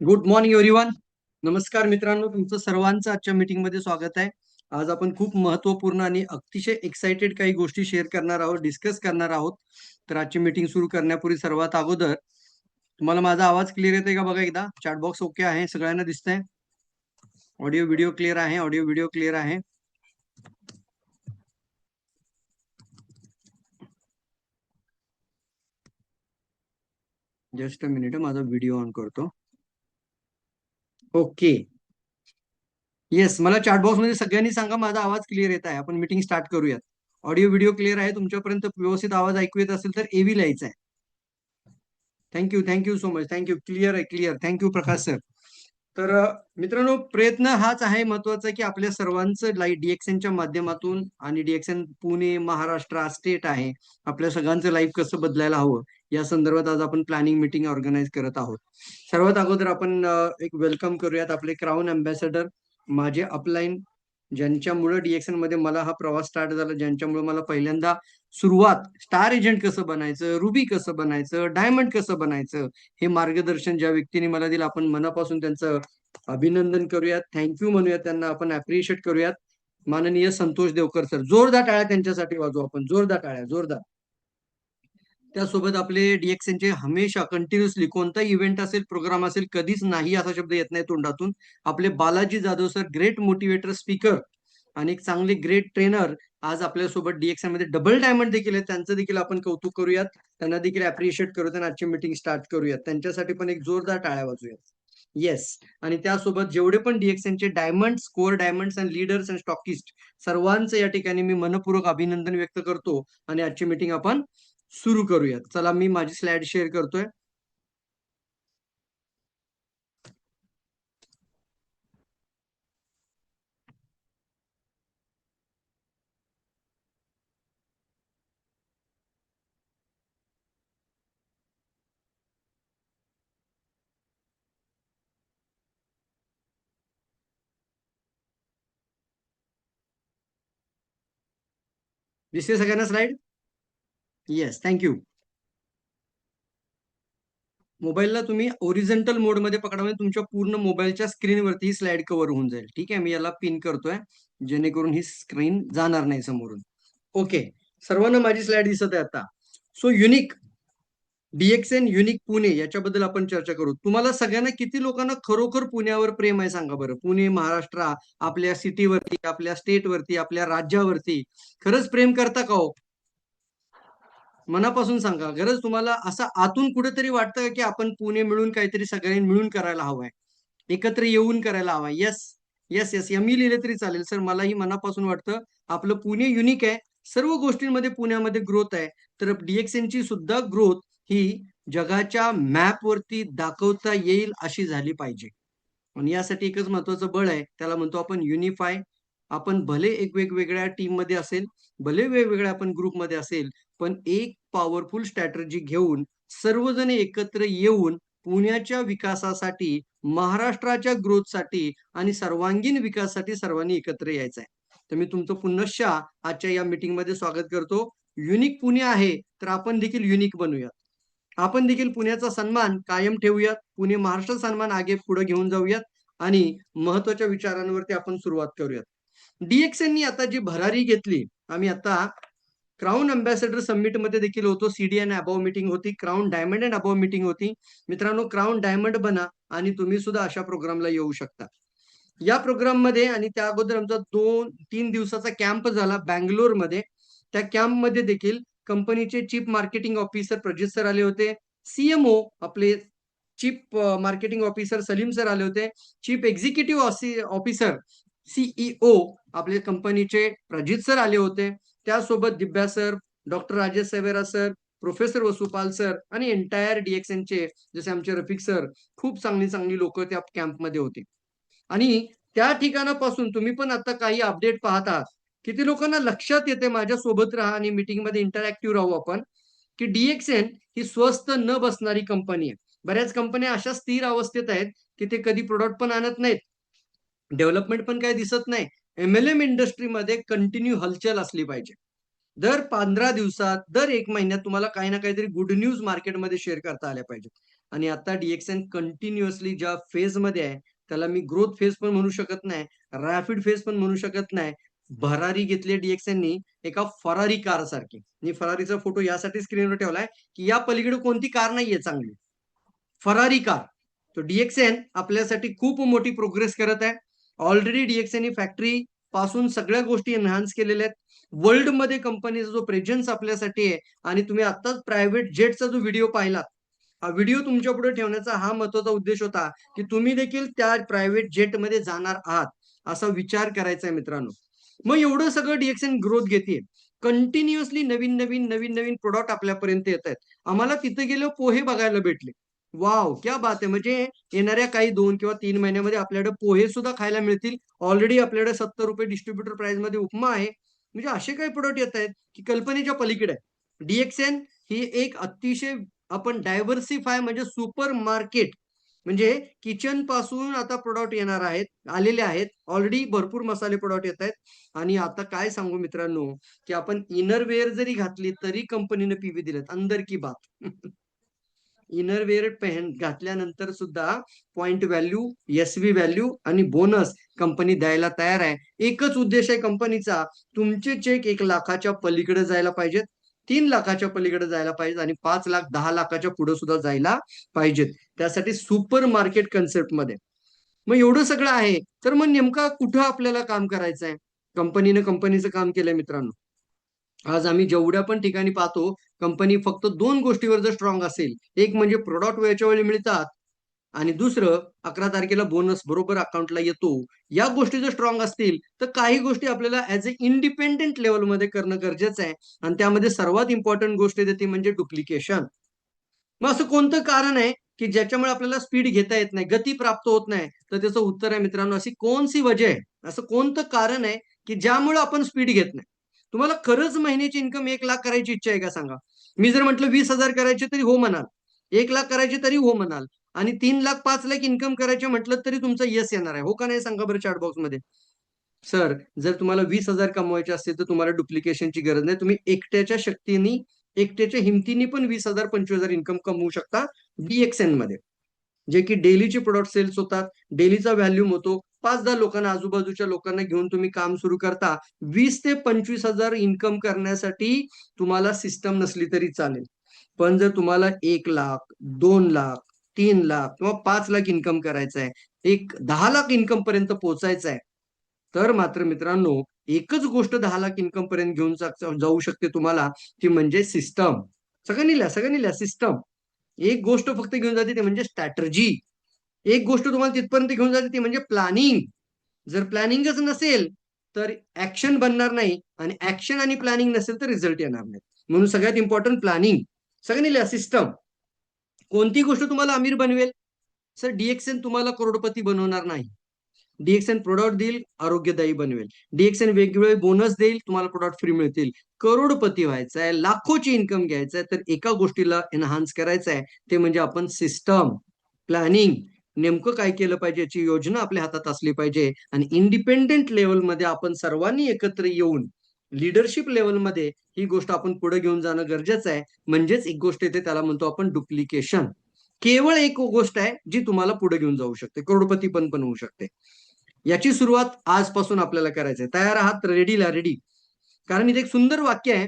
Good morning everyone. नमस्कार मित्रांनो, तुमचं सर्वांचं आजच्या मीटिंग मध्ये स्वागत आहे. आज आपण खूप महत्वपूर्ण आणि अतिशय एक्साइटेड काही गोष्टी शेअर करणार आहोत, डिस्कस करणार आहोत. तर आजची मीटिंग सुरू करण्यापूर्वी सर्वात अगोदर तुम्हाला माझा आवाज क्लिअर येतोय का बघा एकदा. चॅट बॉक्स ओके आहे, सगळ्यांना दिसतंय? ऑडिओ व्हिडिओ क्लिअर आहे? ऑडिओ व्हिडिओ क्लिअर आहे? जस्ट अ मिनिट, माझा व्हिडिओ ऑन करतो. ओके. येस, मला चॅट बॉक्स मध्ये सगळ्यांनी सांगा माझा आवाज क्लिअर येत आहे. आपण मीटिंग स्टार्ट करूयात. ऑडिओ व्हिडिओ क्लिअर आहे तुमच्यापर्यंत? व्यवस्थित आवाज ऐकू येत असेल तर एव्ही लिहायचं आहे. Thank you so much. Thank you. Clear आहे, क्लिअर. थँक्यू प्रकाश सर. तर मित्रांनो, प्रयत्न हाच आहे महत्वाचा की आपल्या सर्वांचं लाईफ डीएक्सएनच्या माध्यमातून आणि डीएक्सएन पुणे महाराष्ट्र स्टेट आहे, आपल्या सगळ्यांचं लाईफ कसं बदलायला हवं या संदर्भात आज आपण प्लॅनिंग मीटिंग ऑर्गनाईज करत आहोत. सर्वात अगोदर आपण एक वेलकम करूयात आपले क्राऊन अँबॅसेडर, माझे अपलाईन, ज्यांच्यामुळे डीएक्सएन मध्ये मला हा प्रवास स्टार्ट झाला, ज्यांच्यामुळे मला पहिल्यांदा सुरुवात स्टार एजंट कसं बनायचं, रुबी कसं बनायचं, डायमंड कसं बनायचं, हे मार्गदर्शन ज्या व्यक्तीने मला दिलं, आपण मनापासून त्यांचं अभिनंदन करूयात, थँक्यू म्हणूयात, त्यांना आपण अप्रिशिएट करूयात. माननीय संतोष देवकर सर, जोरदार टाळ्या त्यांच्यासाठी वाजवू आपण, जोरदार टाळ्या, जोरदार. त्यासोबत आपले डीएक्सएनचे हमेशा कंटिन्युअसली कोणता इव्हेंट असेल, प्रोग्राम असेल, कधीच नाही असा शब्द येत नाही तोंडातून. आपले Balaji Jadhav sir, great motivator speaker आणि एक चांगले ग्रेट ट्रेनर, आज आपल्यासोबत डीएक्सएन मध्ये डबल डायमंड देखील आहे. त्यांचं देखील आपण कौतुक करूयात, त्यांना देखील अप्रिशिएट करूयात आणि आजची मीटिंग स्टार्ट करूयात. त्यांच्यासाठी पण एक जोरदार टाळ्या वाजूयात. येस. आणि त्यासोबत जेवढे पण डीएक्सएनचे डायमंड, स्कोअर डायमंड्स आणि लीडर्स आणि स्टॉकिस्ट, सर्वांचं या ठिकाणी मी मनपूर्वक अभिनंदन व्यक्त करतो आणि आजची मीटिंग आपण सुरू करूयात. चला, मी माझी स्लाइड शेअर करतोय. दिसते सगळ्यांना स्लाइड? Yes, thank you. मोबाईलला तुम्ही ओरिझेंटल मोडमध्ये पकडा, म्हणजे तुमच्या पूर्ण मोबाईलच्या स्क्रीनवरती ही स्लाइड कव्हर होऊन जाईल. ठीक आहे, मी याला पिन करतोय जेणेकरून ही स्क्रीन जाणार नाही समोरून. ओके, सर्वांना माझी स्लाइड दिसत आहे आता? So unique DXN unique Pune याच्याबद्दल आपण चर्चा करू. तुम्हाला सगळ्यांना, किती लोकांना खरोखर पुण्यावर प्रेम आहे सांगा बरं? पुणे महाराष्ट्र, आपल्या सिटीवरती, आपल्या स्टेटवरती, आपल्या राज्यावरती खरंच प्रेम करता का हो? मनापासून सांगा. गरज तुम्हाला असं आतून कुठेतरी वाटतं का की आपण पुणे मिळून काहीतरी सगळ्यांनी मिळून करायला हवंय, एकत्र येऊन करायला हवाय? येस, येस, येस, मी लिहिलं तरी चालेल सर, मलाही मनापासून वाटतं आपलं पुणे युनिक आहे. सर्व गोष्टींमध्ये पुण्यामध्ये ग्रोथ आहे. तर डीएक्सएनची सुद्धा ग्रोथ ही जगाच्या मॅपवरती दाखवता येईल अशी झाली पाहिजे. आणि यासाठी एकच महत्वाचं बळ आहे, त्याला म्हणतो आपण युनिफाय. आपण भले एक वेगवेगळ्या टीम मध्ये असेल, भले वेगवेगळ्या आपण ग्रुपमध्ये असेल, पण एक पॉवरफुल स्ट्रॅटर्जी घेऊन सर्वजण एकत्र येऊन पुण्याच्या विकासासाठी, महाराष्ट्राच्या ग्रोथसाठी आणि सर्वांगीण विकासासाठी सर्वांनी एकत्र यायचं आहे. तर मी तुमचं पुनश्च आजच्या या मीटिंग मध्ये स्वागत करतो. युनिक पुणे आहे, तर आपण देखील युनिक बनूयात. आपण देखील पुण्याचा सन्मान कायम ठेवूयात, पुणे महाराष्ट्र सन्मान आगे पुढे घेऊन जाऊयात आणि महत्वाच्या विचारांवरती आपण सुरुवात करूयात. डीएक्सएननी आता जी भरारी घेतली, आम्ही आता क्राऊन अँबॅसेडर समिट मध्ये देखील होतो, सीडी अँड अबव मीटिंग होती, crown diamond and above meeting होती. मित्रांनो, क्राऊन डायमंड बना आणि तुम्ही सुद्धा अशा प्रोग्रामला येऊ शकता. या प्रोग्राम मध्ये आणि त्या अगोदर आमचा 2-3 दिवसाचा कॅम्प झाला बँगलोर मध्ये. त्या कॅम्प मध्ये देखील कंपनीचे chief marketing officer Prajit sir आले होते, सीएमओ आपले chief marketing officer Salim sir आले होते, चीफ एक्झिक्युटिव्ह ऑफिसर सीईओ आपले कंपनीचे प्रजित सर आले होते. त्यासोबत Dibya sir, doctor Rajesh Severa sir, professor Vasupal sir आणि एंटायर डीएक्सएनचे जसे आमचे रफिक सर, खूप चांगली चांगली लोक त्या कॅम्पमध्ये होती. आणि त्या ठिकाणापासून तुम्ही पण आता काही अपडेट पाहत आहात. किती लोकांना लक्षात येते, माझ्या सोबत राहा आणि मीटिंग मध्ये इंटरॅक्टिव्ह राहू आपण, की डीएक्सएन ही स्वस्त न बसणारी कंपनी आहे. बऱ्याच कंपन्या अशा स्थिर अवस्थेत आहेत की ते कधी प्रोडक्ट पण आणत नाहीत, डेव्हलपमेंट पण काही दिसत नाही. एमएलएम इंडस्ट्रीमध्ये कंटिन्यू हलचल असली पाहिजे. दर 15 दिवसात, दर 1 महिन्यात तुम्हाला काही ना काहीतरी गुड न्यूज मार्केटमध्ये शेअर करता आल्या पाहिजेत. आणि आता DXN कंटिन्युअसली ज्या फेजमध्ये आहे, त्याला मी ग्रोथ फेज पण म्हणू शकत नाही, रॅपिड फेज पण म्हणू शकत नाही. भरारी घेतली DXNनी एका फरारी कारसारखी. मी फरारीचा फोटो यासाठी स्क्रीनवर ठेवलाय, की या पलीकडे कोणती कार नाहीये चांगली. फरारी कार. तो DXN आपल्यासाठी खूप मोठी प्रोग्रेस करत आहे. ऑलरेडी DXN फॅक्टरी पासून सगळ्या गोष्टी एन्हान्स केलेल्या आहेत. वर्ल्डमध्ये कंपनीचा जो प्रेझेन्स आपल्यासाठी आहे आणि तुम्ही आत्ताच प्रायव्हेट जेटचा जो व्हिडिओ पाहिलात, हा व्हिडिओ तुमच्या पुढे ठेवण्याचा हा महत्वाचा उद्देश होता, की तुम्ही देखील त्या प्रायव्हेट जेटमध्ये जाणार आहात, असा विचार करायचा आहे मित्रांनो. मग एवढं सगळं DXN ग्रोथ घेतेय. कंटिन्युअसली नवीन प्रोडक्ट आपल्यापर्यंत येत आहेत. आम्हाला तिथे गेलो पोहे बघायला भेटले. वॉव! क्या बात है! म्हणजे येणाऱ्या काही 2 किंवा 3 महिन्यामध्ये आपल्याकडे पोहे सुद्धा खायला मिळतील. ऑलरेडी आपल्याकडे ₹70 डिस्ट्रिब्युटर प्राइसमध्ये उपमा आहे. म्हणजे असे काही प्रॉडक्ट येत आहेत, की कल्पनेच्या पलीकडे आहे. DXN ही एक अतिशय आपण डायव्हर्सिफाय म्हणजे सुपर मार्केट म्हणजे किचन पासून आता प्रॉडक्ट येणार आहेत, आलेले आहेत. ऑलरेडी भरपूर मसाले प्रॉडक्ट येत आहेत आणि आता काय सांगू मित्रांनो, की आपण इनरवेअर जरी घातली तरी कंपनीने पीव्ही दिलेत. अंदर की बात. इनरवेअर घातल्यानंतर सुद्धा पॉइंट व्हॅल्यू, एसव्ही व्हॅल्यू आणि बोनस कंपनी द्यायला तयार आहे. एकच उद्देश आहे कंपनीचा, तुमचे चेक 1,00,000च्या पलीकडे जायला पाहिजेत, 3,00,000च्या पलीकडे जायला पाहिजेत आणि 5,00,000, 10,00,000च्या पुढे सुद्धा जायला पाहिजेत. त्यासाठी सुपर मार्केट कन्सेप्टमध्ये. मग एवढं सगळं आहे, तर मग नेमका कुठं आपल्याला काम करायचं आहे? कंपनीनं कंपनीचं काम केलंय मित्रांनो. आज आम्ही जेवढ्या पण ठिकाणी पाहतो, कंपनी फक्त 2 गोष्टीवर जर स्ट्रॉंग असेल, एक म्हणजे प्रॉडक्ट वेळच्या वेळी मिळतात आणि दुसरं 11 तारखेला बोनस बरोबर अकाउंटला येतो. या गोष्टी जर स्ट्रॉंग असतील, तर काही गोष्टी आपल्याला ॲज अ इंडिपेंडंट लेव्हलमध्ये करणं गरजेचं आहे आणि त्यामध्ये सर्वात इम्पोर्टंट गोष्ट येते ती म्हणजे डुप्लिकेशन. मग असं कोणतं कारण आहे, की ज्याच्यामुळे आपल्याला स्पीड घेता येत नाही, गती प्राप्त होत नाही? तर त्याचं उत्तर आहे मित्रांनो, अशी कोणती वजह आहे? असं कोणतं कारण आहे, की ज्यामुळे आपण स्पीड घेत नाही? तुम्हाला खरंच महिन्याची इन्कम 1,00,000 करायची इच्छा आहे का सांगा? मी जर म्हटलं 20,000 करायचे तरी हो म्हणाल. 1,00,000 करायचे तरी हो म्हणाल आणि 3,00,000, 5,00,000 इन्कम करायचे म्हटलं तरी तुमचा येस येणार आहे. हो का नाही सांगा बरं चॅट बॉक्समध्ये? सर, जर तुम्हाला 20,000 कमवायचे असतील, तर तुम्हाला डुप्लिकेशनची गरज नाही. तुम्ही एकट्याच्या शक्तीने, एकट्याच्या हिमतीने पण 20,000, 25,000 इन्कम कमवू शकता DXNमध्ये. जे की डेलीचे प्रॉडक्ट सेल्स होतात, डेलीचा व्हॅल्यूम होतो. 5-10 लोकांना, आजूबाजूच्या लोकांना घेऊन तुम्ही काम सुरू करता. 20 ते 25,000 इन्कम करण्यासाठी तुम्हाला सिस्टम नसली तरी चालेल. पण जर तुम्हाला 1,00,000, 2,00,000, 3,00,000 किंवा 5,00,000 इन्कम करायचं आहे, एक 10,00,000 इन्कम पर्यंत पोहोचायचं आहे, तर मात्र मित्रांनो, एकच गोष्ट 10,00,000 इन्कम पर्यंत घेऊन जाऊ शकते तुम्हाला, ती म्हणजे सिस्टम. सगळ्यांनी लिहा सिस्टम. एक गोष्ट फक्त घेऊन जाते ती म्हणजे स्ट्रॅटर्जी. एक गोष्ट तुम्हाला तिथपर्यंत घेऊन जाते ती म्हणजे प्लॅनिंग. जर प्लॅनिंगच नसेल, तर ॲक्शन बनणार नाही आणि ॲक्शन आणि प्लॅनिंग नसेल तर रिझल्ट येणार नाही. म्हणून सगळ्यात इम्पोर्टंट प्लॅनिंग. सगळ्यांनी लिहा सिस्टम. कोणती गोष्ट तुम्हाला अमीर बनवेल? सर DXN तुम्हाला करोडपती बनवणार नाही. DXN प्रॉडक्ट देईल, आरोग्यदायी बनवेल. DXN वेगवेगळे बोनस देईल, तुम्हाला प्रॉडक्ट फ्री मिळतील. करोडपती व्हायचं आहे, लाखोची इन्कम घ्यायचं आहे, तर एका गोष्टीला एन्हान्स करायचं आहे, ते म्हणजे आपण सिस्टम, प्लॅनिंग, नेमकं काय केलं पाहिजे याची योजना आपल्या हातात असली पाहिजे आणि इंडिपेंडंट लेव्हलमध्ये आपण सर्वांनी एकत्र येऊन लीडरशिप लेव्हलमध्ये ही गोष्ट आपण पुढे घेऊन जाणं गरजेचं आहे. म्हणजेच एक गोष्ट येते त्याला म्हणतो आपण डुप्लिकेशन. केवळ एक गोष्ट आहे जी तुम्हाला पुढे घेऊन जाऊ शकते, करोडपती पण होऊ शकते. याची सुरुवात आजपासून आपल्याला करायची आहे. तयार आहात? रेडीला रेडी. कारण इथे एक सुंदर वाक्य आहे,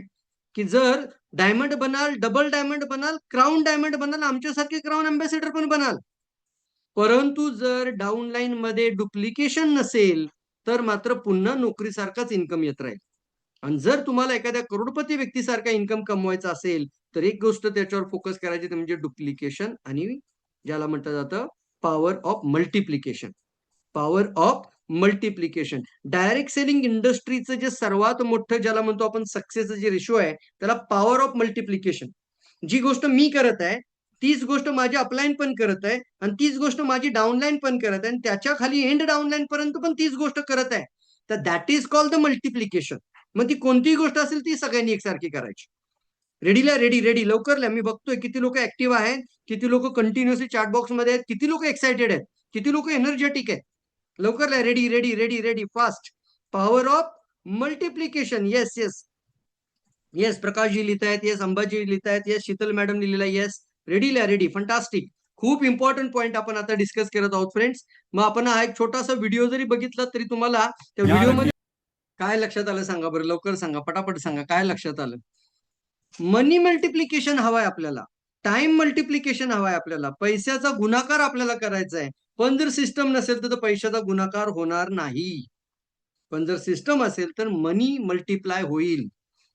की जर डायमंड बनाल, डबल डायमंड बनाल, क्राउन डायमंड बनाल, आमच्यासारखे क्राउन अँबॅसेडर पण बनाल. परंतु जर डाउनलाईन मध्ये डुप्लिकेशन नसेल, तर मात्र पुन्हा नोकरीसारखाच इन्कम येत राहील. आणि जर तुम्हाला एखाद्या करोडपती व्यक्तीसारखा इन्कम कमवायचा असेल, तर एक गोष्ट त्याच्यावर फोकस करायची ती म्हणजे डुप्लिकेशन आणि ज्याला म्हटलं जातं power of multiplication. Power of multiplication. Direct selling इंडस्ट्रीचं जे सर्वात मोठं ज्याला म्हणतो आपण सक्सेसचं जे रेशो आहे, त्याला पॉवर ऑफ मल्टिप्लिकेशन. जी गोष्ट मी करत आहे, तीच गोष्ट माझी अपलाईन पण करत आहे आणि तीच गोष्ट माझी डाउनलाईन पण करत आहे आणि त्याच्या खाली एंड डाउनलाईन पर्यंत पण तीच गोष्ट करत आहे. तर that is called the multiplication. मग ती कोणतीही गोष्ट असेल ती सगळ्यांनी एकसारखी करायची. रेडीला रेडी रेडी लवकर लिहा. मी बघतोय किती लोक ऍक्टिव्ह आहेत, किती लोक कंटिन्युअसली चॅट बॉक्स मध्ये आहेत, किती लोक एक्साइटेड आहेत, किती लोक एनर्जेटिक आहेत. लवकर लिहा. Ready ready ready ready fast. Power of multiplication. Yes yes. Yes, Prakashji लिहित आहेत, येस अंबाजी लिहित आहेत, येस शीतल मॅडम लिहिलेला, येस रेडी लिहा, रेडी, फंटास्टिक. खूप इम्पॉर्टंट पॉईंट आपण आता डिस्कस करत आहोत फ्रेंड्स. मग आपण हा एक छोटासा व्हिडिओ जरी बघितला तरी तुम्हाला त्या व्हिडिओमध्ये काय लक्षात आलं सांगा बरं, लवकर सांगा, पटापट सांगा, काय लक्षात आलं? मनी मल्टिप्लिकेशन हवाय आपल्याला, टाइम मल्टिप्लिकेशन हवाय आपल्याला, पैशाचा गुणाकार आपल्याला करायचा आहे. पण जर सिस्टम नसेल तर पैशाचा गुणाकार होणार नाही. पण जर सिस्टम असेल तर मनी मल्टिप्लाय होईल.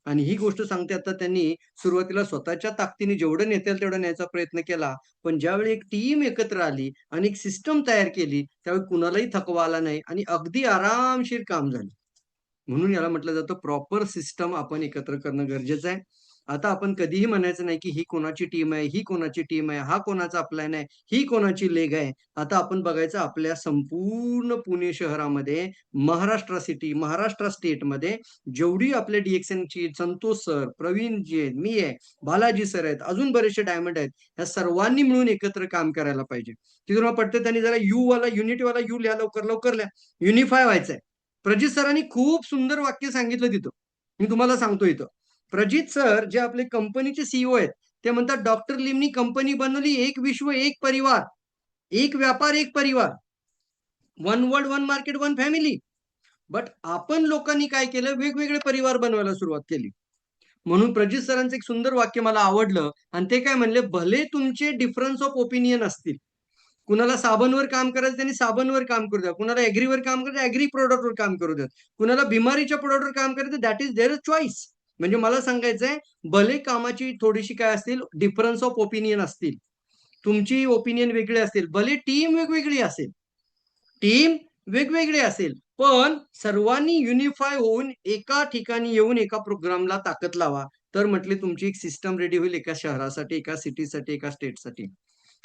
आणि ही गोष्ट सांगते, आता त्यांनी सुरुवातीला स्वतःच्या ताकदीने जेवढं नेता येईल तेवढं न्यायचा प्रयत्न केला. पण ज्यावेळी एक टीम एकत्र आली आणि एक सिस्टम तयार केली, त्यावेळी कुणालाही थकवा आला नाही आणि अगदी आरामशीर काम झालं. म्हणून याला म्हटलं जातं प्रॉपर सिस्टम आपण एकत्र करणं गरजेचं आहे. आता आपण कधीही म्हणायचं नाही की ही कोणाची टीम आहे, ही कोणाची टीम आहे, हा कोणाचा प्लॅन आहे, ही कोणाची लेग आहे. आता आपण बघायचं आपल्या संपूर्ण पुणे शहरामध्ये, महाराष्ट्र सिटी, महाराष्ट्र स्टेटमध्ये जेवढी आपल्या डीएक्सएनची संतोष सर, प्रवीण जी आहेत, मी आहे, बालाजी सर आहेत, अजून बरेचसे डायमंड आहेत, ह्या सर्वांनी मिळून एकत्र काम करायला पाहिजे. तिथून पडते त्यांनी जरा युनिटी वाला यू लिहा, लवकर लवकर लिहा, युनिफाय व्हायचंय. प्रजित सरांनी खूप सुंदर वाक्य सांगितलं तिथं, मी तुम्हाला सांगतो इथं. प्रजित सर जे आपले कंपनीचे सीईओ आहेत, ते म्हणतात डॉक्टर लिमनी कंपनी बनवली, एक विश्व एक परिवार, एक व्यापार एक परिवार, one world one market one family. But आपण लोकांनी काय केलं, वेगवेगळे परिवार बनवायला सुरुवात केली. म्हणून प्रजित सरांचं एक सुंदर वाक्य मला आवडलं आणि ते काय म्हणले, भले तुमचे डिफरन्स ऑफ ओपिनियन असतील, कुणाला साबणवर काम करायचं त्यांनी साबणवर काम करू द्या, कुणाला ऍग्रीवर काम करायचं ऍग्री प्रोडक्टवर काम करू द्या, कुणाला बिमारीच्या प्रोडक्टवर काम करायचं, दॅट इज देअर चॉईस. म्हणजे मला सांगायचंय, भले कामाची थोडीशी काय असतील, डिफरन्स ऑफ ओपिनियन असतील, तुमची ओपिनियन वेगळी असतील, भले टीम वेगवेगळी असेल, टीम वेगवेगळी असेल, पण सर्वांनी युनिफाय होऊन एका ठिकाणी येऊन एका प्रोग्रामला ताकद लावा. तर म्हटले तुमची एक सिस्टम रेडी होईल एका शहरासाठी, एका सिटीसाठी, एका स्टेटसाठी.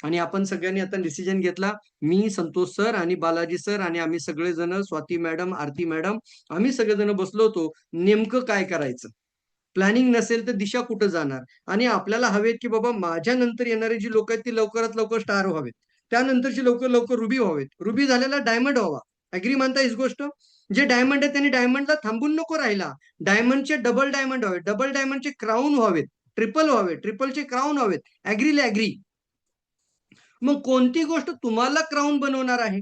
आणि आपण सगळ्यांनी आता डिसिजन घेतला, मी, संतोष सर आणि बालाजी सर आणि आम्ही सगळेजण, स्वाती मॅडम, आरती मॅडम, आम्ही सगळेजण बसलो होतो, नेमकं काय करायचं. प्लॅनिंग नसेल तर दिशा कुठं जाणार. आणि आपल्याला हवेत की बाबा माझ्या नंतर येणारी जी लोक आहेत ती लवकरात लवकर स्टार व्हावेत, त्यानंतरची लवकर लवकर रुबी व्हावेत, रुबी झालेला डायमंड व्हावा. अग्री मानता हीच गोष्ट? जे डायमंड आहे त्यांनी डायमंडला थांबून नको राहिला, डायमंडचे डबल डायमंड व्हावेत, डबल डायमंडचे क्राऊन व्हावेत, ट्रिपल व्हावेत, ट्रिपलचे क्राऊन व्हावेत. अग्रीला अग्री. मग कोणती गोष्ट तुम्हाला क्राऊन बनवणार आहे,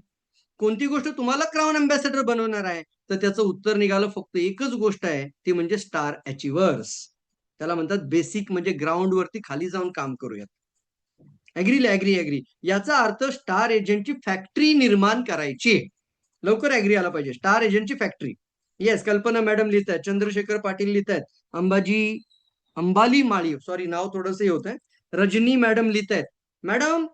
कोणती गोष्ट तुम्हाला क्राऊन अँबॅसेडर बनवणार आहे, तर त्याचं उत्तर निघालं फक्त एकच गोष्ट आहे, ती म्हणजे स्टार अचिव्हर्स. त्याला म्हणतात बेसिक, म्हणजे ग्राउंड वरती खाली जाऊन काम करूयात. Agree agree agree. याचा अर्थ स्टार एजंटची फॅक्टरी निर्माण करायची. लवकर अग्री आला पाहिजे, स्टार एजंटची फॅक्टरी. येस, कल्पना मॅडम लिहित आहेत, चंद्रशेखर पाटील लिहित आहेत, अंबाली माळी, सॉरी नाव थोडंसं हे होत आहे, रजनी मॅडम लिहित आहेत. मॅडम,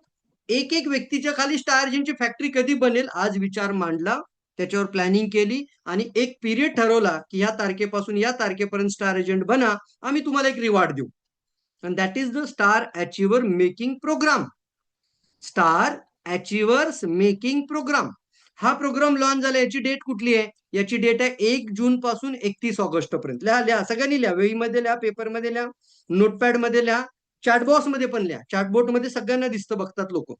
एक एक व्यक्तीच्या खाली स्टार एजंटची फॅक्टरी कधी बनेल, आज विचार मांडला, त्याच्यावर प्लॅनिंग केली आणि एक पिरियड ठरवला की या तारखेपासून या तारखेपर्यंत स्टार एजंट बना, आम्ही तुम्हाला एक रिवॉर्ड देऊ. and that is the Star Achiever Making Program. Star achievers making programme. हा प्रोग्राम लॉन्च झाला, याची डेट कुठली आहे, याची डेट आहे 1 जून पासून 31 ऑगस्ट पर्यंत. लिहा लिहा, सगळ्यांनी लिहा, वेळीमध्ये लिहा, पेपरमध्ये लिहा, नोटपॅड मध्ये लिहा, चॅटबॉक्स मध्ये पण लिहा, चॅटबोट मध्ये सगळ्यांना दिसतं, बघतात लोक.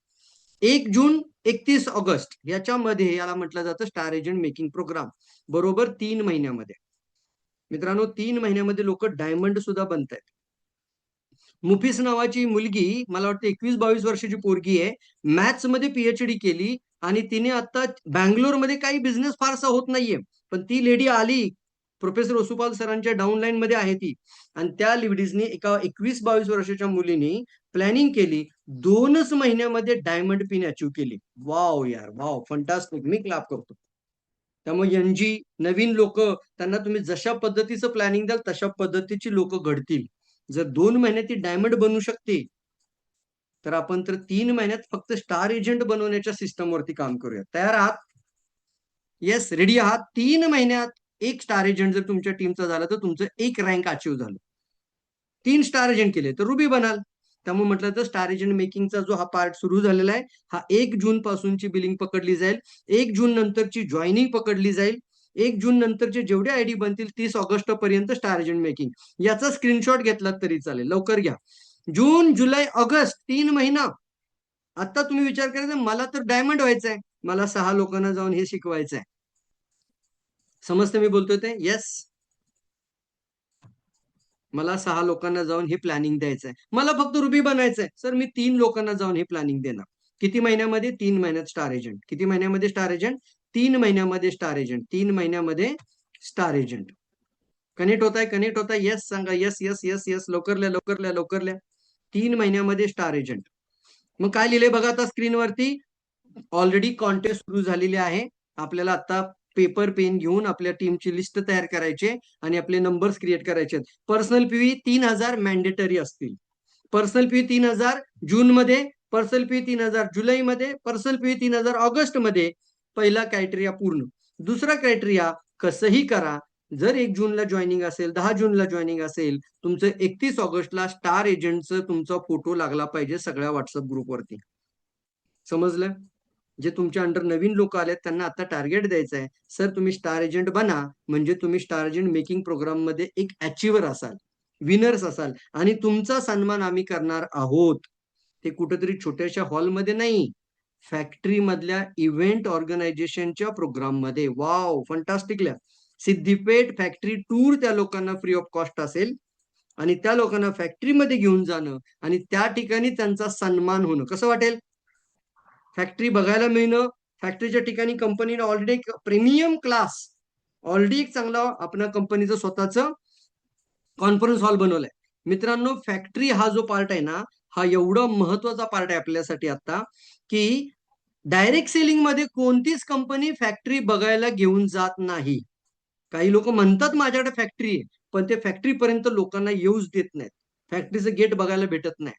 1 जून 31 ऑगस्ट याच्यामध्ये याला म्हटलं जातं स्टार एजंट मेकिंग प्रोग्राम. बरोबर 3 महिन्यामध्ये. मित्रांनो, 3 महिन्यामध्ये लोक डायमंड सुद्धा बनतायत. मुफीस नावाची मुलगी, मला वाटतं 21-22 वर्षाची पोरगी आहे, मॅथ्स मध्ये पीएचडी केली आणि तिने आता बँगलोरमध्ये काही बिझनेस फारसा होत नाहीये, पण ती लेडी आली, प्रोफेसर वसुपाल सरांच्या डाऊनलाईन मध्ये आहे ती, आणि त्या लेडीजनी एका 21-22 वर्षाच्या मुलीनी प्लॅनिंग केली, 2च महिन्यामध्ये डायमंड पिन अचीव केली. वाव यार, वाव, फंटास्टिक, मी क्लॅप करतो. त्यामुळे एनजी नवीन लोक, त्यांना तुम्ही जशा पद्धतीचं प्लॅनिंग द्याल तशा पद्धतीची लोक घडतील. जर 2 महिन्यात ती डायमंड बनू शकते, तर आपण तर 3 महिन्यात फक्त स्टार एजंट बनवण्याच्या सिस्टम वरती काम करूया. तयार आहात? येस, रेडी आहात? 3 महिन्यात एक स्टार एजंट जर तुमच्या टीमचा झाला तर तुमचं एक रँक अचीव झालं. 3 स्टार एजंट केले तर रुबी बनाल. त्यामुळे म्हटलं तर स्टार एजंट मेकिंगचा जो हा पार्ट सुरू झालेला आहे, हा 1 जून पासूनची बिलिंग पकडली जाईल, 1 जून नंतरची जॉईनिंग पकडली जाईल, 1 जून नंतरचे जेवढे आयडी बनतील 30 ऑगस्ट पर्यंत स्टार एजंट मेकिंग. याचा स्क्रीनशॉट घेतला तरी चालेल, लवकर घ्या. जून, जुलै, ऑगस्ट 3 महिना. आता तुम्ही विचार करायचा, मला तर डायमंड व्हायचंय, मला 6 लोकांना जाऊन हे शिकवायचंय. समजते मी बोलतोय ते? येस, मला 6 लोकांना जाऊन हे प्लॅनिंग द्यायचं आहे. मला फक्त रुबी बनायचं आहे. सर मी 3 लोकांना जाऊन हे प्लॅनिंग देणार. किती महिन्यामध्ये? 3 महिन्यात स्टार एजंट. किती महिन्यामध्ये स्टार एजंट? 3 महिन्यामध्ये स्टार एजंट. 3 महिन्यामध्ये स्टार एजंट. कनेक्ट होताय? कनेक्ट होताय? येस सांगा. Yes, yes, yes, yes. लवकर लिहा, लवकर लिहा, लवकर लिहा. 3 महिन्यामध्ये स्टार एजंट. मग काय लिहिले बघा आता स्क्रीनवरती. ऑलरेडी कॉन्टेस्ट सुरू झालेली आहे. आपल्याला आता पेपर पेन घेऊन आपल्या टीमची लिस्ट तयार करायची आणि आपले नंबर्स क्रिएट करायचे. पर्सनल पीव्ही 3,000 मॅन्डेटरी असतील. पर्सनल पीव्ही 3,000 जूनमध्ये, पर्सनल पीव्ही 3,000 जुलैमध्ये, पर्सनल पीव्ही 3,000 ऑगस्टमध्ये. पहिला क्रायटेरिया पूर्ण. दुसरा क्रायटेरिया, कसंही करा, जर 1 जूनला जॉईनिंग असेल, 10 जूनला जॉईनिंग असेल, तुमचं 31 ऑगस्टला स्टार एजंटचं तुमचा फोटो लागला पाहिजे सगळ्या व्हॉट्सअप ग्रुपवरती. समजलं? जे तुमच्या अंडर नवीन लोक आलेत त्यांना आता टार्गेट द्यायचं आहे. सर तुम्ही स्टार एजंट बना, म्हणजे तुम्ही स्टार एजंट मेकिंग प्रोग्राम मध्ये एक अचिव्हर असाल, विनर्स असाल आणि तुमचा सन्मान आम्ही करणार आहोत. ते कुठेतरी छोट्याशा हॉलमध्ये नाही, फॅक्टरी मधल्या इव्हेंट ऑर्गनायझेशनच्या प्रोग्राम मध्ये. Wow, fantastic. Siddhipeth factory tour त्या लोकांना फ्री ऑफ कॉस्ट असेल आणि त्या लोकांना फॅक्टरीमध्ये घेऊन जाणं आणि त्या ठिकाणी त्यांचा सन्मान होणं कसं वाटेल? फॅक्टरी बघायला मिळणं, फॅक्टरीच्या ठिकाणी कंपनीने ऑलरेडी एक प्रीमियम क्लास, ऑलरेडी एक चांगला आपल्या कंपनीचं स्वतःचं कॉन्फरन्स हॉल बनवलाय. मित्रांनो, फॅक्टरी हा जो पार्ट आहे ना, हा एवढा महत्वाचा पार्ट आहे आपल्यासाठी आता, की डायरेक्ट सेलिंग मध्ये कोणतीच कंपनी फॅक्टरी बघायला घेऊन जात नाही. काही लोक म्हणतात माझ्याकडे फॅक्टरी आहे, पण ते फॅक्टरी पर्यंत लोकांना येऊच देत नाहीत. फॅक्टरीचं गेट बघायला भेटत नाही.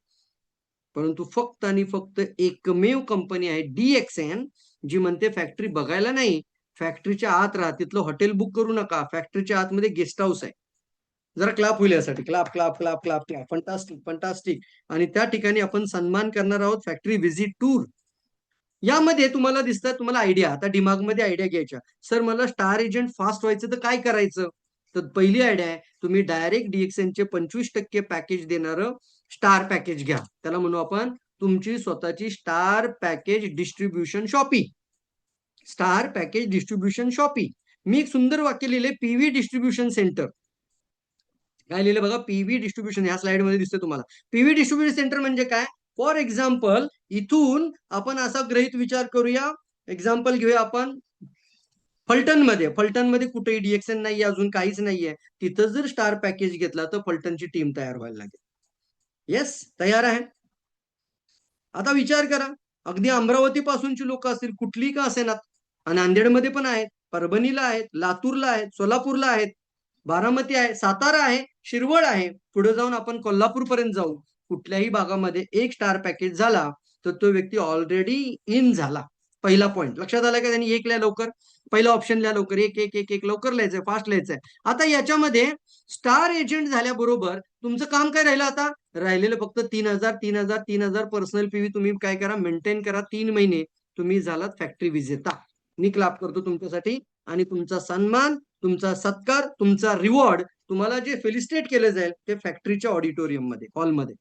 परंतु फक्त आणि फक्त एकमेव कंपनी आहे DXN, जी म्हणते फॅक्टरी बघायला नाही, फॅक्टरीच्या आत राहा, तिथलं हॉटेल बुक करू नका, फॅक्टरीच्या आतमध्ये गेस्ट हाऊस आहे. जरा क्लाप होईल यासाठी. Clap clap clap clap clap. Fantastic fantastic. आणि त्या ठिकाणी आपण सन्मान करणार आहोत, फॅक्टरी व्हिजिट टूर. यामध्ये तुम्हाला दिसतं, तुम्हाला आयडिया, आता दिमागमध्ये आयडिया घ्यायच्या. सर मला स्टार एजंट फास्ट व्हायचं तर काय करायचं? तर पहिली आयडिया आहे, तुम्ही डायरेक्ट DXNचे 25% पॅकेज देणारं स्टार पॅकेज घ्या. त्याला म्हणू आपण तुमची स्वतःची star package distribution shoppe. Star package distribution shoppe. मी एक सुंदर वाक्य लिहिले, पीव्ही डिस्ट्रीब्युशन सेंटर. काय लिहिलं बघा, पीव्ही डिस्ट्रीब्युशन. या स्लाइड मध्ये दिसतं तुम्हाला. पीव्ही डिस्ट्रीब्युशन सेंटर म्हणजे काय? फॉर एक्झाम्पल, इथून आपण असा गृहीत विचार करूया, एक्झाम्पल घेऊया आपण फलटणमध्ये. फलटणमध्ये कुठेही DXN नाहीये, अजून काहीच नाहीये. तिथं जर स्टार पॅकेज घेतला तर फलटणची टीम तयार व्हायला लागेल. येस, तयार आहे. आता विचार करा, अगदी अमरावती पासूनची लोक असतील, कुठली का असेनात, नांदेडमध्ये पण आहेत, परभणीला आहेत, लातूरला आहेत, सोलापूरला आहेत, बारामती आहे, सातारा आहे, शिरवळ आहे, पुढे जाऊन आपण कोल्हापूर पर्यंत जाऊ. कुठल्याही भागामध्ये एक स्टार पॅकेज झाला तर तो व्यक्ती ऑलरेडी इन झाला. पहिला पॉईंट लक्षात आला का? त्यांनी एक लिहा लवकर, पहिला ऑप्शन लिहा लवकर, एक एक एक एक लवकर लिहायचंय, फास्ट लिहायचंय. आता याच्यामध्ये स्टार एजंट झाल्याबरोबर तुमचं काम काय राहिलं? आता राहिलेलं फक्त 3,000 3,000 3,000 पर्सनल पीव्ही तुम्ही काय करा, मेंटेन करा. 3 महिने तुम्ही झालात फॅक्टरी विजेता. मी क्लाप करतो तुमच्यासाठी. आणि तुमचा सन्मान, तुमचा सत्कार, तुमचा रिवॉर्ड, तुम्हाला जे फेलिसिटेट केलं जाईल ते फॅक्टरीच्या ऑडिटोरियम मध्ये, हॉलमध्ये.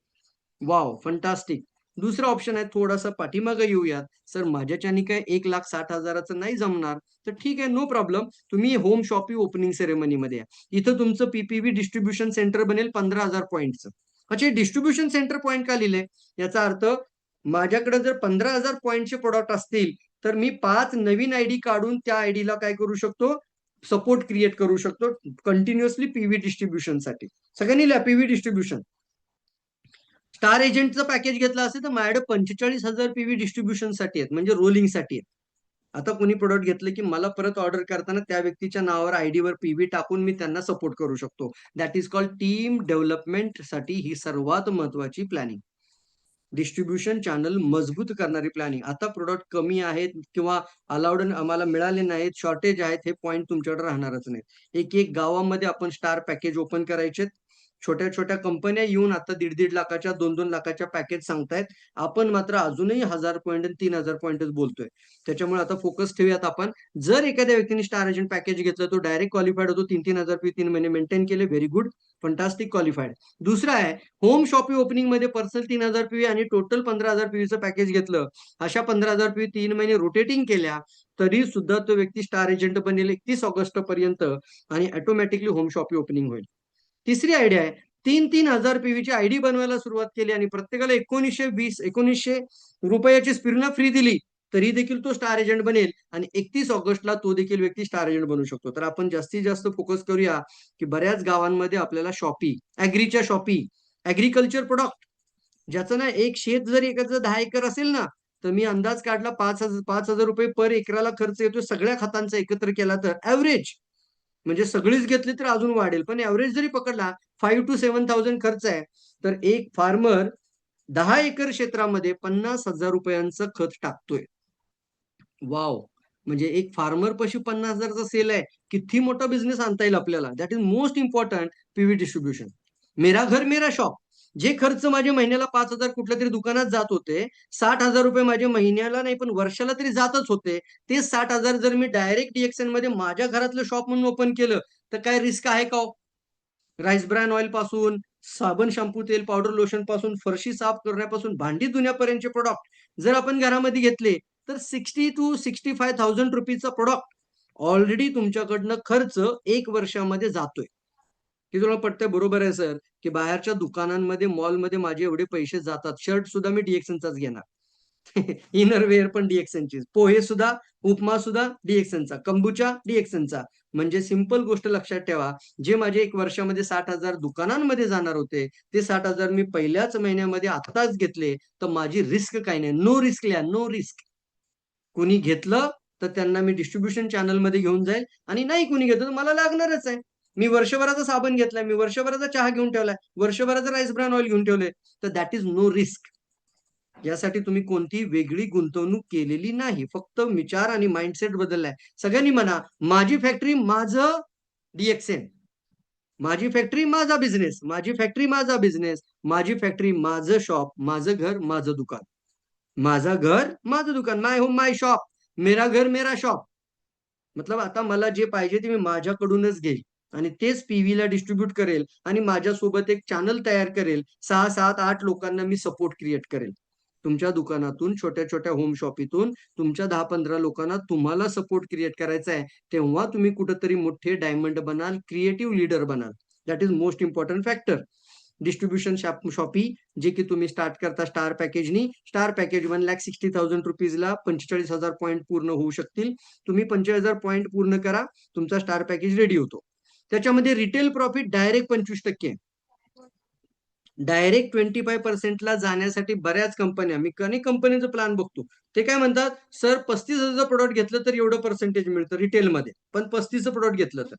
Wow, fantastic. दुसरा ऑप्शन आहे, थोडासा पाठीमागे येऊयात. सर माझ्याच्यानी काय 1,60,000 नाही जमणार, तर ठीक आहे, नो प्रॉब्लेम. तुम्ही होम शॉपिंग ओपनिंग सेरेमनी मध्ये या. इथं तुमचं PPV डिस्ट्रीब्युशन सेंटर बनेल 15,000 पॉईंटचं. अच्छा, डिस्ट्रीब्युशन सेंटर पॉईंट का लिहिले? याचा अर्थ, माझ्याकडे जर 15,000 पॉईंटचे प्रोडक्ट असतील तर मी 5 नवीन आयडी काढून त्या आयडीला काय करू शकतो, सपोर्ट क्रिएट करू शकतो कंटिन्युअसली पीव्ही डिस्ट्रीब्युशन साठी. सगळ्यांनी लिहा, पीव्ही डिस्ट्रीब्युशन. स्टार एजंटचं पॅकेज घेतलं असेल तर माझ्याकडे 45,000 पीव्ही डिस्ट्रीब्युशन साठी आहेत, म्हणजे रोलिंग साठी आहेत. आता कोणी प्रोडक्ट घेतलं की मला परत ऑर्डर करताना त्या व्यक्तीच्या नावावर आयडीवर पीव्ही टाकून मी त्यांना सपोर्ट करू शकतो. That is called team development साठी ही सर्वात महत्वाची प्लॅनिंग. डिस्ट्रीब्युशन चॅनल मजबूत करणारी प्लॅनिंग. आता प्रोडक्ट कमी आहेत किंवा अलाउड आम्हाला मिळाले नाहीत, शॉर्टेज आहेत, हे पॉईंट तुमच्याकडे राहणारच नाहीत. एक एक गावामध्ये आपण स्टार पॅकेज ओपन करायचे. छोट्या छोट्या कंपन्या येऊन आता 1.5 लाखाच्या 2-2 लाखाच्या पॅकेज सांगतायत. आपण मात्र अजूनही 1,000 पॉईंट आणि 3,000 पॉईंटच बोलतोय. त्याच्यामुळे आता फोकस ठेवूयात आपण. जर एखाद्या व्यक्तीने स्टार एजंट पॅकेज घेतलं, तो डायरेक्ट क्वालिफाईड होतो. 3,000 3 महिने मेंटेन केले, व्हेरी गुड, फंटास्टिक, क्वालिफाईड. दुसरा आहे, होम शॉपिंग ओपनिंग मध्ये पर्सनल 3,000 पीव्ही आणि टोटल 15,000 पीव्हीचं पॅकेज घेतलं. अशा 15,000 पीव्ही 3 महिने रोटेटिंग केल्या तरी सुद्धा तो व्यक्ती स्टार एजंट बनेल 31 ऑगस्ट पर्यंत आणि ऑटोमॅटिकली होम शॉपिंग ओपनिंग होईल. तिसरी आयडिया आहे, 3,000 पीव्हीची आयडी बनवायला सुरुवात केली आणि प्रत्येकाला 1920 रुपयाची स्पिरुलिना फ्री दिली, तरी देखील तो स्टार एजंट बनेल आणि 31 ऑगस्टला तो देखील व्यक्ती स्टार एजंट बनू शकतो. तर आपण जास्तीत जास्त फोकस करूया की बऱ्याच गावांमध्ये आपल्याला शॉपी, ऍग्रीच्या शॉपी, ऍग्रीकल्चर प्रोडक्ट, ज्याचं ना एक शेत जर एकाचं 10 एकर असेल ना, तर मी अंदाज काढला 5,000 रुपये पर एकराला खर्च येतो सगळ्या खतांचा एकत्र केला तर ऍव्हरेज, म्हणजे सगळीच घेतली तर अजून वाढेल, पण ऍव्हरेज जरी पकडला 5,000 to 7,000 खर्च आहे, तर एक फार्मर 10 एकर क्षेत्रामध्ये 50,000 रुपयांचं खत टाकतोय. वाव, म्हणजे एक फार्मर पाशी 50,000चा सेल आहे, किती मोठा बिझनेस आणता येईल आपल्याला. That is most important PV distribution. मेरा घर मेरा शॉप, जे खर्च माझे महिन्याला 5,000 कुठल्या तरी दुकानात जात होते, 60,000 रुपये माझे महिन्याला नाही पण वर्षाला तरी जातच होते, ते 60,000 जर मी डायरेक्ट डीएक्सएन मध्ये माझ्या घरातलं शॉप म्हणून ओपन केलं, तर काय रिस्क आहे का? राईस ब्रॅन ऑइल पासून, साबण, शॅम्पू, तेल, पावडर, लोशन पासून, फरशी साफ करण्यापासून, भांडी धुण्यापर्यंतचे प्रोडक्ट जर आपण घरामध्ये घेतले, तर 60,000 to 65,000 रुपीजचा प्रोडक्ट ऑलरेडी तुमच्याकडनं खर्च 1 वर्षामध्ये जातोय. की तुला पटतंय? बरोबर आहे सर, की बाहेरच्या दुकानांमध्ये, मॉलमध्ये माझे एवढे पैसे जातात. शर्ट सुद्धा मी डीएक्सएनचाच घेणार. इनरवेअर पण डीएक्सएनचीच, पोहे सुद्धा, उपमा सुद्धा डीएक्सएनचा, कंबुचा डीएक्सएनचा. म्हणजे सिंपल गोष्ट लक्षात ठेवा, जे माझे 1 वर्षामध्ये 60,000 दुकानांमध्ये जाणार होते, ते 60,000 मी पहिल्याच महिन्यामध्ये आत्ताच घेतले, तर माझी रिस्क काही नाही. नो रिस्क लिहा, नो रिस्क. कुणी घेतलं तर त्यांना मी डिस्ट्रीब्युशन चॅनलमध्ये घेऊन जाईल आणि नाही कुणी घेतलं तर मला लागणारच आहे. मी वर्षभराचा साबण घेतलाय, मी वर्षभराचा चहा घेऊन ठेवलाय, वर्षभराचं राईस ब्रॅन ऑइल घेऊन ठेवलंय, तर दॅट इज नो रिस्क. यासाठी तुम्ही कोणतीही वेगळी गुंतवणूक केलेली नाही, फक्त विचार आणि माइंडसेट बदललाय. सगळ्यांनी म्हणा, माझी फॅक्टरी माझं डीएक्सएन, माझी फॅक्टरी माझा बिझनेस, माझी फॅक्टरी माझा बिझनेस, माझी फॅक्टरी माझं शॉप, माझं घर माझं दुकान, माझं घर माझं दुकान, माय होम माय शॉप, मेरा घर मेरा शॉप. मतलब आता मला जे पाहिजे ते मी माझ्याकडूनच घेईल आणि तेच पीव्हीला डिस्ट्रीब्यूट करेल आणि माझ्यासोबत एक चॅनल तयार करेल. 6, 7, 8 लोकांना मी सपोर्ट क्रिएट करेल. तुमच्या दुकानातून, छोट्या-छोट्या होम शॉपीतून तुमच्या 10-15 लोकांना तुम्हाला सपोर्ट क्रिएट करायचा आहे. तेव्हा तुम्ही कुठेतरी मोठे डायमंड बनाल, क्रिएटिव्ह लीडर बनाल. That is most important factor. Distribution shoppe, जे की तुम्ही स्टार्ट करता स्टार पॅकेजनी. स्टार पॅकेज 1,60,000 रुपीजला 45,000 पॉईंट पूर्ण होऊ शकतील. तुम्ही 45,000 पॉईंट पूर्ण करा, तुमचा स्टार पॅकेज रेडी होतो. त्याच्यामध्ये रिटेल प्रॉफिट डायरेक्ट 25%, डायरेक्ट 25% ला जाण्यासाठी बऱ्याच कंपन्या, मी अनेक कंपन्यांचं प्लॅन बघतो, ते काय म्हणतात, सर 35,000 प्रोडक्ट घेतलं तर एवढं पर्सेंटेज मिळतं रिटेलमध्ये, पण 35चं प्रोडक्ट घेतलं तर.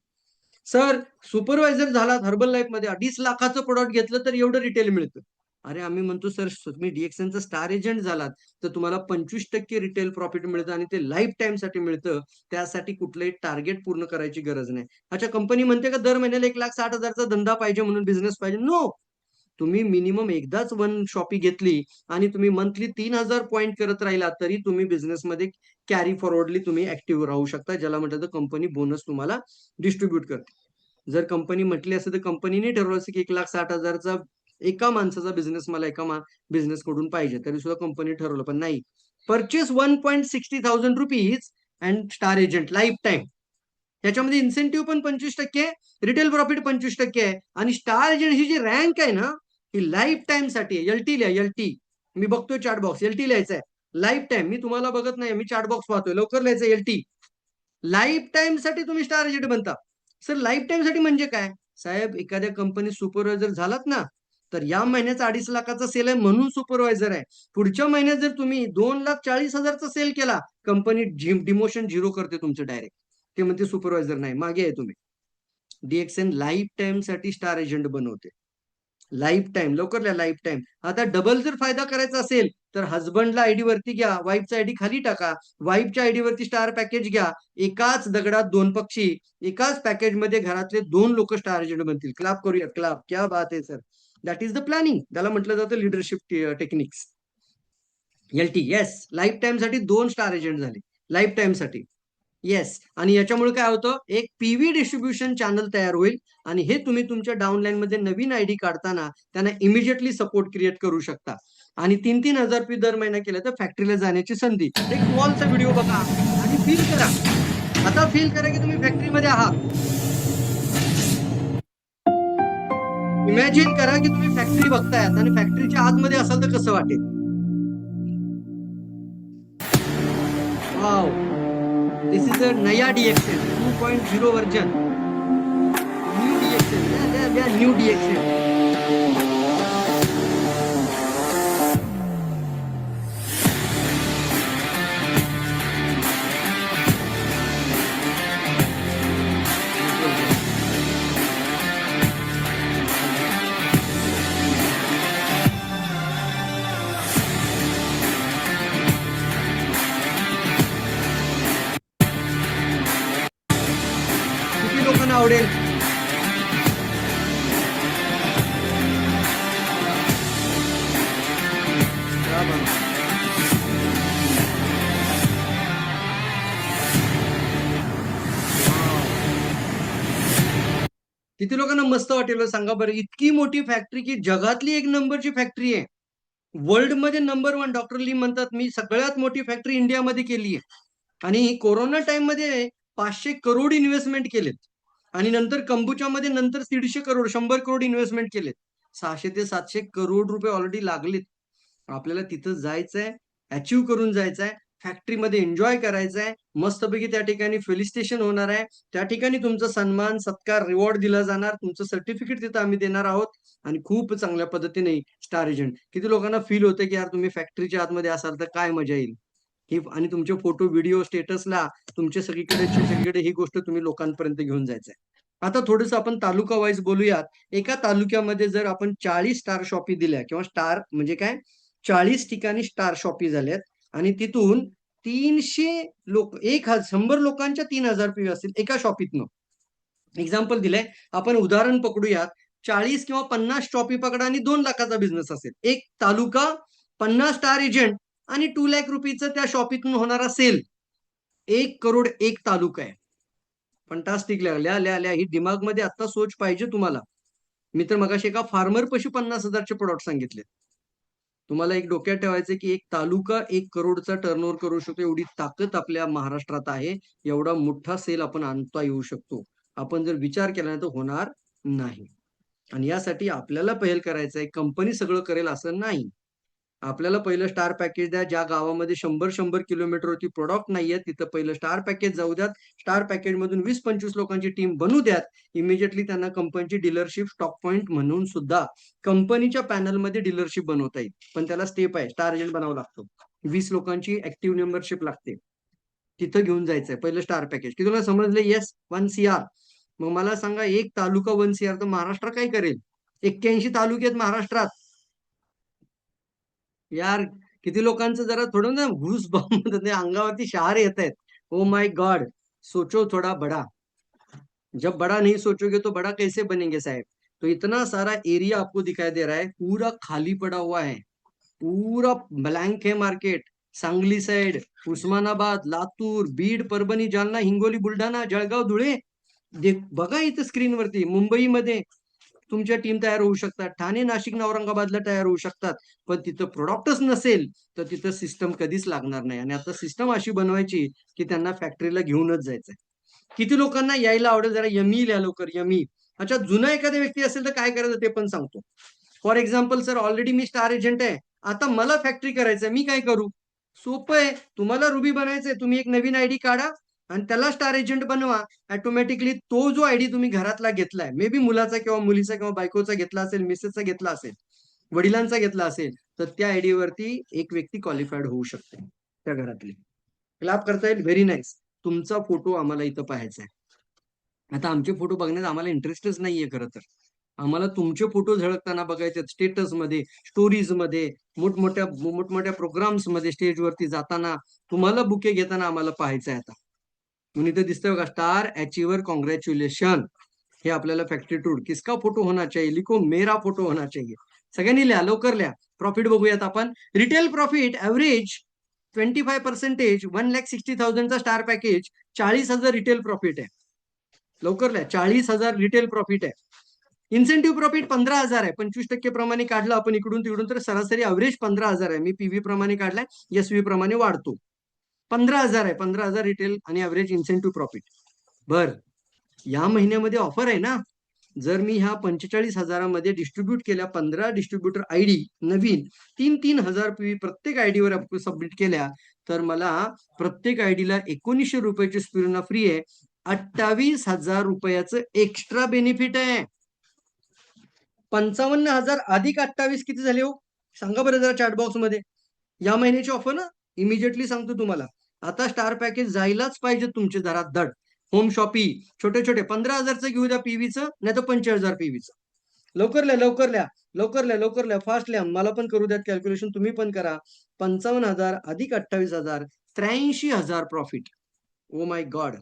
सर सुपरवायझर झालात हर्बल लाईफ मध्ये, 2.5 लाखाचं प्रोडक्ट घेतलं तर एवढं रिटेल मिळतं. अरे आम्ही म्हणतो सर तुम्ही डीएक्सएनचा स्टार एजंट झालात तर तुम्हाला 25% रिटेल प्रॉफिट मिळतं आणि ते लाईफ टाइम साठी मिळतं. त्यासाठी कुठलंही टार्गेट पूर्ण करायची गरज नाही. अच्छा, कंपनी म्हणते का दर महिन्याला 1,60,000चा धंदा पाहिजे म्हणून बिझनेस पाहिजे? नो. तुम्ही मिनिमम एकदाच वन शॉपी घेतली आणि तुम्ही मंथली 3,000 पॉईंट करत राहिला तरी तुम्ही बिझनेसमध्ये कॅरी फॉरवर्डली तुम्ही ऍक्टिव्ह राहू शकता, ज्याला म्हणतात कंपनी बोनस तुम्हाला डिस्ट्रीब्यूट करते. जर कंपनी म्हटली असं तर कंपनीने ठरवलं असं की 1,60,000चा एका माणसाचा बिझनेस मला एका बिझनेस कडून पाहिजे, तरी सुद्धा कंपनी ठरवलं, पण नाही. Purchase 1,60,000 rupees and star agent life time. याच्यामध्ये इन्सेंटिव्ह पण 25%, रिटेल प्रॉफिट 25% आहे आणि स्टार एजंट ही जी रँक आहे ना, ही लाईफ टाइम साठी. एलटी लिहा, एलटी. मी बघतोय चार्ट बॉक्स, एलटी लिहायचा आहे. लाईफ टाइम, मी तुम्हाला बघत नाही, मी चार्ट बॉक्स पाहतोय, लवकर लिहायचं एलटी. लाईफ टाइम साठी तुम्ही स्टार एजंट बनता. सर लाईफ टाइम साठी म्हणजे काय? साहेब एखाद्या कंपनी सुपरवायझर झालात ना, तर या महिन्याचा 2.5 लाखाचा सेल आहे म्हणून सुपरवायझर आहे. पुढच्या महिन्यात जर तुम्ही 2,40,000चा सेल केला, कंपनी डिमोशन 0 करते तुमचं डायरेक्ट. ते म्हणते सुपरवायझर नाही, मागे आहे तुम्ही. डीएक्सएन लाईफ टाइम साठी स्टार एजंट बनवते. लाईफ टाइम, लवकर लिहा लाईफ टाइम. आता डबल जर फायदा करायचा असेल तर हजबंडला आयडी वरती घ्या, वाईफचा आयडी खाली टाका, वाईफच्या आयडी वरती स्टार पॅकेज घ्या. एकाच दगडात 2 पक्षी, एकाच पॅकेज मध्ये घरातले 2 लोक स्टार एजंट बनतील. क्लाप करूया, क्लाप. क्या बात आहे sir. That is the planning. त्याला म्हटलं जातं leadership techniques. LT. Yes, life time साठी 2 स्टार एजंट झाले, लाईफ टाइम साठी. येस, आणि याच्यामुळे काय होतं, एक पीव्ही डिस्ट्रीब्युशन चॅनल तयार होईल आणि हे तुम्ही तुमच्या डाउनलाईन मध्ये नवीन आयडी काढताना त्यांना इमिजिएटली सपोर्ट क्रिएट करू शकता. आणि 3,000 रुपये दर महिना केलं तर फॅक्टरीला जाण्याची संधी. एक वॉलचा व्हिडिओ बघा आणि फील करा. आता फील करा की तुम्ही फॅक्टरीमध्ये आहात. इमॅजिन करा की तुम्ही फॅक्टरी बघतायत आणि फॅक्टरीच्या आतमध्ये असाल तर कसं वाटेल. वाव, दिस इज अ नया DXL 2.0 version. New DXL, new DXL. किती लोकांना आवडेल. क्या बात. किती लोकांना मस्त वाटेल सांगा बरं. इतकी मोठी फॅक्टरी की जगातली एक नंबरची फॅक्टरी आहे. वर्ल्ड मध्ये नंबर 1. डॉक्टर ली म्हणतात मी सगळ्यात मोठी फॅक्टरी इंडियामध्ये केली आहे. आणि कोरोना टाइम मध्ये 500 करोड इन्व्हेस्टमेंट केलेत. आणि नंतर कंबुचामध्ये नंतर 150 करोड 100 करोड इन्व्हेस्टमेंट केलेत. 600 ते 700 करोड रुपये ऑलरेडी लागलेत. आपल्याला तिथं जायचंय, अचीव्ह करून जायचंय, फॅक्टरीमध्ये एन्जॉय करायचंय, मस्तपैकी त्या ठिकाणी फेलिसिटेशन होणार आहे. त्या ठिकाणी तुमचा सन्मान सत्कार रिवॉर्ड दिला जाणार, तुमचं सर्टिफिकेट तिथं आम्ही देणार आहोत. आणि खूप चांगल्या पद्धतीने स्टार एजंट. किती लोकांना फील होतं की यार तुम्ही फॅक्टरीच्या आतमध्ये असाल तर काय मजा येईल. ही आणि तुमचे फोटो व्हिडिओ स्टेटसला तुमचे सगळीकडे ही गोष्ट तुम्ही लोकांपर्यंत घेऊन जायचंय. आता थोडंसं आपण तालुका वाईज बोलूयात. एका तालुक्यामध्ये जर आपण 40 स्टार शॉपी दिल्या किंवा स्टार म्हणजे काय 40 ठिकाणी स्टार शॉपी झाल्यात आणि तिथून 300 लोक 100 लोकांच्या 3000 पीव्ही असतील एका शॉपीतनं. एक्झाम्पल दिलंय. आपण उदाहरण पकडूयात. 40 किंवा 50 शॉपी पकडा आणि 2 लाखाचा बिझनेस असेल. एक तालुका, 50 स्टार एजंट आणि 2 लाख रुपीचं त्या शॉपीतून होणारा सेल. 1 करोड एक तालुका आहे. फंटास्टिक. लिहा ही दिमागमध्ये आता सोच पाहिजे तुम्हाला. मी तर मगाशी एका फार्मर पशी 50,000चे प्लॉट सांगितले. तुम्हाला एक डोक्यात ठेवायचं की एक तालुका 1 करोडचा टर्नओव्हर करू शकतो. एवढी ताकद आपल्या महाराष्ट्रात आहे. एवढा मोठा सेल आपण आणता येऊ शकतो. आपण जर विचार केला तर होणार नाही. आणि यासाठी आपल्याला पहिल करायचं आहे. कंपनी सगळं करेल असं नाही. आपल्याला पहिलं स्टार पॅकेज द्या. ज्या गावामध्ये 100-100 किलोमीटरवरती प्रॉडक्ट नाहीये तिथं पहिलं स्टार पॅकेज जाऊ द्यात. स्टार पॅकेज मधून 20-25 लोकांची टीम बनू द्यात. इमिजिएटली त्यांना कंपनीची डीलरशिप स्टॉक पॉइंट म्हणून सुद्धा कंपनीच्या पॅनलमध्ये डीलरशिप बनवता येईल. पण त्याला स्टेप आहे. स्टार एजंट बनावं लागतो. 20 लोकांची ऍक्टिव्ह मेंबरशिप लागते. तिथं घेऊन जायचंय पहिलं स्टार पॅकेज. की तुला समजलं. Yes 1 CR. मग मला सांगा एक तालुका 1 CR तर महाराष्ट्र काय करेल. 81 तालुके आहेत महाराष्ट्रात. यार किती लोकांचं जरा थोडं ना घूस बॉम्ब अंगावरती शहार येत आहेत. Oh my God. सोचो थोड़ा बड़ा. जब बड़ा नहीं सोचोगे तो बड़ा कैसे बनेंगे साहब. तो इतना सारा एरिया आपको दिखाई दे रहा है. पूरा खाली पड़ा हुआ है. पूरा ब्लँक है मार्केट. सांगली साइड, उस्मानाबाद, लातूर, बीड, परभणी, जालना, हिंगोली, बुलढाणा, जळगाव, धुळे. बघा इथं स्क्रीनवरती. मुंबईमध्ये तुमच्या टीम तयार होऊ शकतात. ठाणे, नाशिक, औरंगाबादला तयार होऊ शकतात. पण तिथं प्रोडक्टच नसेल तर तिथं सिस्टम कधीच लागणार नाही. आणि आता सिस्टम अशी बनवायची की त्यांना फॅक्टरीला घेऊनच जायचंय. किती लोकांना यायला आवडेल जरा यमी लिहा लवकर. यमी. अच्छा जुना एखादा व्यक्ती असेल तर काय करायचं ते पण सांगतो. For example sir already me star agent आहे. आता मला फॅक्टरी करायचंय. मी काय करू. सोपं आहे. तुम्हाला रुबी बनायचंय. तुम्ही एक नवीन आयडी काढा आणि त्याला स्टार एजंट बनवा. ऑटोमॅटिकली तो जो आयडी तुम्ही घरातला घेतलाय मे बी मुलाचा किंवा मुलीचा किंवा बायकोचा घेतला असेल, मिसेसचा घेतला असेल, वडिलांचा घेतला असेल तर त्या आयडी वरती एक व्यक्ती क्वालिफाईड होऊ शकते त्या घरातली. क्लॅप करता येईल. Very nice. तुमचा फोटो आम्हाला इथं पाहायचा आहे. आता आमचे फोटो बघण्यात आम्हाला इंटरेस्टच नाहीये खरं तर. आम्हाला तुमचे फोटो झळकताना बघायचे स्टेटस मध्ये, स्टोरीज मध्ये, मोठमोठ्या प्रोग्राम्स मध्ये, स्टेजवरती जाताना, तुम्हाला बुके घेताना आम्हाला पाहायचं आहे आता. म्हणून इथे दिसतंय बघा स्टार अचीवर कॉंग्रॅच्युलेशन. हे आपल्याला फॅक्टरी टूर. किसका फोटो होना चाहिए. लिखो मेरा फोटो होना चाहिए. सगळ्यांनी लिहा लवकर लिहा. प्रॉफिट बघूयात आपण. Retail profit average 25%. 1,60,000चा स्टार पॅकेज 40,000 रिटेल प्रॉफिट आहे. लवकर लिहा. 40,000 रिटेल प्रॉफिट आहे. इन्सेंटिव्ह प्रॉफिट 15,000 आहे. 25% प्रमाणे काढलं आपण इकडून तिकडून तर सरासरी अवरेज 15,000 आहे. मी पीव्ही प्रमाणे काढलाय. एसव्ही प्रमाणे वाढतो. 15,000 आहे. 15,000 रिटेल आणि ऍव्हरेज इन्सेंटिव्ह प्रॉफिट. बर या महिन्यामध्ये ऑफर आहे ना. जर मी ह्या 45,000मध्ये डिस्ट्रीब्यूट केल्या 15 डिस्ट्रीब्युटर आयडी नवीन 3,000 PV प्रत्येक आयडी वर सबमिट केल्या, तर मला प्रत्येक आयडीला 1900 रुपयाची स्पिरुलिना फ्री आहे. 28,000 रुपयाचं एक्स्ट्रा बेनिफिट आहे. 55,000 अधिक 28 किती झाले हो? सांगा बरं जरा चॅट बॉक्स मध्ये. या महिन्याची ऑफर ना, इमिजिएटली सांगतो तुम्हाला. आता स्टार पॅकेज जायलाच पाहिजे तुमचे घरात धड. होम शॉपी छोटे छोटे 15,000चं घेऊ द्या पीव्हीचं, नाही तर 45,000 पीव्हीचं. लवकर लिहा, लवकर लिहा, लवकर लिहा, लवकर लिहा, फास्ट लिहा. मला पण करू द्यात कॅल्क्युलेशन, तुम्ही पण करा. 55,000 अधिक 28,000 83,000 प्रॉफिट. Oh my God.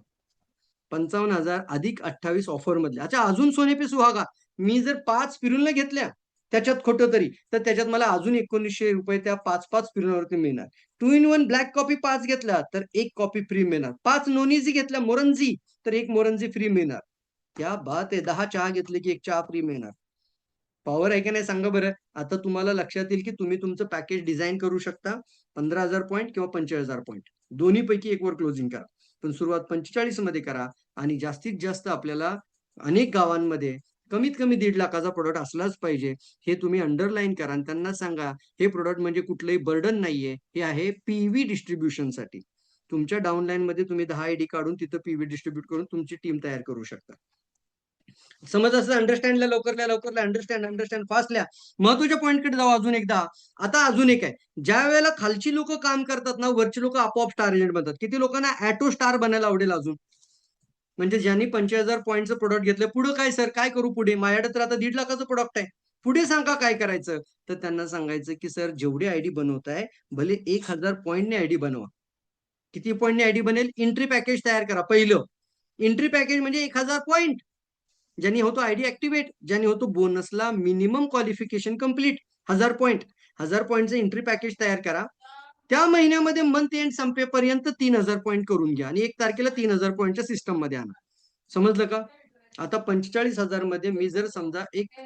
55,000 अधिक 28 ऑफर मधले. अच्छा, अजून सोने पे सुहागा. मी जर 5 स्पिरुलिना घेतल्या त्याच्यात खोटं तरी, तर त्याच्यात मला अजून 1900 रुपये त्या 5 स्पिरुलिनावरती मिळणार. 2 in 1 ब्लॅक कॉफी 5 घेतल्या तर 1 कॉफी फ्री मिळणार. 5 नोनीजी घेतल्या मोरंजी तर 1 मोरंजी फ्री मिळणार. क्या बात आहे. 10 चहा घेतले की 1 चहा फ्री मिळणार. पॉवर आहे का नाही सांगा बरं. आता तुम्हाला लक्षात येईल की तुम्ही तुमचं पॅकेज डिझाईन करू शकता. 15,000 पॉईंट किंवा 45,000 पॉईंट दोन्हीपैकी एक वर क्लोजिंग करा. पण सुरुवात 45 मध्ये करा आणि जास्तीत जास्त आपल्याला अनेक गावांमध्ये कमीत कमी 1.5 लाखाचा प्रोडक्ट असलाच पाहिजे. हे तुम्ही अंडरलाईन करा आणि त्यांना सांगा हे प्रोडक्ट म्हणजे कुठलंही बर्डन नाहीये, हे आहे पीव्ही डिस्ट्रीब्युशनसाठी. तुमच्या डाऊनलाईन मध्ये तुम्ही 10 आयडी काढून तिथं पीव्ही डिस्ट्रीब्यूट करून तुमची टीम तयार करू शकता. समज असं अंडरस्टँडला लवकर लिहा, लवकर लिहा, अंडरस्टँड फास्ट लिहा. महत्वाच्या पॉईंटकडे जाऊ अजून एकदा. आता अजून एक आहे, ज्या वेळेला खालची लोक काम करतात ना, वरची लोक आपोआप स्टार एजंट बनतात. किती लोकांना ऍटो स्टार बनायला आवडेल अजून? म्हणजे ज्यांनी 45,000 पॉईंटचं प्रोडक्ट घेतलं, पुढे काय सर, काय करू पुढे? माझ्याकडे तर आता 1.5 लाखाचं प्रोडक्ट आहे, पुढे सांगा काय करायचं. तर त्यांना सांगायचं की सर जेवढी आयडी बनवताय भले 1,000 पॉईंटने आयडी बनवा. किती पॉईंटने आयडी बनेल? एंट्री पॅकेज तयार करा. पहिलं एंट्री पॅकेज म्हणजे 1,000 पॉईंट, ज्यांनी होतो आयडी ऍक्टिव्हेट, ज्यांनी होतो बोनसला मिनिमम क्वालिफिकेशन कम्प्लीट. 1,000 पॉईंट, 1,000 पॉईंटचं एंट्री पॅकेज तयार करा. त्या महिन्यामध्ये मंथ एंड संपेपर्यंत 3,000 पॉईंट करून घ्या आणि 1 तारखेला 3,000 पॉईंटच्या सिस्टम मध्ये आणा. समजलं का? आता 45,000 मध्ये मी जर समजा एक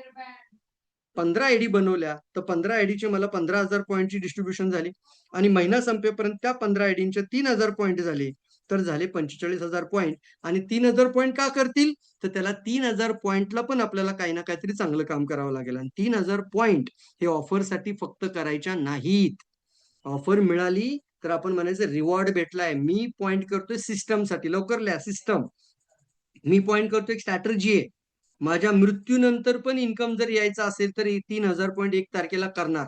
15 आयडी बनवल्या तर 15 आयडीचे मला 15,000 पॉईंटची डिस्ट्रीब्युशन झाली आणि महिना संपेपर्यंत त्या 15 आयडींचे 3,000 पॉईंट झाले, तर झाले 45,000 पॉईंट. आणि 3,000 पॉईंट का करतील? तर त्याला 3,000 पॉईंटला पण आपल्याला काही ना काहीतरी चांगलं काम करावं लागेल. आणि 3,000 पॉईंट हे ऑफरसाठी फक्त करायच्या नाहीत. ऑफर मिळाली तर आपण म्हणायचं रिवॉर्ड भेटलाय. मी पॉईंट करतोय सिस्टमसाठी. लवकर लिहा, सिस्टम. मी पॉईंट करतोय एक स्ट्रॅटर्जी आहे. माझ्या मृत्यूनंतर पण इन्कम जर यायचा असेल तर 3,000 पॉईंट 1 तारखेला करणार.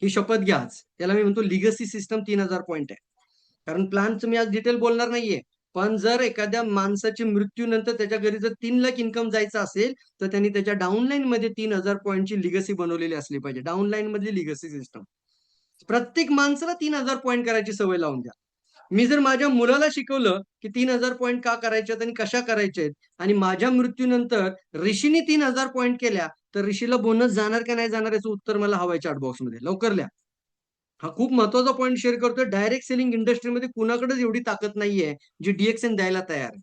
ही शपथ घ्या आज. त्याला मी म्हणतो लिगसी सिस्टम 3,000 पॉईंट आहे. कारण प्लॅनचं मी आज डिटेल बोलणार नाहीये. पण जर एखाद्या माणसाच्या मृत्यूनंतर त्याच्या घरी जर 3 लाख इन्कम जायचं असेल तर त्यांनी त्याच्या डाऊनलाईन मध्ये 3,000 पॉईंटची लिगसी बनवलेली असली पाहिजे. डाऊनलाईन मधली लिगसी सिस्टम. प्रत्येक माणसाला 3,000 पॉईंट करायची सवय लावून द्या. मी जर माझ्या मुलाला शिकवलं की 3,000 पॉईंट का करायचे आणि कशा करायचे आहेत, आणि माझ्या मृत्यूनंतर ऋषीने 3,000 पॉईंट केल्या, तर ऋषीला बोनस जाणार का नाही जाणार याचं उत्तर मला हवंय चॅट बॉक्स मध्ये. लवकर लिहा. हा खूप महत्वाचा पॉईंट शेअर करतोय. डायरेक्ट सेलिंग इंडस्ट्रीमध्ये कुणाकडेच एवढी ताकद नाहीये जी DXN द्यायला तयार आहे.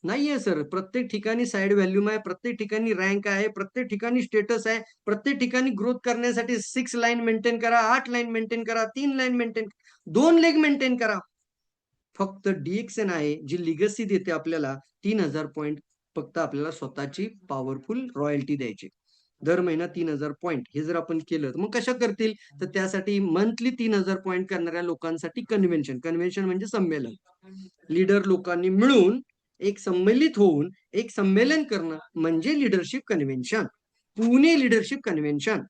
नाहीये सर. प्रत्येक ठिकाणी साईड व्हॅल्यूम आहे, प्रत्येक ठिकाणी रँक आहे, प्रत्येक ठिकाणी स्टेटस आहे, प्रत्येक ठिकाणी ग्रोथ करण्यासाठी 6 लाईन मेंटेन करा, 8 लाईन मेंटेन करा, 3 लाईन मेंटेन, 2 लेग मेंटेन करा. फक्त DXN आहे जी लिगसी देते आपल्याला 3,000 पॉईंट. फक्त आपल्याला स्वतःची पॉवरफुल रॉयल्टी द्यायची. दर महिना 3,000 पॉईंट. हे जर आपण केलं तर मग कशा करतील? तर त्यासाठी मंथली 3,000 पॉईंट करणाऱ्या लोकांसाठी कन्व्हेन्शन. कन्व्हेन्शन म्हणजे संमेलन. लीडर लोकांनी मिळून एक संमेलित होऊन एक संमेलन करणं म्हणजे leadership convention. Pune leadership convention.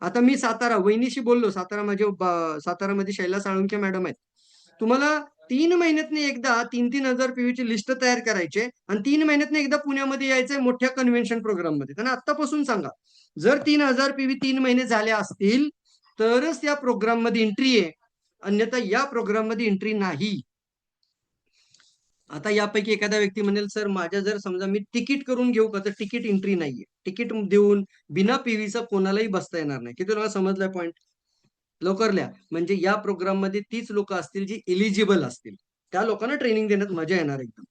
आता मी सातारा वहिनीशी बोललो. सातारा माझे सातारामध्ये शैला साळुंखे मॅडम आहेत. तुम्हाला 3 महिन्यातनं एकदा 3,000 पीव्हीची लिस्ट तयार करायचे आणि 3 महिन्यातनं एकदा पुण्यामध्ये यायचंय मोठ्या कन्व्हेन्शन प्रोग्राम मध्ये. त्यांना आतापासून सांगा, जर 3,000 पीव्ही 3 महिने झाले असतील तरच या प्रोग्राम मध्ये एंट्री आहे, अन्यथा या प्रोग्राम मध्ये एंट्री नाही. आता यापैकी एखादा व्यक्ती म्हणेल सर माझ्या जर समजा मी तिकीट करून घेऊ का, तर तिकीट एंट्री नाहीये. तिकीट देऊन बिना पीव्हीचा कोणालाही बसता येणार नाही. किती लोक समजलाय पॉईंट? लवकर लिहा. म्हणजे या प्रोग्राम मध्ये तीच लोक असतील जी एलिजिबल असतील. त्या लोकांना ट्रेनिंग देण्यात मजा येणार एकदम,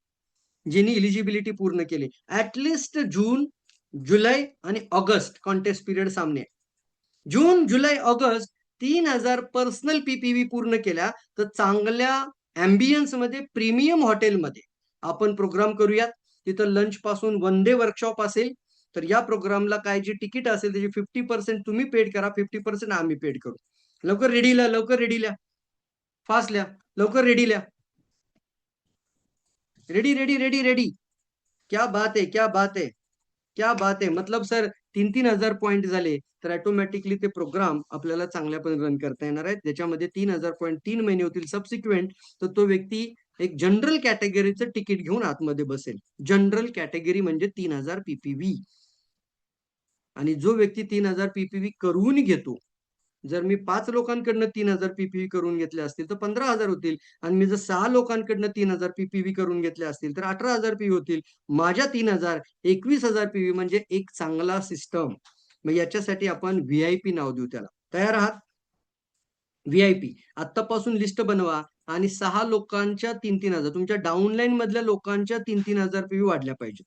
ज्यांनी एलिजिबिलिटी पूर्ण केली. ऍटलिस्ट जून, जुलै आणि ऑगस्ट कॉन्टेस्ट पिरियड सामने. जून, जुलै, ऑगस्ट 3,000 पर्सनल PPV पूर्ण केल्या तर चांगल्या अँबियन्स मध्ये प्रीमियम हॉटेलमध्ये आपण प्रोग्राम करूयात. तिथं लंच पासून 1 डे वर्कशॉप असेल. तर या प्रोग्रामला काय जी तिकीट असेल त्याची 50% तुम्ही पेड करा, 50% आम्ही पेड करू. लवकर रेडी लिहा, लवकर रेडी लिहा. फास्ट लिहा, लवकर रेडी लिहा. Ready, ready, ready, ready. क्या बात है, क्या बात है, क्या बात है. मतलब सर 3,000 पॉइंट झाले तर ऑटोमॅटिकली ते प्रोग्राम आपल्याला चांगल्यापणे रन करता येणार आहेत. ज्याच्यामध्ये 3,000 पॉइंट 3 महिने होतील सबसिक्वेंट. तर तो व्यक्ती एक जनरल कॅटेगरीचं तिकीट घेऊन आतमध्ये बसेल. जनरल कॅटेगरी म्हणजे 3,000 पीपीव्ही. आणि जो व्यक्ती 3,000 पीपीव्ही करून घेतो, जर मी 5 लोकांकडनं 3,000 पीपीव्ही करून घेतले असतील तर 15,000 होतील. आणि मी जर 6 लोकांकडनं 3,000 पीपीव्ही करून घेतले असतील तर 18,000 पीव्ही होतील. माझ्या 3,000 21,000 पीव्ही म्हणजे एक चांगला सिस्टम. मग याच्यासाठी आपण व्हीआयपी नाव देऊ त्याला. तयार आहात? व्हीआयपी आत्तापासून लिस्ट बनवा आणि 6 लोकांच्या 3,000 तुमच्या डाउनलाईन मधल्या लोकांच्या 3,000 पीव्ही वाढल्या पाहिजेत.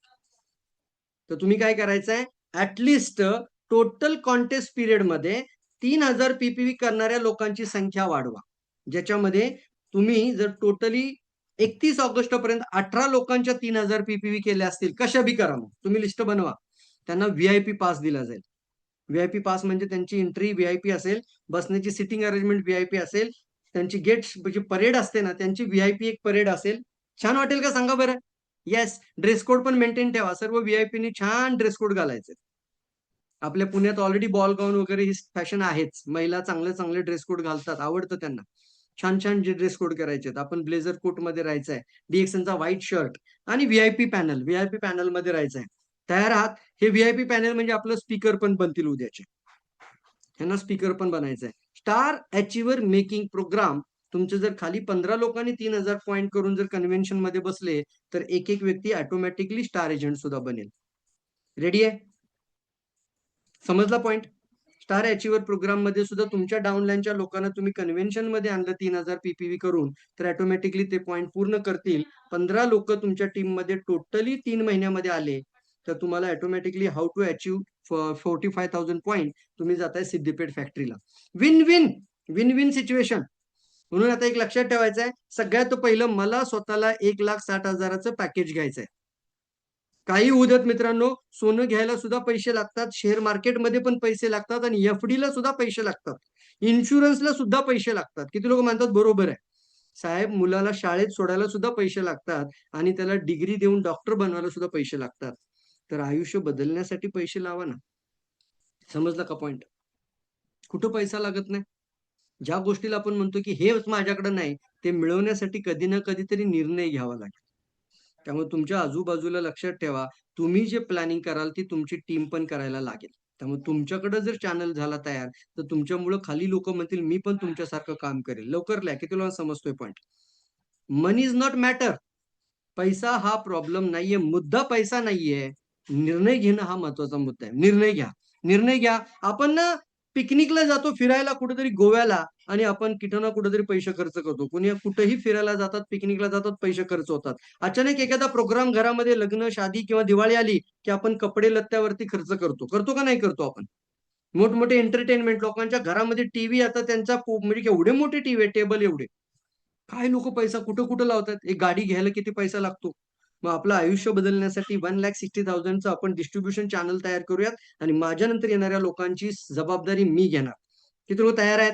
तर तुम्ही काय करायचंय, ऍटलिस्ट टोटल कॉन्टेस्ट पिरियड मध्ये 3,000 पीपीव्ही करणाऱ्या लोकांची संख्या वाढवा. ज्याच्यामध्ये तुम्ही जर टोटली 31 ऑगस्ट पर्यंत 18 लोकांच्या 3,000 पीपीव्ही केल्या असतील, कशा बी करा, मग तुम्ही लिस्ट बनवा. त्यांना व्हीआयपी पास दिला जाईल. व्हीआयपी पास म्हणजे त्यांची एंट्री व्हीआयपी असेल, बसण्याची सिटिंग अरेंजमेंट व्हीआयपी असेल, त्यांची गेट म्हणजे परेड असते ना, त्यांची व्हीआयपी एक परेड असेल. छान वाटेल का सांगा बरं? येस. ड्रेस कोड पण मेंटेन ठेवा. सर्व व्हीआयपीनी छान ड्रेस कोड घालायचे. आपल्या पुण्यात ऑलरेडी बॉल गाऊन वगैरे ही फॅशन आहेच. महिला चांगले चांगले ड्रेस कोड घालतात, आवडतं त्यांना. छान छान जे ड्रेस कोड करायचे. आपण ब्लेझर कोट मध्ये राहायचंय, डीएक्सनचा व्हाईट शर्ट आणि व्हीआयपी पॅनल मध्ये राहायचंय. तयार आहात? हे व्हीआयपी पॅनल म्हणजे आपलं स्पीकर पण बनतील उद्याचे. यांना स्पीकर पण बनायचंय. Star achiever making programme. तुमचे जर खाली 15 लोकांनी 3,000 पॉईंट करून जर कन्व्हेन्शन मध्ये बसले तर एक एक व्यक्ती ऑटोमॅटिकली स्टार एजंट सुद्धा बनेल. रेडी आहे? समजला पॉइंट? स्टार अचिव्हर प्रोग्राम मध्ये सुद्धा तुमच्या डाउनलाईनच्या लोकांना तुम्ही कन्व्हेन्शन मध्ये आणलं 3,000 पीपीव्ही करून तर ऑटोमॅटिकली ते पॉईंट पूर्ण करतील. 15 लोक तुमच्या टीम मध्ये टोटली 3 महिन्यामध्ये आले तर तुम्हाला automatically how to achieve 45,000 point तुम्ही जाताय सिद्धिपेठ फॅक्टरीला. Win win, win win situation. म्हणून आता एक लक्षात ठेवायचं आहे, सगळ्यात पहिलं मला स्वतःला 1,60,000चं पॅकेज घ्यायचंय. काही होऊ देत मित्रांनो, सोनं घ्यायला सुद्धा पैसे लागतात, शेअर मार्केटमध्ये पण पैसे लागतात आणि एफडी ला सुद्धा पैसे लागतात, इन्शुरन्सला सुद्धा पैसे लागतात. किती लोक म्हणतात बरोबर आहे साहेब, मुलाला शाळेत सोडायला सुद्धा पैसे लागतात आणि त्याला डिग्री देऊन डॉक्टर बनवायला सुद्धा पैसे लागतात. तर आयुष्य बदलण्यासाठी पैसे लावा ना. समजलं का पॉइंट? कुठं पैसा लागत नाही. ज्या गोष्टीला आपण म्हणतो की हेच माझ्याकडे नाही, ते मिळवण्यासाठी कधी ना कधीतरी निर्णय घ्यावा लागेल. त्यामुळे तुमच्या आजूबाजूला लक्षात ठेवा, तुम्ही जे प्लॅनिंग कराल ती तुमची टीम पण करायला लागेल. त्यामुळे तुमच्याकडे जर चॅनल झाला तयार तर तुमच्यामुळे खाली लोक म्हणतील मी पण तुमच्यासारखं काम करेल. लवकर लिहा. किती लोकांना समजतोय point? Money is not matter. पैसा हा प्रॉब्लेम नाहीये, मुद्दा पैसा नाहीये. निर्णय घेणं हा महत्वाचा मुद्दा आहे. निर्णय घ्या, निर्णय घ्या. आपण ना पिकनिकला जातो फिरायला कुठेतरी गोव्याला आणि आपण कुठं ना कुठेतरी पैसे खर्च करतो. कुणी कुठेही फिरायला जातात, पिकनिकला जातात, पैसे खर्च होतात. अचानक एखादा प्रोग्राम घरामध्ये लग्न, शादी किंवा दिवाळी आली की आपण कपडे लत्त्यावरती खर्च करतो. करतो का नाही करतो आपण? मोठमोठे एंटरटेनमेंट लोकांच्या घरामध्ये टीव्ही, आता त्यांचा म्हणजे एवढे मोठे टीव्ही टेबल एवढे. काय लोक पैसा कुठं कुठं लावतात. एक गाडी घ्यायला किती पैसा लागतो. मग आपलं आयुष्य बदलण्यासाठी 1,60,000चं आपण डिस्ट्रीब्युशन चॅनल तयार करूयात आणि माझ्या नंतर येणाऱ्या लोकांची जबाबदारी मी घेणार. किती लोक तयार आहेत?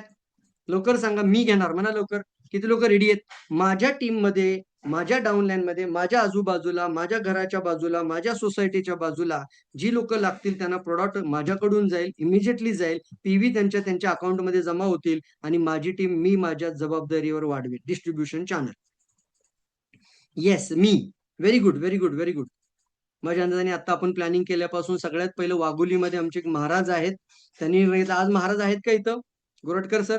लवकर सांगा. मी घेणार म्हणा लवकर. किती लोक रेडी आहेत? माझ्या टीम मध्ये, माझ्या डाउनलाईन मध्ये, माझ्या आजूबाजूला, माझ्या घराच्या बाजूला, माझ्या सोसायटीच्या बाजूला जी लोक लागतील त्यांना प्रोडक्ट माझ्याकडून जाईल, इमिजिएटली जाईल, पीव्ही त्यांच्या त्यांच्या अकाउंटमध्ये जमा होतील आणि माझी टीम मी माझ्या जबाबदारीवर वाढवेल. Distribution channel. येस मी. Very good, very good, very good. माझ्या अंदाजाने आता आपण प्लॅनिंग केल्यापासून सगळ्यात पहिलं वाघोलीमध्ये आमचे एक महाराज आहेत. त्यांनी आज महाराज आहेत का इथं? गोरटकर सर,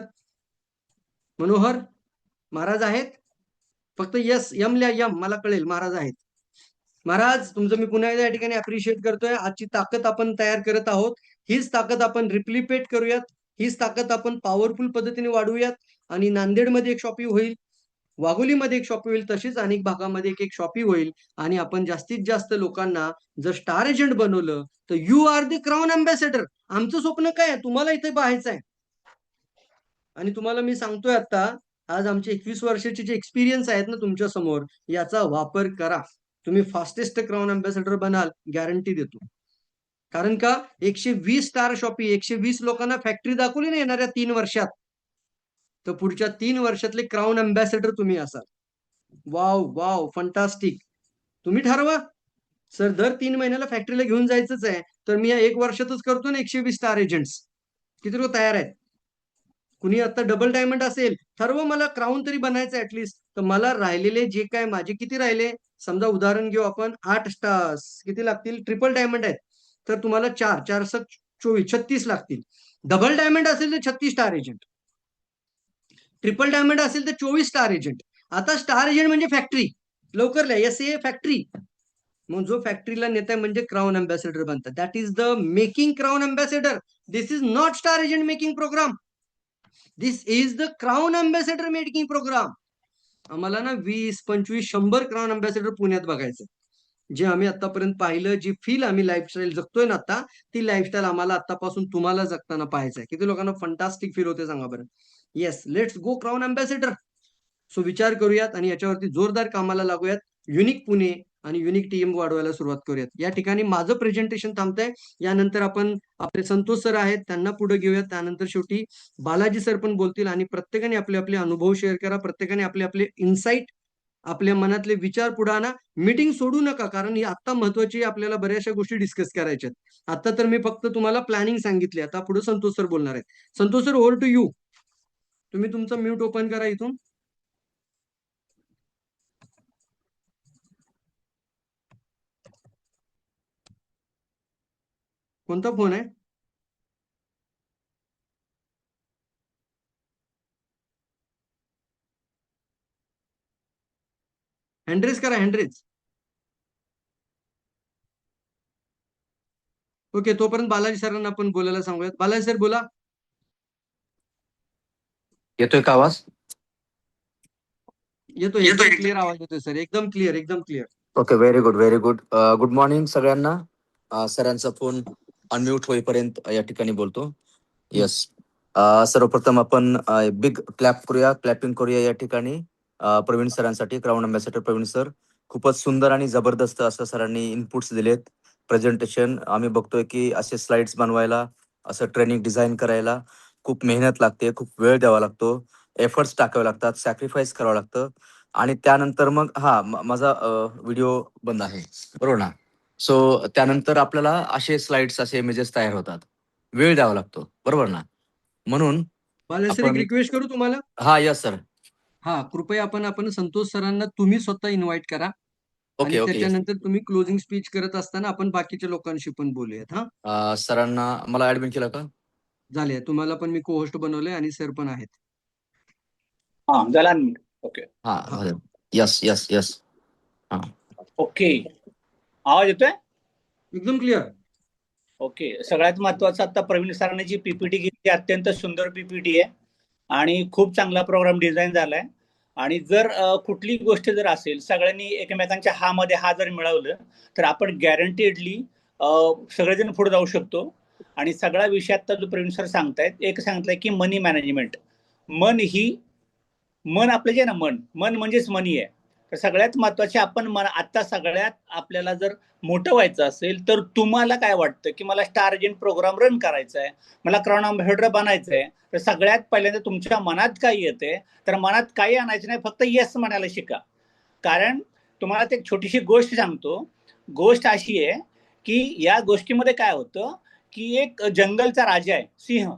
मनोहर महाराज आहेत? फक्त यस यम लिहा, यम, मला कळेल महाराज आहेत. महाराज तुमचं मी पुन्हा एकदा या ठिकाणी अप्रिशिएट करतोय. आजची ताकद आपण तयार करत आहोत. हीच ताकद आपण रिप्लिपेट करूयात. हीच ताकद आपण पॉवरफुल पद्धतीने वाढवूयात. आणि नांदेडमध्ये एक शॉपिंग होईल, वाघोलीमध्ये एक शॉपिंग होईल, तशीच अनेक भागामध्ये एक एक शॉपिंग होईल. आणि आपण जास्तीत जास्त लोकांना जर स्टार एजंट बनवलं तर you are the crown ambassador. आमचं स्वप्न काय आहे? तुम्हाला इथे पाहायचं आहे. आणि तुम्हाला मी सांगतोय आता, आज आमचे 21 वर्षाचे जे एक्सपिरियन्स आहेत ना तुमच्या समोर, याचा वापर करा. तुम्ही फास्टेस्ट क्राऊन अँबॅसेडर बनाल, गॅरंटी देतो. कारण का 120 स्टार शॉपी, 120 लोकांना फॅक्टरी दाखवली ना येणाऱ्या 3 वर्षात, तर पुढच्या 3 वर्षातले क्राऊन अँबॅसेडर तुम्ही असाल. Wow wow, fantastic. तुम्ही ठरवा. सर दर 3 महिन्याला फॅक्टरीला घेऊन जायचंच आहे, तर मी या 1 वर्षातच करतो ना 120 स्टार एजंट्स. किती लोक तयार आहेत? कुणी आता डबल डायमंड असेल, ठरवा मला क्राऊन तरी बनायचं ऍटलिस्ट. तर मला राहिलेले जे काय माझे किती राहिले, समजा उदाहरण घेऊ आपण, 8 स्टार्स किती लागतील, ट्रिपल डायमंड आहेत, तर तुम्हाला 4 4 24 36 लागतील. डबल डायमंड असेल तर 36 स्टार एजंट, ट्रिपल डायमंड असेल तर 24 स्टार एजंट. आता स्टार एजंट म्हणजे फॅक्टरी. लवकर लिहा, एस ए फॅक्टरी. मग जो फॅक्टरीला नेताय म्हणजे क्राऊन अँबॅसेडर बनतात. That is the making crown ambassador. This is not star agent making programme. This is the crown ambassador making programme. आम्हाला ना 20 25 100 क्राऊन अँबॅसेडर पुण्यात बघायचं. जे आम्ही आतापर्यंत पाहिलं, जी फील आम्ही लाईफस्टाईल जगतोय ना आता, ती लाईफस्टाईल आम्हाला आतापासून तुम्हाला जगताना पाहायचं आहे. किती लोकांना फंटास्टिक फील होते सांगा बरं. Yes, let's go crown ambassador. So विचार करूयात आणि याच्यावरती जोरदार कामाला लागूयात. युनिक पुणे आणि युनिक टीम वाढवायला सुरुवात करूयात. या ठिकाणी माझं प्रेझेंटेशन थांबतंय. यानंतर आपण आपले संतोष सर आहेत त्यांना पुढे घेऊयात. त्यानंतर शेवटी बालाजी सर पण बोलतील आणि प्रत्येकाने आपले आपले अनुभव शेअर करा. प्रत्येकाने आपले आपले इन्साइट, आपल्या मनातले विचार पुढे आणा. मीटिंग सोडू नका, कारण ही आत्ता महत्वाची, आपल्याला बऱ्याचशा गोष्टी डिस्कस करायच्यात. आता तर मी फक्त तुम्हाला प्लॅनिंग सांगितली. आता पुढे संतोष सर बोलणार आहेत. Santosh sir, over to you. तुम्ही तुमचं म्यूट ओपन करा इथून. कोणता फोन आहे? हँड्रेस करा, हँड्रेस. ओके, तोपर्यंत बालाजी सरांना आपण बोलायला सांगूयात. बालाजी सर बोला. येतोय का आवाज? येतो, एकदम क्लिअर आवाज येतोय सर, एकदम क्लिअर, एकदम clear. Okay, very good, very good. Good morning सगळ्यांना. सरांचा फोन अनम्यूट होईपर्यंत या ठिकाणी बोलतो. येस, सर्वप्रथम आपण बिग क्लॅप करूया, क्लॅपिंग करूया या ठिकाणी प्रवीण सरांसाठी. क्राऊन अँबॅसेडर प्रवीण सर, खूपच सुंदर आणि जबरदस्त असं सरांनी इनपुट्स दिलेत. प्रेझेंटेशन आम्ही बघतोय की असे स्लाइड्स बनवायला, असं ट्रेनिंग डिझाईन करायला खूप मेहनत लागते, खूप वेळ द्यावा लागतो, एफर्ट्स टाकावे लागतात, सॅक्रिफाईस करावं लागतं. आणि त्यानंतर मग माझा व्हिडिओ बंद आहे, बरोबर ना? सो त्यानंतर आपल्याला असे स्लाइड्स, असे इमेजेस तयार होतात, वेळ द्यावा लागतो, बरोबर ना? म्हणून बालाजी सर, एक आपण रिक्वेस्ट करू तुम्हाला. हा, यस सर. हा, कृपया आपण आपण संतोष सरांना तुम्ही स्वतः इन्व्हाइट करा आणि ओके ओके, यस. त्याच्यानंतर तुम्ही क्लोजिंग स्पीच करत असताना आपण बाकीच्या लोकांशी पण बोलूयात. हा, सरांना मला ऍडमिट केलं का? झाले. तुम्हाला पण मी को होस्ट बनवलंय आणि सर पण आहेत. हा, झाला. ओके. हा, हा, यस यस यस. हा, ओके, आवाज येतोय? एकदम क्लिअर. ओके. सगळ्यात महत्वाचं, आता प्रवीण सरांनी जी पीपीटी घेतली, अत्यंत सुंदर पीपीटी आहे आणि खूप चांगला प्रोग्राम डिझाईन झालाय. आणि जर कुठली गोष्ट जर असेल, सगळ्यांनी एकमेकांच्या हा मध्ये हा जर मिळवलं, तर आपण गॅरंटेडली सगळेजण पुढे जाऊ शकतो. आणि सगळा विषय आता जो प्रवीण सर सांगतायत, एक सांगितलंय की मनी मॅनेजमेंट. मन आपलं जे ना, मन म्हणजेच मनी आहे. तर सगळ्यात महत्वाचे, आपण आता सगळ्यात आपल्याला जर मोठं व्हायचं असेल, तर तुम्हाला काय वाटतं की मला स्टार एजंट प्रोग्राम रन करायचा आहे, मला क्राऊन अँबॅसेडर बनायचं आहे, तर सगळ्यात पहिल्यांदा तुमच्या मनात काय येते, तर मनात काही आणायचं नाही, फक्त येस म्हणायला शिका. कारण तुम्हाला ते एक छोटीशी गोष्ट सांगतो. गोष्ट अशी आहे की या गोष्टीमध्ये काय होतं की एक जंगलचा राजा आहे, सिंह.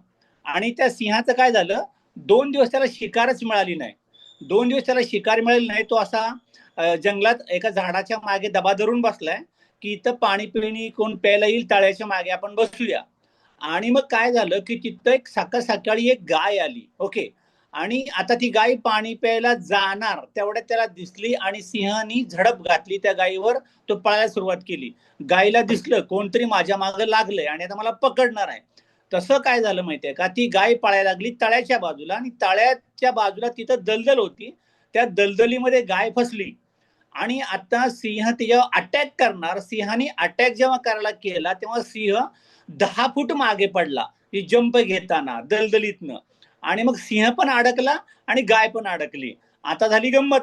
आणि त्या सिंहाचं काय झालं, 2 दिवस त्याला शिकारच मिळाली नाही. 2 दिवस त्याला शिकार मिळाली नाही. तो असा जंगलात एका झाडाच्या मागे दबा धरून बसलाय की इथं पाणी पिणी कोण प्यायला येईल, तळ्याच्या मागे आपण बसूया. आणि मग काय झालं की तिथं एक सकाळी एक गाय आली. ओके. आणि आता ती गाय पाणी प्यायला जाणार तेवढ्यात त्याला दिसली आणि सिंहानी झडप घातली त्या गायीवर. तो पळायला सुरुवात केली. गायीला दिसलं कोणतरी माझ्या मागे लागलंय आणि आता मला पकडणार आहे. तसं काय झालं माहितीये का, ती गाय पळायला लागली तळ्याच्या बाजूला, आणि तळ्याच्या बाजूला तिथं दलदल होती. त्या दलदलीमध्ये गाय फसली. आणि आता सिंह तिच्यावर अटॅक करणार. सिंहाने अटॅक जेव्हा करायला केला, तेव्हा सिंह 10 फूट मागे पडला, ती जंप घेताना दलदलीतनं. आणि मग सिंह पण अडकला आणि गाय पण अडकली. आता झाली गंमत.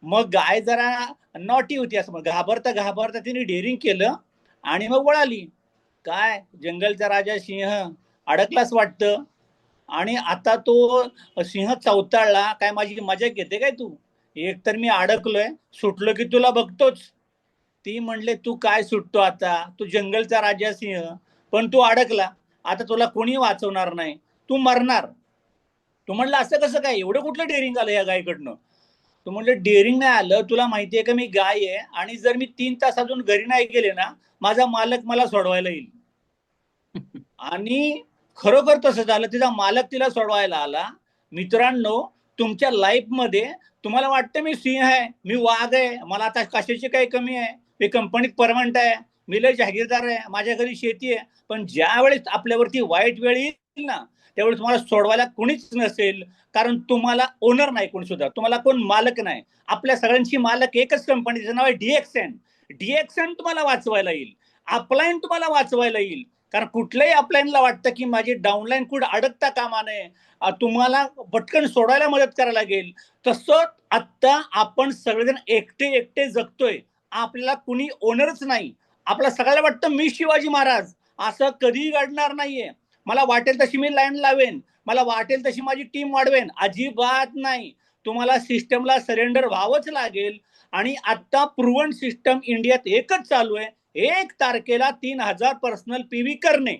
मग गाय जरा नॉटी होती, असं मग घाबरता घाबरता तिने डेअरिंग केलं आणि मग वळाली. काय जंगलचा राजा सिंह अडकलाच वाटतं, आणि आता तो सिंह चवताळला. काय माझी मजा घेते काय तू? एक तर मी अडकलोय, सुटलो की तुला बघतोच. ती म्हणले तू काय सुटतो आता, तू जंगलचा राजा सिंह, पण तू अडकला, आता तुला कोणी वाचवणार नाही, तू मरणार. तू म्हणलं असं कसं काय, एवढं कुठलं डेअरिंग आलं या गायकडनं? तू म्हणलं डेअरिंग नाही आलं, तुला माहितीये का मी गाय आहे, आणि जर मी 3 तास अजून घरी नाही गेले ना, माझा मालक मला सोडवायला येईल. आणि खरोखर तसं झालं, तिचा मालक तिला सोडवायला आला. मित्रांनो, तुमच्या लाईफमध्ये तुम्हाला वाटतं मी सिंह आहे, मी वाघ आहे, मला आता कशाची काही कमी आहे, मी कंपनीत परमनंट आहे, मी लय जागीरदार आहे, माझ्या घरी शेती आहे, पण ज्या वेळेस आपल्यावरती वाईट वेळ येईल ना, त्यावेळेस तुम्हाला सोडवायला कोणीच नसेल. कारण तुम्हाला ओनर नाही कोणी सुद्धा, तुम्हाला कोण मालक नाही. आपल्या सगळ्यांची मालक एकच कंपनी, त्याचं नाव आहे डीएक्सएन. डीएक्सएन तुम्हाला वाचवायला येईल, अपलाईन तुम्हाला वाचवायला येईल. कारण कुठल्याही अपलाईनला वाटतं की माझी डाऊनलाईन कुठं अडकता कामा नये, तुम्हाला पटकन सोडायला मदत करायला लागेल. तसं आता आपण सगळेजण एकटे एकटे जगतोय, आपल्याला कुणी ओनरच नाही. आपल्या सगळ्याला वाटतं मी शिवाजी महाराज, असं कधीही घडणार नाहीये. मला वाटेल तशी मी लाईन लावेन, मला वाटेल तशी माझी टीम वाढवेन, अजिबात नाही. तुम्हाला सिस्टमला सरेंडर व्हावंच लागेल. आणि आता प्रूव्हन सिस्टम इंडियात एकच चालू आहे, 1 तारखेला 3,000 पर्सनल पीव्ही करणे,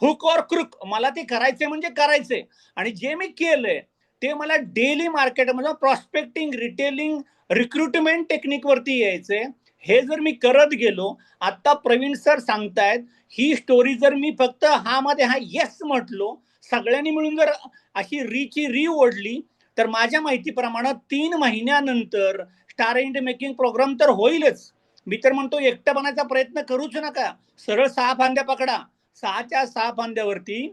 हुक और क्रुक. मला ते करायचे म्हणजे करायचे. आणि जे मी केलंय ते मला डेली मार्केटमध्ये प्रॉस्पेक्टिंग, रिटेलिंग, रिक्रुटमेंट टेक्निक वरती यायचंय. हे जर मी करत गेलो, आता प्रवीण सर सांगतायत, ही स्टोरी जर मी फक्त हा मध्ये हा येस म्हटलो, सगळ्यांनी मिळून जर अशी री ओढली, तर माझ्या माहितीप्रमाणे 3 महिन्यानंतर स्टार इंडिया मेकिंग प्रोग्राम तर होईलच. मी तर म्हणतो एकटा बनायचा प्रयत्न करूच नका, सरळ 6 फांद्या पकडा. 6च्या 6 फांद्यावरती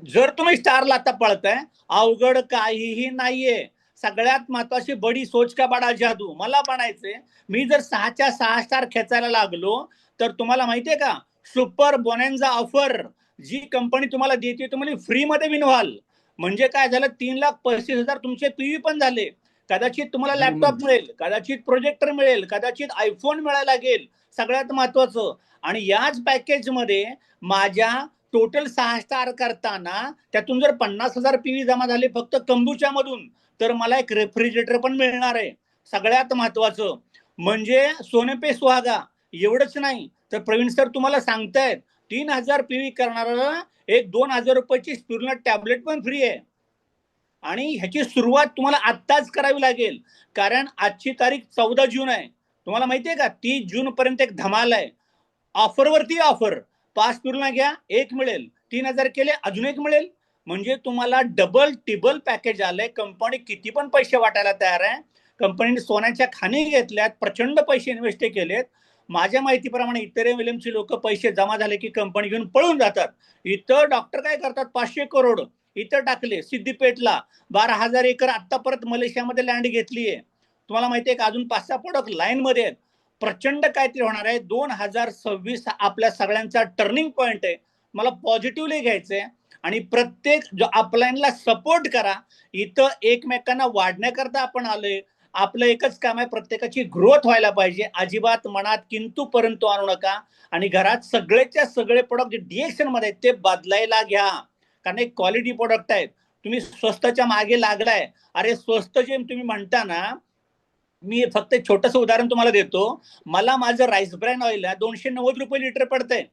जर तुम्ही स्टारला आता पळताय, अवघड काहीही नाहीये. सगळ्यात महत्वाची बडी सोच का बडा जादू मला बनायचंय. मी जर 6च्या 6 स्टार खेचायला लागलो, तर तुम्हाला माहितीये का, सुपर बोनेन्झा ऑफर जी कंपनी तुम्हाला देते, तुम्हाला फ्री मध्ये विनवाल. म्हणजे काय झालं, 3,35,000 तुमचे पीव्ही पण झाले. कदाचित तुम्हाला लॅपटॉप मिळेल, कदाचित प्रोजेक्टर मिळेल, कदाचित आयफोन मिळायला लागेल. सगळ्यात महत्वाचं, आणि याच पॅकेजमध्ये माझ्या टोटल 6 स्टार करताना त्यातून जर 50,000 पीव्ही जमा झाले फक्त कंबुचा मधून, तर मला एक रेफ्रिजरेटर पण मिळणार आहे. सगळ्यात महत्वाचं म्हणजे सोने पे सुहागा. एवढंच नाही तर प्रवीण सर तुम्हाला सांगतायत, 3,000 पीव्ही करणाऱ्याला एक 2,000 रुपयाची स्पिरुलिना टॅबलेट पण फ्री आहे. आणि ह्याची सुरुवात तुम्हाला आत्ताच करावी लागेल. कारण आजची तारीख 14 जून आहे. तुम्हाला माहितीये का, 30 जून पर्यंत एक धमाल आहे. ऑफरवरती ऑफर. 5 स्पिरुलिना घ्या, 1 मिळेल. 3,000 केले, अजून 1 मिळेल. म्हणजे तुम्हाला डबल टिबल पॅकेज आलंय. कंपनी किती पण पैसे वाटायला तयार आहे. कंपनीने सोन्याच्या खाणी घेतल्यात, प्रचंड पैसे इन्व्हेस्ट केलेत. माझ्या माहितीप्रमाणे इतर विलियमची लोक पैसे जमा झाले की कंपनी घेऊन पळून जातात. इतर डॉक्टर काय करतात, 500 करोड इथं टाकले सिद्दीपेटला, 12,000 एकर आता परत मलेशियामध्ये लँड घेतलीये. तुम्हाला माहितीये का, अजून 5-6 प्रोडक्ट लाईन मध्ये आहेत. प्रचंड काहीतरी होणार आहे. 2026 आपल्या सगळ्यांचा टर्निंग पॉइंट आहे. मला पॉझिटिव्हली घ्यायचंय आणि प्रत्येक जो अपलाईनला सपोर्ट करा. इथं एकमेकांना वाढण्याकरता आपण आलोय. आपलं एकच काम आहे, प्रत्येकाची ग्रोथ व्हायला पाहिजे. अजिबात मनात किंतु परंतु आणू नका. आणि घरात सगळेच्या सगळे प्रोडक्ट जे डीएक्शन मध्ये ते बदलायला घ्या, कारण एक क्वालिटी प्रोडक्ट आहेत. तुम्ही स्वस्ताच्या मागे लागलाय. अरे स्वस्त जे तुम्ही म्हणता ना, मी फक्त एक छोटंसं उदाहरण तुम्हाला देतो. मला माझं राईस ब्रँड ऑइल आहे 290 रुपये लिटर पडतंय.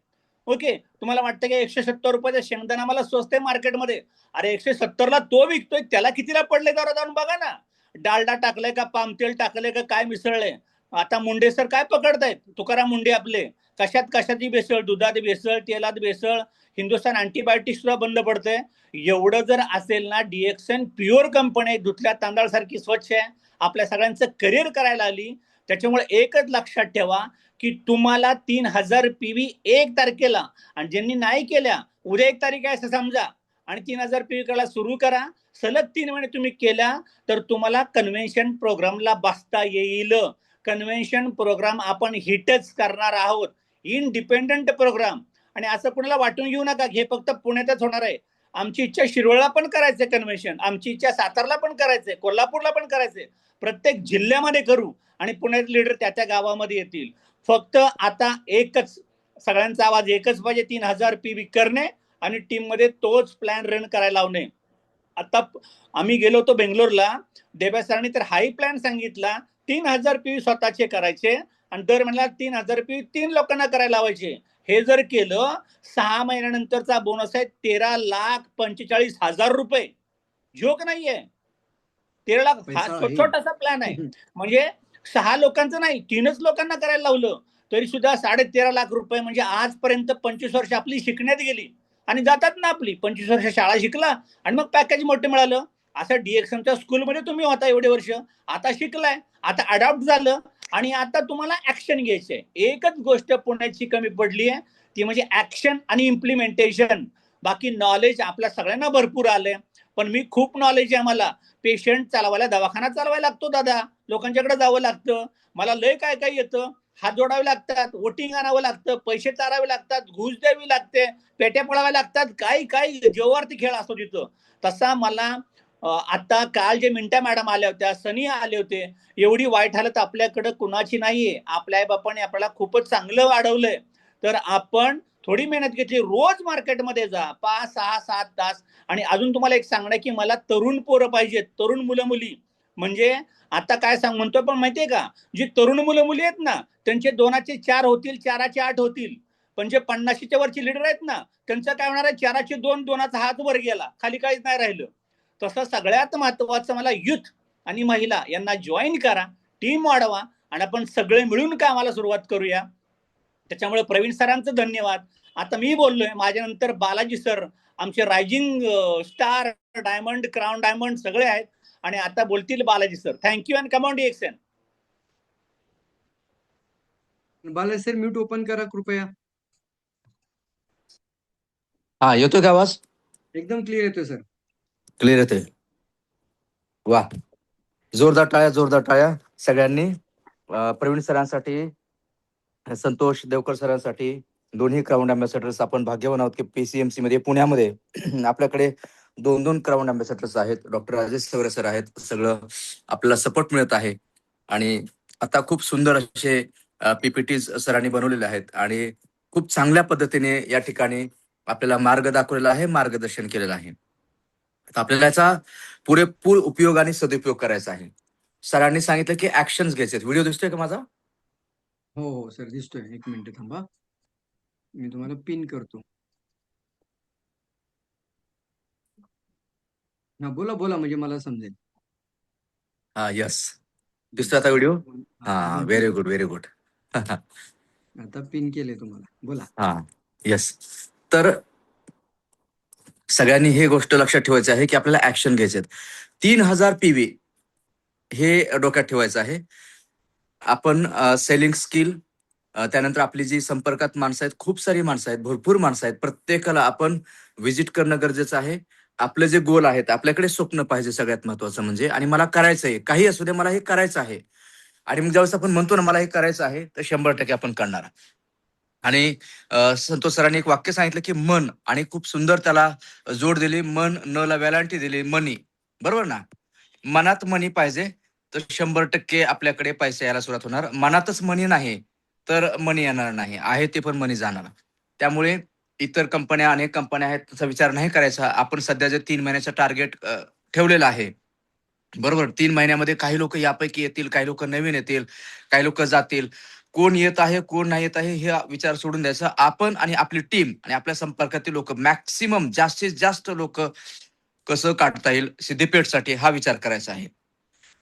ओके, तुम्हाला वाटतं की 170 रुपयाचा शेंगदाणा मला स्वस्त आहे मार्केटमध्ये. अरे 170ला तो विकतोय, त्याला कितीला पडले जरा जाऊन बघा ना. डालडा टाकलंय का, पाम तेल टाकलंय का, काय मिसळलंय. आता मुंडे सर काय पकडतायत, तुकाराम मुंडे आपले, कशात कशाची भेसळ, दुधात भेसळ, तेलात भेसळ, हिंदुस्थान अँटीबायोटिक सुद्धा बंद पडतंय. एवढं जर असेल ना, डीएक्सन प्युअर कंपनी आहे, धुतल्या तांदळासारखी स्वच्छ आहे, आपल्या सगळ्यांचं करिअर करायला आली. त्याच्यामुळे एकच लक्षात ठेवा की तुम्हाला 3,000 पीव्ही 1 तारखेला, आणि ज्यांनी नाही केल्या, उद्या 1 तारीख आहे असं समजा, आणि 3,000 पीव्ही करायला सुरू करा. सलग 3 महिने तुम्ही केल्या तर तुम्हाला कन्व्हेन्शन प्रोग्रामला बसता येईल. कन्व्हेन्शन प्रोग्राम आपण हिटच करणार आहोत, इंडिपेंडंट प्रोग्राम. आणि असं कुणाला वाटून घेऊ नका हे फक्त पुण्यातच होणार आहे. आमची इच्छा शिरोळला पण करायचंय कन्व्हेन्शन, आमची इच्छा सातारला पण करायचंय, कोल्हापूरला पण करायचंय, प्रत्येक जिल्ह्यामध्ये करू आणि पुण्यात लीडर त्या त्या गावामध्ये येतील. फक्त आता एकच, सगळ्यांचा आवाज एकच पाहिजे, 3000 PV करणे आणि टीम मध्ये तोच प्लॅन रन करायला लावणे. आता आम्ही गेलो होतो बेंगलोरला, देब्या सरांनी तर हाही प्लॅन सांगितला, 3000 PV स्वतःचे करायचे आणि दर महिन्याला 3000 PV 3 लोकांना करायला लावायचे. हे जर केलं, 6 महिन्यानंतरचा बोनस आहे 13,45,000 रुपये. जोक नाहीये. 13 लाख हा पैसा आहे. छोटासा प्लॅन आहे. म्हणजे 6 लोकांचं नाही, 3च लोकांना करायला लावलं तरी सुद्धा 13.5 लाख रुपये. म्हणजे आजपर्यंत 25 वर्ष आपली शिकण्यात गेली आणि जातात ना आपली. 25 वर्ष शाळा शिकला आणि मग पॅकेज मोठं मिळालं. असं डीएक्सएमच्या स्कूलमध्ये तुम्ही होता एवढे वर्ष, आता शिकलाय, आता अडॉप्ट झालं आणि आता तुम्हाला ऍक्शन घ्यायचंय. एकच गोष्ट पुण्याची कमी पडली आहे, ती म्हणजे ऍक्शन आणि इम्प्लिमेंटेशन. बाकी नॉलेज आपल्या सगळ्यांना भरपूर आलंय, पण मी खूप नॉलेज आहे मला. पेशंट चालवायला दवाखाना चालवायला लागतो दादा, लोकांच्याकडे जावं लागतं, मला लय काय काय येतं, हात जोडावे लागतात, वोटिंग आणावं लागतं, पैसे चारावे लागतात, घुस द्यावी लागते, पेट्या पळाव्या लागतात, काही काही जेवावरती खेळ असतो तिथं. तसा मला आता काल जे मिंट्या मॅडम आल्या होत्या, सनी आले होते, एवढी वाईट हालत आपल्याकडे कुणाची नाहीये. आपल्या आई बापाने आपल्याला खूपच चांगलं वाढवलंय. तर आपण थोडी मेहनत घेतली, रोज मार्केटमध्ये जा 5, 6, 7 तास. आणि अजून तुम्हाला एक सांगणं की मला तरुण पोरं पाहिजेत, तरुण मुलं मुली. म्हणजे आता काय सांग म्हणतो पण माहितीये का, जी तरुण मुलं मुली आहेत ना, त्यांचे 2चे 4 होतील, 4चे 8 होतील. पण जे 50च्या वरची लीडर आहेत ना, त्यांचं काय होणार आहे, 4चे 2, 2चा हात वर गेला, खाली काहीच नाही राहिलं. तसं सगळ्यात महत्वाचं, मला युथ आणि महिला यांना जॉईन करा, टीम वाढवा आणि आपण सगळे मिळून कामाला सुरुवात करूया. त्याच्यामुळे प्रवीण सरांचं धन्यवाद. आता मी बोललोय, माझ्यानंतर बालाजी सर आमचे rising star, diamond, crown diamond सगळे आहेत आणि आता बोलतील Balaji sir. Thank you and come on DXN. Balaji sir mute open करा कृपया. हा, येतोय का आवाज? एकदम क्लिअर येतोय सर. क्लिअर येतोय. वा, जोरदार टाळ्या, जोरदार टाळ्या सगळ्यांनी. प्रवीण सरांसाठी, संतोष देवकर सरांसाठी, दोन्ही क्राऊन अँबॅसेडर्स. आपण भाग्यवान आहोत की PCMC मध्ये, पुण्यामध्ये आपल्याकडे 2 क्राऊन अँबॅसेडर्स आहेत. डॉक्टर राजेश सवरे सर आहेत. सगळं आपल्याला सपोर्ट मिळत आहे आणि आता खूप सुंदर असे PPTs सरांनी बनवलेले आहेत आणि खूप चांगल्या पद्धतीने या ठिकाणी आपल्याला मार्ग दाखवलेला आहे, मार्गदर्शन केलेलं आहे. तर आपल्याला याचा पुरेपूर उपयोग आणि सदुपयोग करायचा आहे. सरांनी सांगितलं की ऍक्शन्स घ्यायचे. व्हिडिओ दिसतोय का माझा? हो हो सर, दिसतोय. एक मिनिट थांबा, मी तुम्हाला पिन करतो. हा, बोला बोला, म्हणजे मला समजेल. हा, यस, दिसतोय आता व्हिडिओ? हा, एकदम very clear. Good, very good. आता पिन केले तुम्हाला, बोला. हा, यस. तर सगळ्यांनी हे गोष्ट लक्षात ठेवायची आहे की आपल्याला ऍक्शन घ्यायचे आहेत. 3000 PV हे डोक्यात ठेवायचं आहे. आपण सेलिंग स्किल, त्यानंतर आपली जी संपर्कात माणसं आहेत, खूप सारी माणसं आहेत, भरपूर माणसं आहेत. प्रत्येकाला आपण व्हिजिट करणं गरजेचं आहे. आपले जे गोल आहेत, आपल्याकडे स्वप्न पाहिजे सगळ्यात महत्वाचं म्हणजे, आणि मला करायचं आहे, काही असू दे, मला हे करायचं आहे. आणि मग ज्यावेळेस आपण म्हणतो ना मला हे करायचं आहे, तर 100% आपण करणार. आणि संतोष सरांनी एक वाक्य सांगितलं की मन, आणि खूप सुंदर त्याला जोड दिली. मन न ला व्हॅलांटी दिली, मनी. बरोबर ना? मनात मनी पाहिजे तर 100% आपल्याकडे पैसे यायला सुरुवात होणार. मनातच मनी नाही तर मनी येणार नाही, आहे ते पण मनी जाणार. त्यामुळे इतर कंपन्या, अनेक कंपन्या आहेत, त्याचा विचार नाही करायचा. आपण सध्या जे 3 महिन्याचं टार्गेट ठेवलेलं आहे, बरोबर, 3 महिन्यामध्ये काही लोक यापैकी येतील, काही लोक नवीन येतील, काही लोक जातील. कोण येत आहे, कोण नाही येत आहे, हे विचार सोडून द्यायचा. आपण आणि आपली टीम आणि आपल्या संपर्कातील लोक, मॅक्सिमम जास्तीत जास्त लोक कसं काढता येईल सिद्धीपेठसाठी, हा विचार करायचा आहे.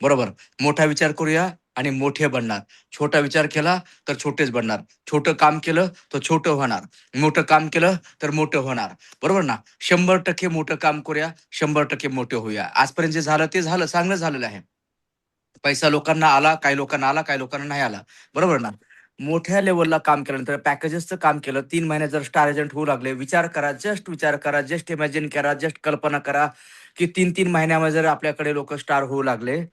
बरोबर, मोठा विचार करूया आणि मोठे बनणार. छोटा विचार केला तर छोटेच बनणार. छोटं काम केलं तर छोटं होणार, मोठं काम केलं तर मोठं होणार. बरोबर ना? 100% मोठं काम करूया, 100% मोठे होऊया. आजपर्यंत जे झालं ते झालं, चांगलं झालेलं आहे. पैसा लोकांना आला, काही लोकांना आला, काही लोकांना नाही आला. बरोबर ना? मोठ्या लेवलला काम केल्यानंतर, पॅकेजेसचं काम केलं, 3 महिन्यात जर स्टार एजंट होऊ लागले, विचार करा, जस्ट विचार करा, जस्ट इमॅजिन करा, जस्ट कल्पना करा की 3-3 महिन्यामध्ये जर आपल्याकडे लोक स्टार होऊ लागले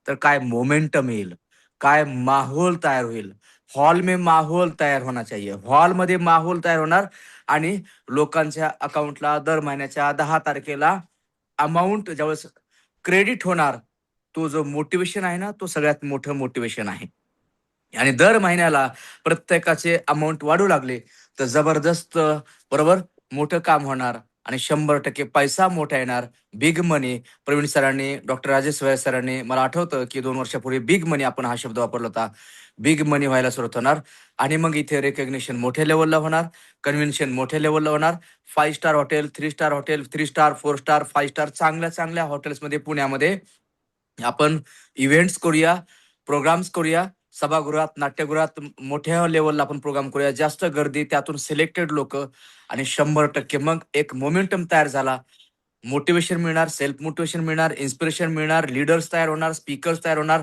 तर काय मोमेंटम येईल, काय माहोल तयार होईल. हॉल में माहोल तयार होना चाहिए. हॉलमध्ये माहोल तयार होणार आणि लोकांच्या अकाउंटला दर महिन्याच्या 10 तारखेला अमाऊंट ज्यावेळेस क्रेडिट होणार, तो जो मोटिवेशन आहे ना, तो सगळ्यात मोठं मोटिवेशन आहे. आणि दर महिन्याला प्रत्येकाचे अमाऊंट वाढू लागले तर जबरदस्त, बरोबर, मोठं काम होणार आणि 100% पैसा मोठा येणार. बिग मनी. प्रवीण सरांनी, डॉक्टर राजेश वायर सरांनी, मला आठवतं की 2 वर्षापूर्वी बिग मनी आपण हा शब्द वापरला होता. बिग मनी व्हायला सुरुवात होणार आणि मग इथे रेकग्निशन मोठ्या लेवलला होणार, कन्व्हेन्शन मोठ्या लेवलला होणार. 5 star hotel, 3 star hotel, 3 star, 4 star, 5 star, चांगल्या चांगल्या हॉटेल्समध्ये पुण्यामध्ये आपण इव्हेंट्स करूया, प्रोग्राम्स करूया. सभागृहात, नाट्यगृहात मोठ्या लेवलला आपण प्रोग्राम करूया. जास्त गर्दी, त्यातून सिलेक्टेड लोक आणि 100% मग एक मोमेंटम तयार झाला. मोटिवेशन मिळणार, सेल्फ मोटिवेशन मिळणार, इन्स्पिरेशन मिळणार, लीडर्स तयार होणार, स्पीकर्स तयार होणार.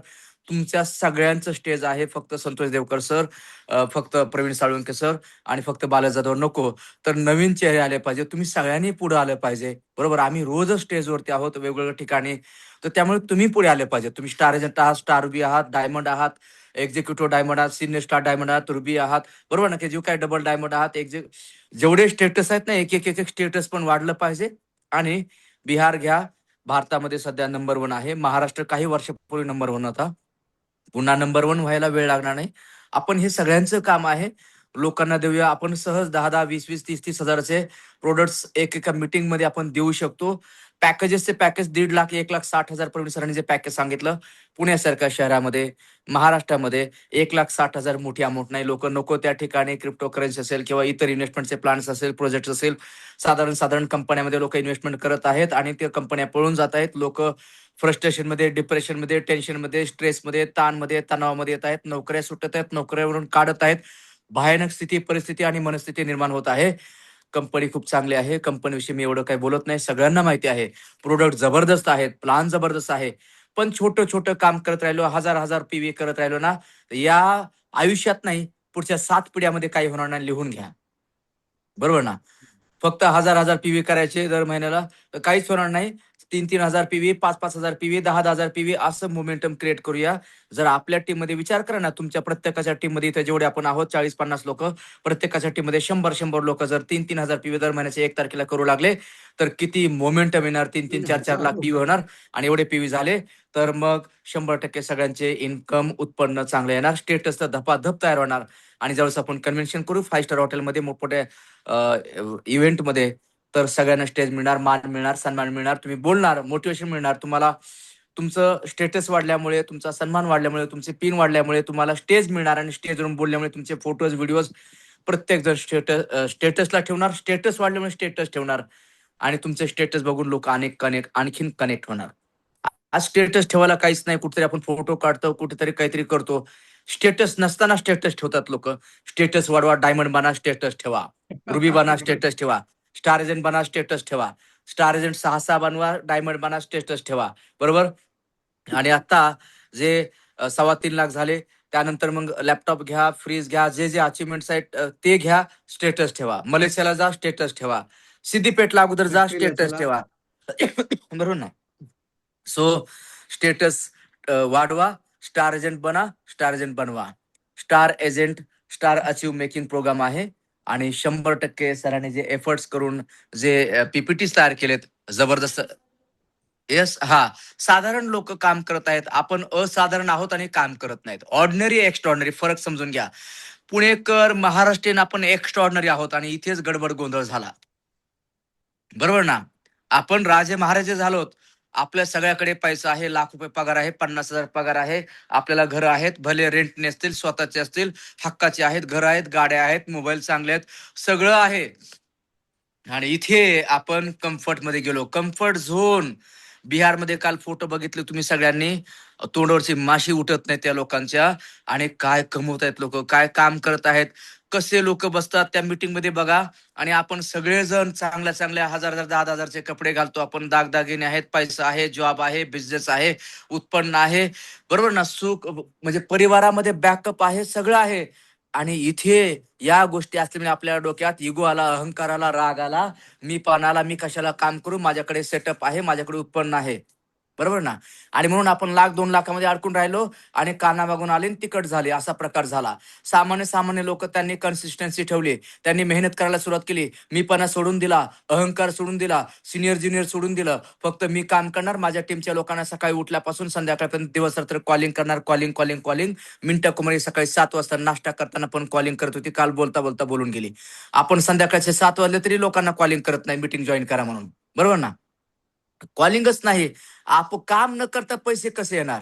तुमच्या सगळ्यांचं स्टेज आहे. फक्त संतोष देवकर सर, फक्त प्रवीण साळुंके सर आणि फक्त बाला जाधव नको, तर नवीन चेहरे आले पाहिजे. तुम्ही सगळ्यांनी पुढे आलं पाहिजे, बरोबर. आम्ही रोजच स्टेजवरती आहोत वेगवेगळ्या ठिकाणी, तर त्यामुळे तुम्ही पुढे आले पाहिजे. तुम्ही स्टार एजंट आहात, स्टार रुबी आहात, डायमंड आहात, एक्झिक्युटिव्ह डायमंड आहात, सिनियर स्टार डायमंड आहात, रुबी आहात, बरोबर ना, की जो काय डबल डायमंड आहात. जेवढे स्टेटस आहेत ना, एक एक एक स्टेटस पण वाढलं पाहिजे. आणि बिहार घ्या, भारतामध्ये सध्या नंबर 1 आहे. महाराष्ट्र काही वर्षापूर्वी नंबर 1 होता, पुन्हा नंबर 1 व्हायला वेळ लागणार नाही. आपण हे सगळ्यांचं काम आहे. लोकांना देऊया. आपण सहज 10-10, 20-20, 30-30 हजाराचे प्रोडक्ट्स एकेका मीटिंग मध्ये आपण देऊ शकतो. पॅकेजेसचे पॅकेज 1.5 लाख, 1,60,000 प्रवीण सरांनी जे पॅकेज सांगितलं, पुण्यासारख्या शहरामध्ये, महाराष्ट्रामध्ये 1,60,000 मोठी अमाऊंट नाही. लोक नको त्या ठिकाणी क्रिप्टो करन्सी असेल किंवा इतर इन्व्हेस्टमेंटचे प्लॅन्स असेल, प्रोजेक्ट असेल, साधारण कंपन्यांमध्ये लोक इन्व्हेस्टमेंट करत आहेत आणि ते कंपन्या पळून जात आहेत. लोक फ्रस्ट्रेशन मध्ये, डिप्रेशन मध्ये, टेन्शन मध्ये, स्ट्रेसमध्ये, ताणमध्ये, तणावामध्ये येत आहेत. नोकऱ्या सुटत आहेत, नोकऱ्यावरून काढत आहेत. भयानक स्थिती, परिस्थिती आणि मनस्थिती निर्माण होत आहे. कंपनी खूप चांगली आहे. कंपनीविषयी मी एवढं काही बोलत नाही, सगळ्यांना माहिती आहे. प्रोडक्ट जबरदस्त आहेत, प्लान जबरदस्त आहे. पण छोटं छोटं काम करत राहिलो, हजार हजार पीव्ही करत राहिलो ना, या आयुष्यात नाही, पुढच्या 7 पिढ्यामध्ये काही होणार नाही. लिहून घ्या, बरोबर ना. फक्त हजार हजार पीव्ही करायचे दर महिन्याला, तर काहीच होणार नाही. 3-3 हजार पीव्ही, 5-5 हजार पीव्ही, 10-10 हजार पीव्ही, असं मोमेंटम क्रिएट करूया. जर आपल्या टीम मध्ये विचार करा ना, तुमच्या प्रत्येकाच्या टीम मध्ये इथे जेवढे आपण आहोत 40-50 लोक, प्रत्येकाच्या टीम मध्ये 100-100 लोक जर 3-3 हजार पीव्ही दर महिन्याचे 1 तारखेला करू लागले, तर किती मोमेंटम येणार. 3-3, 4-4 लाख पीव्ही होणार. आणि एवढे पीव्ही झाले तर मग 100% सगळ्यांचे इन्कम, उत्पन्न चांगलं येणार. स्टेटस तर धपाधप तयार होणार. आणि ज्यावेळेस आपण कन्व्हेन्शन करू 5 स्टार हॉटेलमध्ये, मोठमोठ्या इव्हेंटमध्ये, तर सगळ्यांना स्टेज मिळणार, मान मिळणार, सन्मान मिळणार. तुम्ही बोलणार, मोटिवेशन मिळणार तुम्हाला. तुमचं स्टेटस वाढल्यामुळे, तुमचा सन्मान वाढल्यामुळे, तुमचे पिन वाढल्यामुळे तुम्हाला स्टेज मिळणार आणि स्टेजवरून बोलल्यामुळे तुमचे फोटोज, व्हिडिओज प्रत्येक जण स्टेटसला ठेवणार. स्टेटस वाढल्यामुळे स्टेटस ठेवणार आणि तुमचे स्टेटस बघून लोक आणखीन कनेक्ट होणार. आज स्टेटस ठेवायला काहीच नाही. कुठेतरी आपण फोटो काढतो, कुठेतरी काहीतरी करतो. स्टेटस नसताना स्टेटस ठेवतात लोक. स्टेटस वाढवा, डायमंड बना, स्टेटस ठेवा, रुबी बना, स्टेटस ठेवा, स्टार एजंट बना, स्टेटस ठेवा, स्टार एजंट 6-6 बनवा, डायमंड बना, स्टेटस ठेवा, बरोबर. आणि आता जे 3.25 लाख झाले, त्यानंतर मग लॅपटॉप घ्या, फ्रीज घ्या, जे जे अचिव्हमेंट्स आहेत ते घ्या, स्टेटस ठेवा. मलेशियाला जा, स्टेटस ठेवा. सिद्दीपेटला अगोदर जा, स्टेटस ठेवा, बरोबर ना. सो स्टेटस वाढवा, स्टार एजंट बना, स्टार एजंट बनवा. Star agent, star achieve making programme आहे. आणि 100% सरांनी जे एफर्ट्स करून जे पीपीटी तयार केलेत, जबरदस्त. येस, हा. साधारण लोक काम करत आहेत, आपण असाधारण आहोत आणि काम करत नाहीत. ऑर्डिनरी, एक्स्ट्रॉर्डनरी फरक समजून घ्या. पुणेकर, महाराष्ट्रीयन आपण एक्स्ट्रॉर्डनरी आहोत आणि इथेच गडबड गोंधळ झाला, बरोबर ना. आपण राजे महाराजे झालोत. आपल्या सगळ्याकडे पैसा आहे, लाख रुपये पगार आहे, 50,000 पगार आहे. आपल्याला घरं आहेत, भले रेंट नसतील, स्वतःचे असतील, हक्काचे आहेत, घर आहेत, गाड्या आहेत, मोबाईल चांगले आहेत, सगळं आहे. आणि इथे आपण कम्फर्ट मध्ये गेलो, कम्फर्ट झोन. बिहारमध्ये काल फोटो बघितले तुम्ही सगळ्यांनी, तोंडावरची माशी उठत नाही त्या लोकांच्या. आणि काय कमवत आहेत लोक, काय काम करत आहेत, कसे लोक बसतात त्या मीटिंग मध्ये बघा. आणि आपण सगळेजण चांगल्या चांगल्या 1,000, 10,000चे कपडे घालतो. आपण दागदागिने आहेत, पैसा आहे, जॉब आहे, बिझनेस आहे, उत्पन्न आहे, बरोबर ना. सुख म्हणजे परिवारामध्ये बॅकअप आहे, सगळं आहे. आणि इथे या गोष्टी असल्यामुळे आपल्या डोक्यात इगो आला, अहंकार आला, राग आला, मी पण आला, मी कशाला काम करू, माझ्याकडे सेटअप आहे, माझ्याकडे उत्पन्न आहे. बरोबर ना. आणि म्हणून आपण 1,00,000-2,00,000 अडकून राहिलो आणि कानामागून आले आणि तिकट झाले, असा प्रकार झाला. सामान्य लोक त्यांनी कन्सिस्टन्सी ठेवली, त्यांनी मेहनत करायला सुरुवात केली, मीपणा सोडून दिला, अहंकार सोडून दिला, सिनियर ज्युनियर सोडून दिलं. फक्त मी काम करणार, माझ्या टीमच्या लोकांना सकाळी उठल्यापासून संध्याकाळपर्यंत दिवस रात्र कॉलिंग करणार, कॉलिंग. मिंटा कुमारी सकाळी 7 वाजता नाश्ता करताना पण कॉलिंग करत होती, काल बोलता बोलता बोलून गेली. आपण संध्याकाळचे 7 वाजले तरी लोकांना कॉलिंग करत नाही, मीटिंग जॉईन करा म्हणून. बरोबर ना. कॉलिंगच नाही, आपण काम न करता पैसे कसे येणार?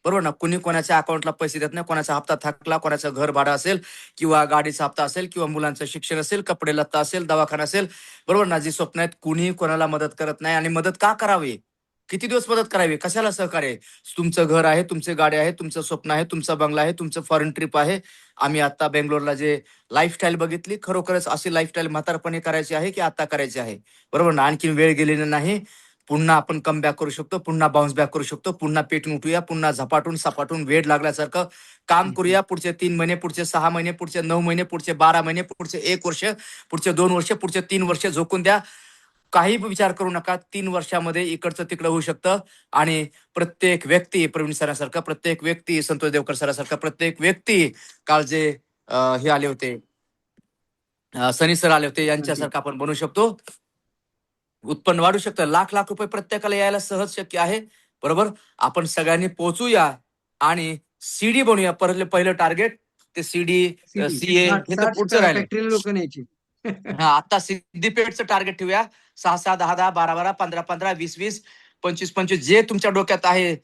बरोबर ना. कुणी कोणाच्या अकाउंटला पैसे देत नाही, कोणाचा हप्ता थकला, कोणाचं घर भाडं असेल किंवा गाडीचा हप्ता असेल किंवा मुलांचं शिक्षण असेल, कपडे लत्ता असेल, दवाखाना असेल, बरोबर ना. जी स्वप्न आहेत, कुणी कोणाला मदत करत नाही. आणि मदत का करावी? किती दिवस मदत करावी? कशाला सहकार्य? तुमचं घर आहे, तुमचे गाडी आहे, तुमचं स्वप्न आहे, तुमचा बंगला आहे, तुमचं फॉरेन ट्रिप आहे. आम्ही आता बेंगलोरला जे लाईफस्टाईल बघितली, खरोखरच अशी लाईफस्टाईल म्हातारपणी करायची आहे की आता करायची आहे? बरोबर ना. आणखी वेळ गेलेली नाही. पुन्हा आपण कम बॅक करू शकतो, पुन्हा बाउन्स बॅक करू शकतो, पुन्हा पेटून उठूया, पुन्हा झपाटून सपाटून वेड लागल्यासारखं काम करूया. पुढचे 3 महिने, पुढचे 6 महिने, पुढचे 9 महिने, पुढचे 12 महिने, पुढचे 1 वर्ष, पुढचे 2 वर्ष, पुढचे 3 वर्ष झोकून द्या. काही विचार करू नका. 3 वर्षामध्ये इकडचं तिकडं होऊ शकतं. आणि प्रत्येक व्यक्ती, प्रवीण सरांसारखा प्रत्येक व्यक्ती, संतोष देवकर सरांसारखा प्रत्येक व्यक्ती, काल जे हे आले होते, सनी सर आले होते, यांच्यासारखं आपण बनू शकतो. उत्पन्न वाढू शकतं. लाख रुपये प्रत्येकाला यायला सहज शक्य आहे. बरोबर. आपण सगळ्यांनी पोहोचूया आणि सीडी बनवूया. पहिलं टार्गेट ते सीडी, सीए हे तर पुढचं राहिलं. फॅक्टरीला लोक न्यायची. हा, आता सिद्धिपेठचं टार्गेट ठेवूया. 6, 10, 12, 15, 20, 25, जे तुमच्या डोक्यात आहे.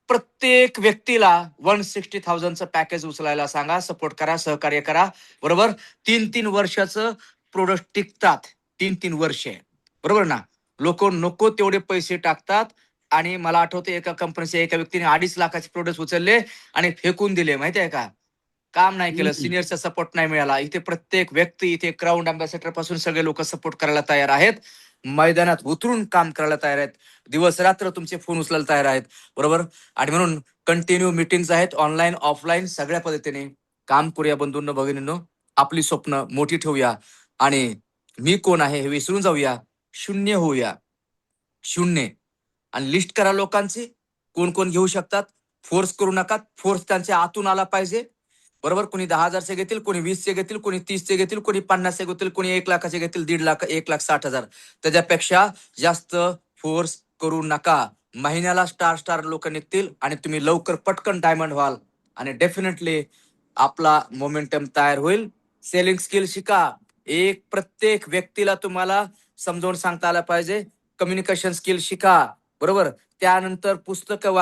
प्रत्येक व्यक्तीला 160,000चं पॅकेज उचलायला सांगा, सपोर्ट करा, सहकार्य करा. बरोबर. 3 वर्षाचं प्रोडक्ट टिकतात. 3 वर्षे. बरोबर ना. लोक नको तेवढे पैसे टाकतात. आणि मला आठवते एका कंपनीच्या एका व्यक्तीने 2.5 लाखाचे प्रोडक्ट उचलले आणि फेकून दिले, माहिती आहे का? काम नाही केलं, सिनियरचा सपोर्ट नाही मिळाला. इथे प्रत्येक व्यक्ती, इथे क्राऊड अँबॅसेडर पासून सगळे लोक सपोर्ट करायला तयार आहेत, मैदानात उतरून काम करायला तयार आहेत, दिवस रात्र तुमचे फोन उचलायला तयार आहेत. बरोबर. आणि म्हणून कंटिन्यू मीटिंग्स आहेत, ऑनलाईन ऑफलाईन सगळ्या पद्धतीने काम करूया. बंधूंनो भगिनींनो, आपली स्वप्न मोठी ठेवूया आणि मी कोण आहे हे विसरून जाऊया. शून्य होऊया. शून्य. आणि लिस्ट करा लोकांची, कोण कोण घेऊ शकतात. फोर्स करू नका. फोर्स त्यांच्या आतून आला पाहिजे. बरोबर. कोणी 10,000चे घेतील, कोणी 20चे घेतील, कोणी 30चे घेतील, कोणी 50चे घेतील, कोणी 1 लाखाचे घेतील, 1.5 लाख, 1,60,000. त्याच्यापेक्षा जास्त फोर्स करू नका. महिन्याला स्टार लोक निघतील आणि तुम्ही लवकर पटकन डायमंड व्हाल आणि डेफिनेटली आपला मोमेंटम तयार होईल. सेलिंग स्किल शिका. प्रत्येक व्यक्तीला तुम्हाला समजावून सांगता आलं पाहिजे. कम्युनिकेशन स्किल शिका. बरोबर. त्यानंतर पुस्तकं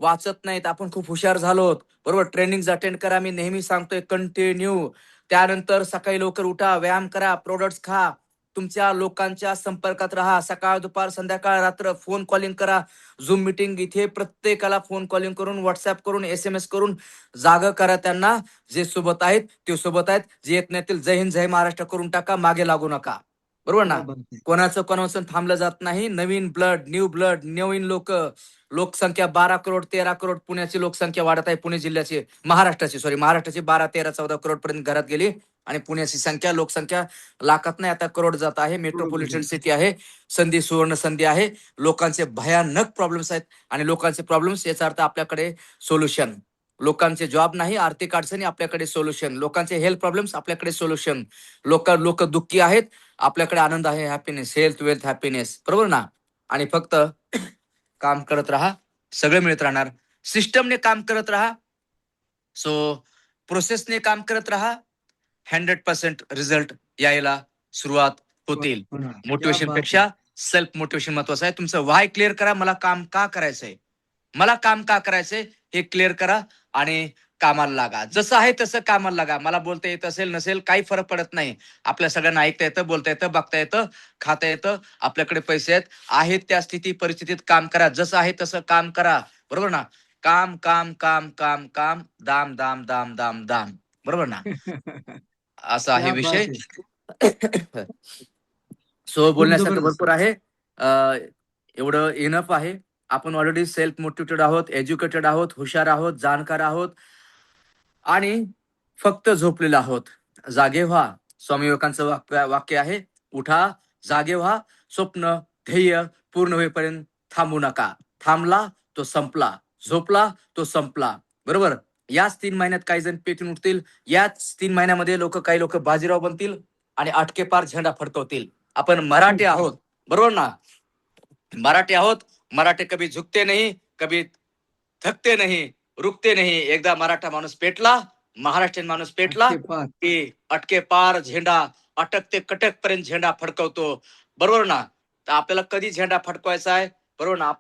वाचत नाहीत, आपण खूप हुशार झालोत. बरोबर. ट्रेनिंग अटेंड करा, मी नेहमी सांगतोय, कंटिन्यू. त्यानंतर सकाळी लवकर उठा, व्यायाम करा, प्रोडक्ट्स खा, तुमच्या लोकांच्या संपर्कात राहा. सकाळ, दुपार, संध्याकाळ, रात्र फोन कॉलिंग करा. झूम मीटिंग, इथे प्रत्येकाला फोन कॉलिंग करून, व्हॉट्सअप करून, SMS करून जाग करा त्यांना. जे सोबत आहेत ते सोबत आहेत, जे येत नाहीतील जय हिंद जय महाराष्ट्र करून टाका, मागे लागू नका. बरोबर ना. कोणाचं थांबलं जात नाही. नवीन ब्लड, न्यू ब्लड, नवीन लोकसंख्या 12 करोड 13 करोड पुण्याची लोकसंख्या वाढत आहे. पुणे जिल्ह्याची, महाराष्ट्राची 12, 13, 14 करोड पर्यंत घरात गेली आणि पुण्याची लोकसंख्या लाखात नाही, आता करोड जात आहे. मेट्रोपॉलिटन सिटी आहे. सुवर्ण संधी आहे. लोकांचे भयानक प्रॉब्लेम्स आहेत आणि लोकांचे प्रॉब्लेम्स, याचा अर्थ आपल्याकडे सोल्युशन. लोकांचे जॉब नाही, आर्थिक अडचणी, आपल्याकडे सोल्युशन. लोकांचे हेल्थ प्रॉब्लेम्स, आपल्याकडे सोल्युशन. लोक दुःखी आहेत, आपल्याकडे आनंद आहे, हॅपीनेस, हेल्थ, वेल्थ, हॅपीनेस. बरोबर ना. आणि फक्त काम करत राहा, सगळं मिळत राहणार. सिस्टमने काम करत राहा. प्रोसेसने काम करत राहा. 100% रिझल्ट यायला सुरुवात होतील. मोटिवेशन पेक्षा सेल्फ मोटिवेशन महत्वाचं आहे. तुमचं व्हाय क्लिअर करा. मला काम का करायचंय हे क्लिअर करा आणि कामाला लागा. जसं आहे तसं कामाला लागा. मला बोलता येत असेल नसेल काही फरक पडत नाही. आपल्या सगळ्यांना ऐकता येतं, बोलता येतं, बघता येतं, खाता येतं, आपल्याकडे पैसे आहेत त्या परिस्थितीत काम करा. जसं आहे तसं काम करा. बरोबर ना. काम काम काम काम काम, दाम दाम दाम दाम दाम. बरोबर ना. असा आहे विषय. बोलण्यासारखं भरपूर आहे. एवढं इनफ आहे. आपण ऑलरेडी सेल्फ मोटिवेटेड आहोत, एज्युकेटेड आहोत, हुशार आहोत, जाणकार आहोत आणि फक्त झोपलेलो आहोत. जागे व्हा. स्वामी विवेकांचं वाक्य आहे, उठा, जागे व्हा, स्वप्न ध्येय पूर्ण होईपर्यंत थांबू नका. थांबला तो संपला, झोपला तो संपला. बरोबर. याच 3 महिन्यात काही जण पेटून उठतील. याच 3 महिन्यामध्ये काही लोक बाजीराव बनतील आणि अटके पार झेंडा फडकवतील. आपण मराठी आहोत, बरोबर ना? मराठी आहोत. मराठी कभी झुकते नहीं, कभी थकते नहीं, रुकते नहीं. एकदा मराठा माणूस पेटला, महाराष्ट्रीयन माणूस पेटला अटके पार. की अटके पार झेंडा, अटक ते कटक पर्यंत झेंडा फडकवतो. बरोबर ना? तर आपल्याला कधी झेंडा फडकवायचा आहे? बरोबर ना?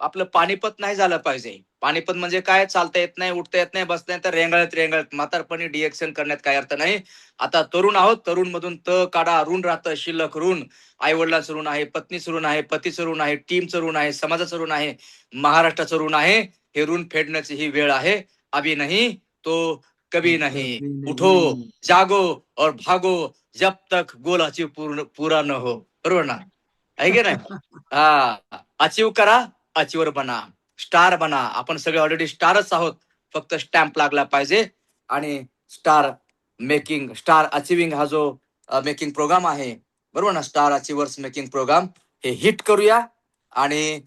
आपलं पानिपत नाही झालं पाहिजे. पानिपत म्हणजे काय? चालता येत नाही, उठता येत नाही, बसता येत नाही, रेंगाळत म्हातारपणी डिएक्शन करण्यात काय अर्थ नाही. आता तरुण आहोत. तरुण मधून त काढा, ऋण राहतं शिल्लक ऋण. आई वडिलांचं ऋण आहे, पत्नीचं ऋण आहे, पतीचं ऋण आहे, टीमचं ऋण आहे, समाजाचं ऋण आहे, महाराष्ट्राचं ऋण आहे. हे ऋण फेडण्याची ही वेळ आहे. अभी नहीं तो कभी नहीं. उठो, जागो और भागो जब तक गोल अचीव पूरा न हो. बरोबर ना? आहे की नाही? हा, अचीव करा, अचीवर बना, स्टार बना. आपण सगळे ऑलरेडी स्टारच आहोत. फक्त स्टॅम्प लागला पाहिजे. आणि स्टार अचिव्हिंग हा जो मेकिंग प्रोग्राम आहे, बरोबर ना? स्टार अचिव्हर्स मेकिंग प्रोग्राम हे हिट करूया आणि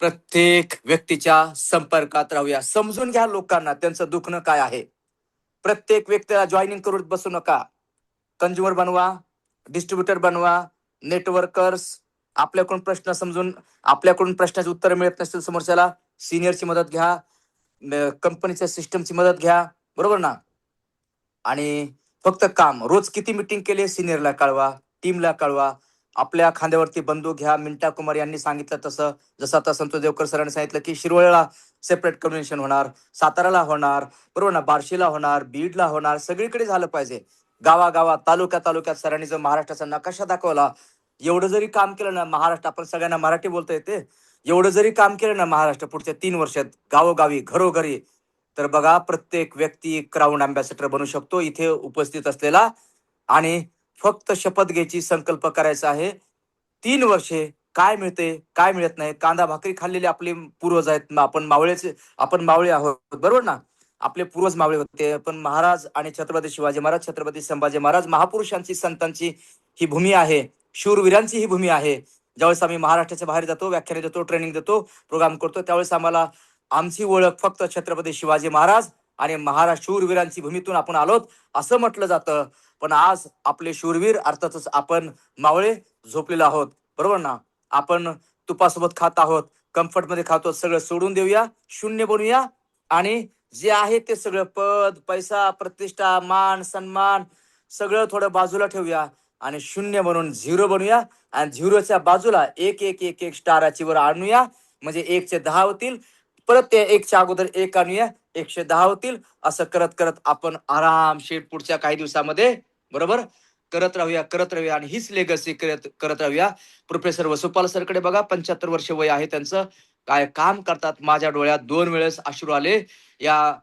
प्रत्येक व्यक्तीच्या संपर्कात राहूया. समजून घ्या लोकांना, त्यांचं दुखणं काय आहे. प्रत्येक व्यक्तीला जॉईनिंग करून बसू नका. कंझ्युमर बनवा, डिस्ट्रीब्युटर बनवा, नेटवर्कर्स. आपल्याकडून प्रश्न समजून, आपल्याकडून प्रश्नाचे उत्तर मिळत नसतील समोरच्याला, सिनियरची मदत घ्या, कंपनीच्या सिस्टमची मदत घ्या. बरोबर ना? आणि फक्त काम. रोज किती मीटिंग केली सिनियरला कळवा, टीमला कळवा. आपल्या खांद्यावरती बंदूक घ्या. मिंटा कुमार यांनी सांगितलं तसं, जसं आता संतोष देवकर सरांनी सांगितलं की शिरोळला सेपरेट कन्व्हेन्शन होणार, साताराला होणार, बरोबर ना, बार्शीला होणार, बीडला होणार, सगळीकडे झालं पाहिजे. गावागावात, तालुक्यात सरांनी जो महाराष्ट्राचा नकाशा दाखवला, एवढं जरी काम केलं ना महाराष्ट्र, आपण सगळ्यांना मराठी बोलता येते, एवढं जरी काम केलं ना महाराष्ट्र पुढच्या 3 वर्षात गावोगावी घरोघरी, तर बघा प्रत्येक व्यक्ती क्राऊन अँबॅसेडर बनू शकतो इथे उपस्थित असलेला. आणि फक्त शपथ घ्यायची, संकल्प करायचा आहे. 3 वर्षे काय मिळते काय मिळत नाही. कांदा भाकरी खाल्लेले आपले पूर्वज आहेत. आपण मावळे आहोत, बरोबर ना? आपले पूर्वज मावळे होते. पण महाराज आणि छत्रपती शिवाजी महाराज, छत्रपती संभाजी महाराज, महापुरुषांची, संतांची ही भूमी आहे. शूरवीरांची ही भूमी आहे. ज्यावेळेस आम्ही महाराष्ट्राच्या बाहेर जातो, व्याख्याने देतो, ट्रेनिंग देतो, प्रोग्राम करतो, त्यावेळेस आम्हाला आमची ओळख फक्त छत्रपती शिवाजी महाराज आणि महाराज शूरवीरांची भूमीतून आपण आलोत असं म्हटलं जातं. पण आज आपले शूरवीर, अर्थातच आपण मावळे झोपलेलो आहोत. बरोबर ना? आपण तुपासोबत खात आहोत, कम्फर्टमध्ये खातो. सगळं सोडून देऊया, शून्य बनूया आणि जे आहे ते सगळं पद, पैसा, प्रतिष्ठा, मान, सन्मान सगळं थोडं बाजूला ठेवूया आणि शून्य बनून झिरो बनूया. आणि झिरोच्या बाजूला एक स्टार अचीवर आणूया. म्हणजे 1 चे 10 होतील. परत ते 1च्या अगोदर 1 आणूया, 110 होतील. असं करत करत आपण आरामशीर पुढच्या काही दिवसामध्ये, बरोबर, करत राहूया आणि हीच लेगसी करत राहूया. प्रोफेसर वसुपाल सरकडे बघा, 75 वर्ष वय आहे त्यांचं. काय काम करतात. माझ्या डोळ्यात 2 वेळेस अश्रू आले या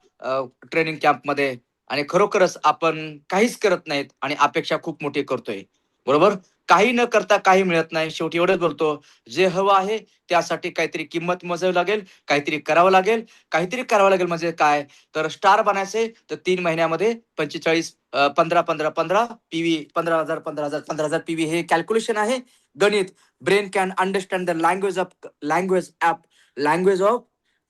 ट्रेनिंग कॅम्पमध्ये. आणि खरोखरच आपण काहीच करत नाहीत आणि अपेक्षा खूप मोठी करतोय. बरोबर. काही न करता काही मिळत नाही. शेवटी एवढंच बोलतो, जे हवं आहे त्यासाठी काहीतरी किंमत मोजावी लागेल, काहीतरी करावं लागेल. काहीतरी करावं लागेल म्हणजे काय, तर स्टार बनायचे तर 3 महिन्यामध्ये 45 15 पीव्ही, 15,000 पीव्ही हे कॅल्क्युलेशन आहे. गणित. Brain can understand the language of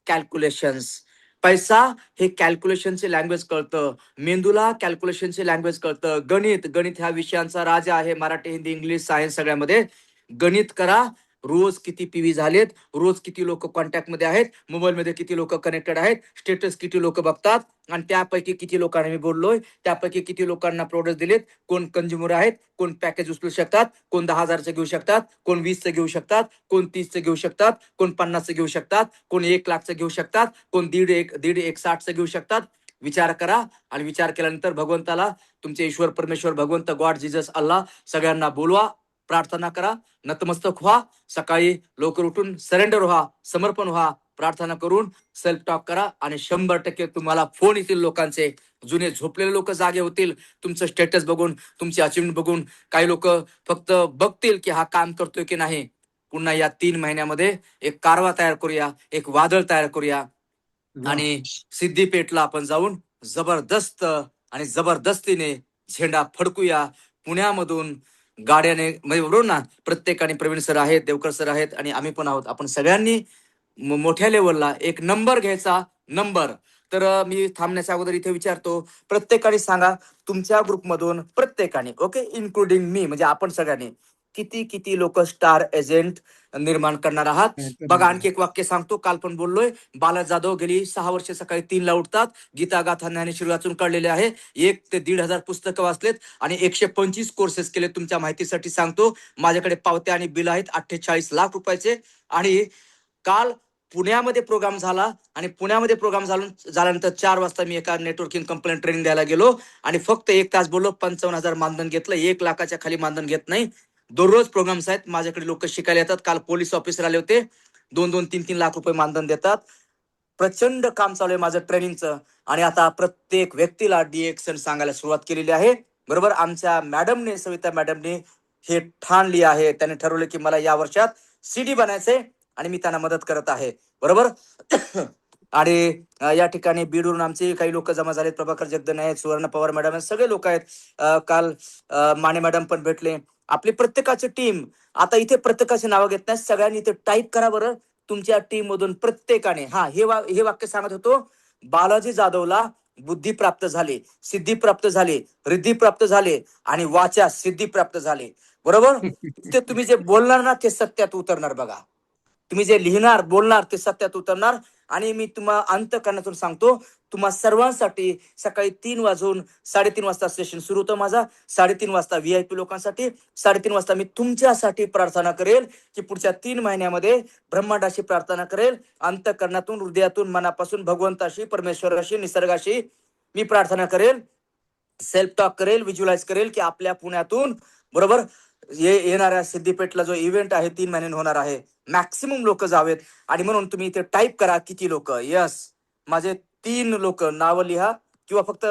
calculations. पैसा हे कॅल्क्युलेशनचे लँग्वेज कळतं. मेंदूला कॅल्क्युलेशनचे लँग्वेज कळतं. गणित ह्या विषयांचा राजा आहे. मराठी, हिंदी, इंग्लिश, सायन्स सगळ्यामध्ये गणित करा. रोज किती पीव्ही झालेत, रोज किती लोक कॉन्टॅक्टमध्ये आहेत, मोबाईलमध्ये किती लोक कनेक्टेड आहेत, स्टेटस किती लोक बघतात, आणि त्यापैकी किती लोकांना मी बोललोय, त्यापैकी किती लोकांना प्रोडक्ट दिलेत, कोण कंझ्युमर आहेत, कोण पॅकेज उचलू शकतात, कोण 10,000चं घेऊ शकतात, कोण 20चं घेऊ शकतात, कोण 30चं घेऊ शकतात, कोण 50चं घेऊ शकतात, कोण 1,00,000चं घेऊ शकतात, कोण दीड एक 60चं घेऊ शकतात. विचार करा. आणि विचार केल्यानंतर भगवंताला, तुमचे ईश्वर परमेश्वर भगवंत, गॉड, जीजस, अल्लाह सगळ्यांना बोलवा, प्रार्थना करा, नतमस्तक व्हा. सकाळी लवकर उठून सरेंडर व्हा, समर्पण व्हा, प्रार्थना करून सेल्फ टॉक करा आणि 100% तुम्हाला फोन येतील लोकांचे. जुने झोपलेले लोक जागे होतील तुमचं स्टेटस बघून, तुमची अचिव्हमेंट बघून. काही लोक फक्त बघतील की हा काम करतोय की नाही. पुन्हा या 3 महिन्यामध्ये एक कारवा तयार करूया, एक वादळ तयार करूया आणि सिद्दीपेठला आपण जाऊन जबरदस्तीने झेंडा फडकूया. पुण्यामधून गाड्याने, म्हणजे बरोबर ना, प्रत्येकाने, प्रवीण सर आहेत, देवकर सर आहेत आणि आम्ही पण आहोत. आपण सगळ्यांनी मोठ्या लेवलला एक नंबर घ्यायचा, नंबर. तर मी थांबण्याच्या अगोदर इथे विचारतो, प्रत्येकाने सांगा तुमच्या ग्रुपमधून प्रत्येकाने, ओके, इन्क्लुडिंग मी, म्हणजे आपण सगळ्यांनी किती किती लोक स्टार एजंट निर्माण करणार आहात. बघा, आणखी एक वाक्य सांगतो, काल पण बोललोय. बाला जाधव गेली 6 वर्ष सकाळी 3ला उठतात, गीता गाथा ज्ञानेश्वरी वाचून काढलेले आहे, 1 ते 1,500 पुस्तकं वाचलेत आणि 125 कोर्सेस केले. तुमच्या माहितीसाठी सांगतो, माझ्याकडे पावत्या आणि बिल आहेत 48 लाख रुपयाचे. आणि काल पुण्यामध्ये प्रोग्राम झाला आणि पुण्यामध्ये प्रोग्राम झाल्यानंतर 4 वाजता मी एका नेटवर्किंग कंपनी ट्रेनिंग द्यायला गेलो आणि फक्त 1 तास बोललो, 55,000 मानधन घेतलं. 1 लाखाच्या खाली मानधन घेत नाही. दररोज प्रोग्राम्स आहेत माझ्याकडे, लोक शिकायला येतात. काल पोलीस ऑफिसर आले होते, 2-2, 3-3 लाख रुपये मानधन देतात. प्रचंड काम चालू आहे माझं ट्रेनिंगचं. आणि आता प्रत्येक व्यक्तीला DXN सांगायला सुरुवात केलेली आहे. बरोबर, आमच्या मॅडमने, सविता मॅडमने हे ठाणली आहे. त्याने ठरवलं की मला या वर्षात CD बनायचंय आणि मी त्यांना मदत करत आहे. बरोबर. आणि या ठिकाणी बीडवरून आमचे काही लोक जमा झालेत. प्रभाकर जगदन आहेत, सुवर्ण पवार मॅडम आहेत, सगळे लोक आहेत. काल माने मॅडम पण भेटले. आपली प्रत्येकाची टीम, आता इथे प्रत्येकाची नावं घेत नाही, सगळ्यांनी इथे टाईप करा बरं तुमच्या टीम मधून प्रत्येकाने. हे वाक्य सांगत होतो, बालाजी जाधवला बुद्धी प्राप्त झाली, सिद्धी प्राप्त झाली, रिद्धी प्राप्त झाली आणि वाचा सिद्धी प्राप्त झाली. बरोबर. ते तुम्ही जे बोलणार ना ते सत्यात उतरणार. बघा, तुम्ही जे लिहिणार, बोलणार ते सत्यात उतरणार. आणि मी तुम्हाला अंतःकरणातून सांगतो, तुम्हा सर्वांसाठी सकाळी 3 वाजून 3:30 वाजता सेशन सुरू होतं माझा. 3:30 वाजता VIP लोकांसाठी, 3:30 वाजता मी तुमच्यासाठी प्रार्थना करेल की पुढच्या 3 महिन्यामध्ये ब्रह्मांडाशी प्रार्थना करेल. अंतःकरणातून, हृदयातून, मनापासून भगवंताशी, परमेश्वराशी, निसर्गाशी मी प्रार्थना करेल, सेल्फ टॉक करेल, व्हिज्युअलाइज करेल की आपल्या पुण्यातून, बरोबर, येणाऱ्या सिद्धिपेठला जो इव्हेंट आहे 3 महिन्यांनी होणार आहे, मॅक्सिमम लोक जावेत. आणि म्हणून तुम्ही इथे टाईप करा किती लोक. यस, माझे 3 लोक नावं लिहा किंवा फक्त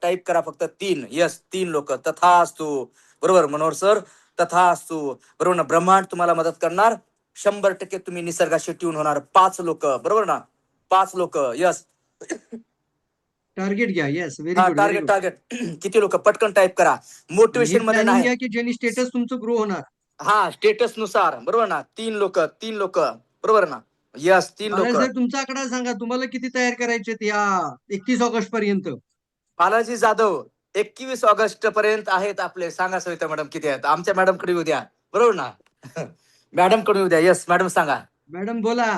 टाईप करा फक्त 3. यस, 3 लोक. तथास्तु. बरोबर मनोहर सर, तथास्तु. बरोबर ना. ब्रह्मांड तुम्हाला मदत करणार 100%. तुम्ही निसर्गाशी ट्यून होणार. 5 लोक. बरोबर ना, 5 लोक. यस, टार्गेट घ्या. येस, व्हेरी हा, good, very target good. Target. किती लोक, पटकन टाईप करा. आणि मोटिवेशन मध्ये प्लॅनिंग नाही. घ्या की ज्यांनी स्टेटस तुमचं ग्रो होणार. हा, स्टेटस नुसार. बरोबर ना. 3 लोक, 3 लोक. बरोबर ना. यस, 3 लोक. बालाजी सर, तुमचा आकडा सांगा, तुम्हाला किती तयार करायचे या 31 ऑगस्ट पर्यंत. बालाजी जाधव 21 ऑगस्ट पर्यंत आहेत आपले. सांगा सविता मॅडम किती आहेत. आमच्या मॅडम कडे येऊ द्या. बरोबर ना. मॅडम कडे येऊ द्या. यस मॅडम, सांगा. मॅडम बोला.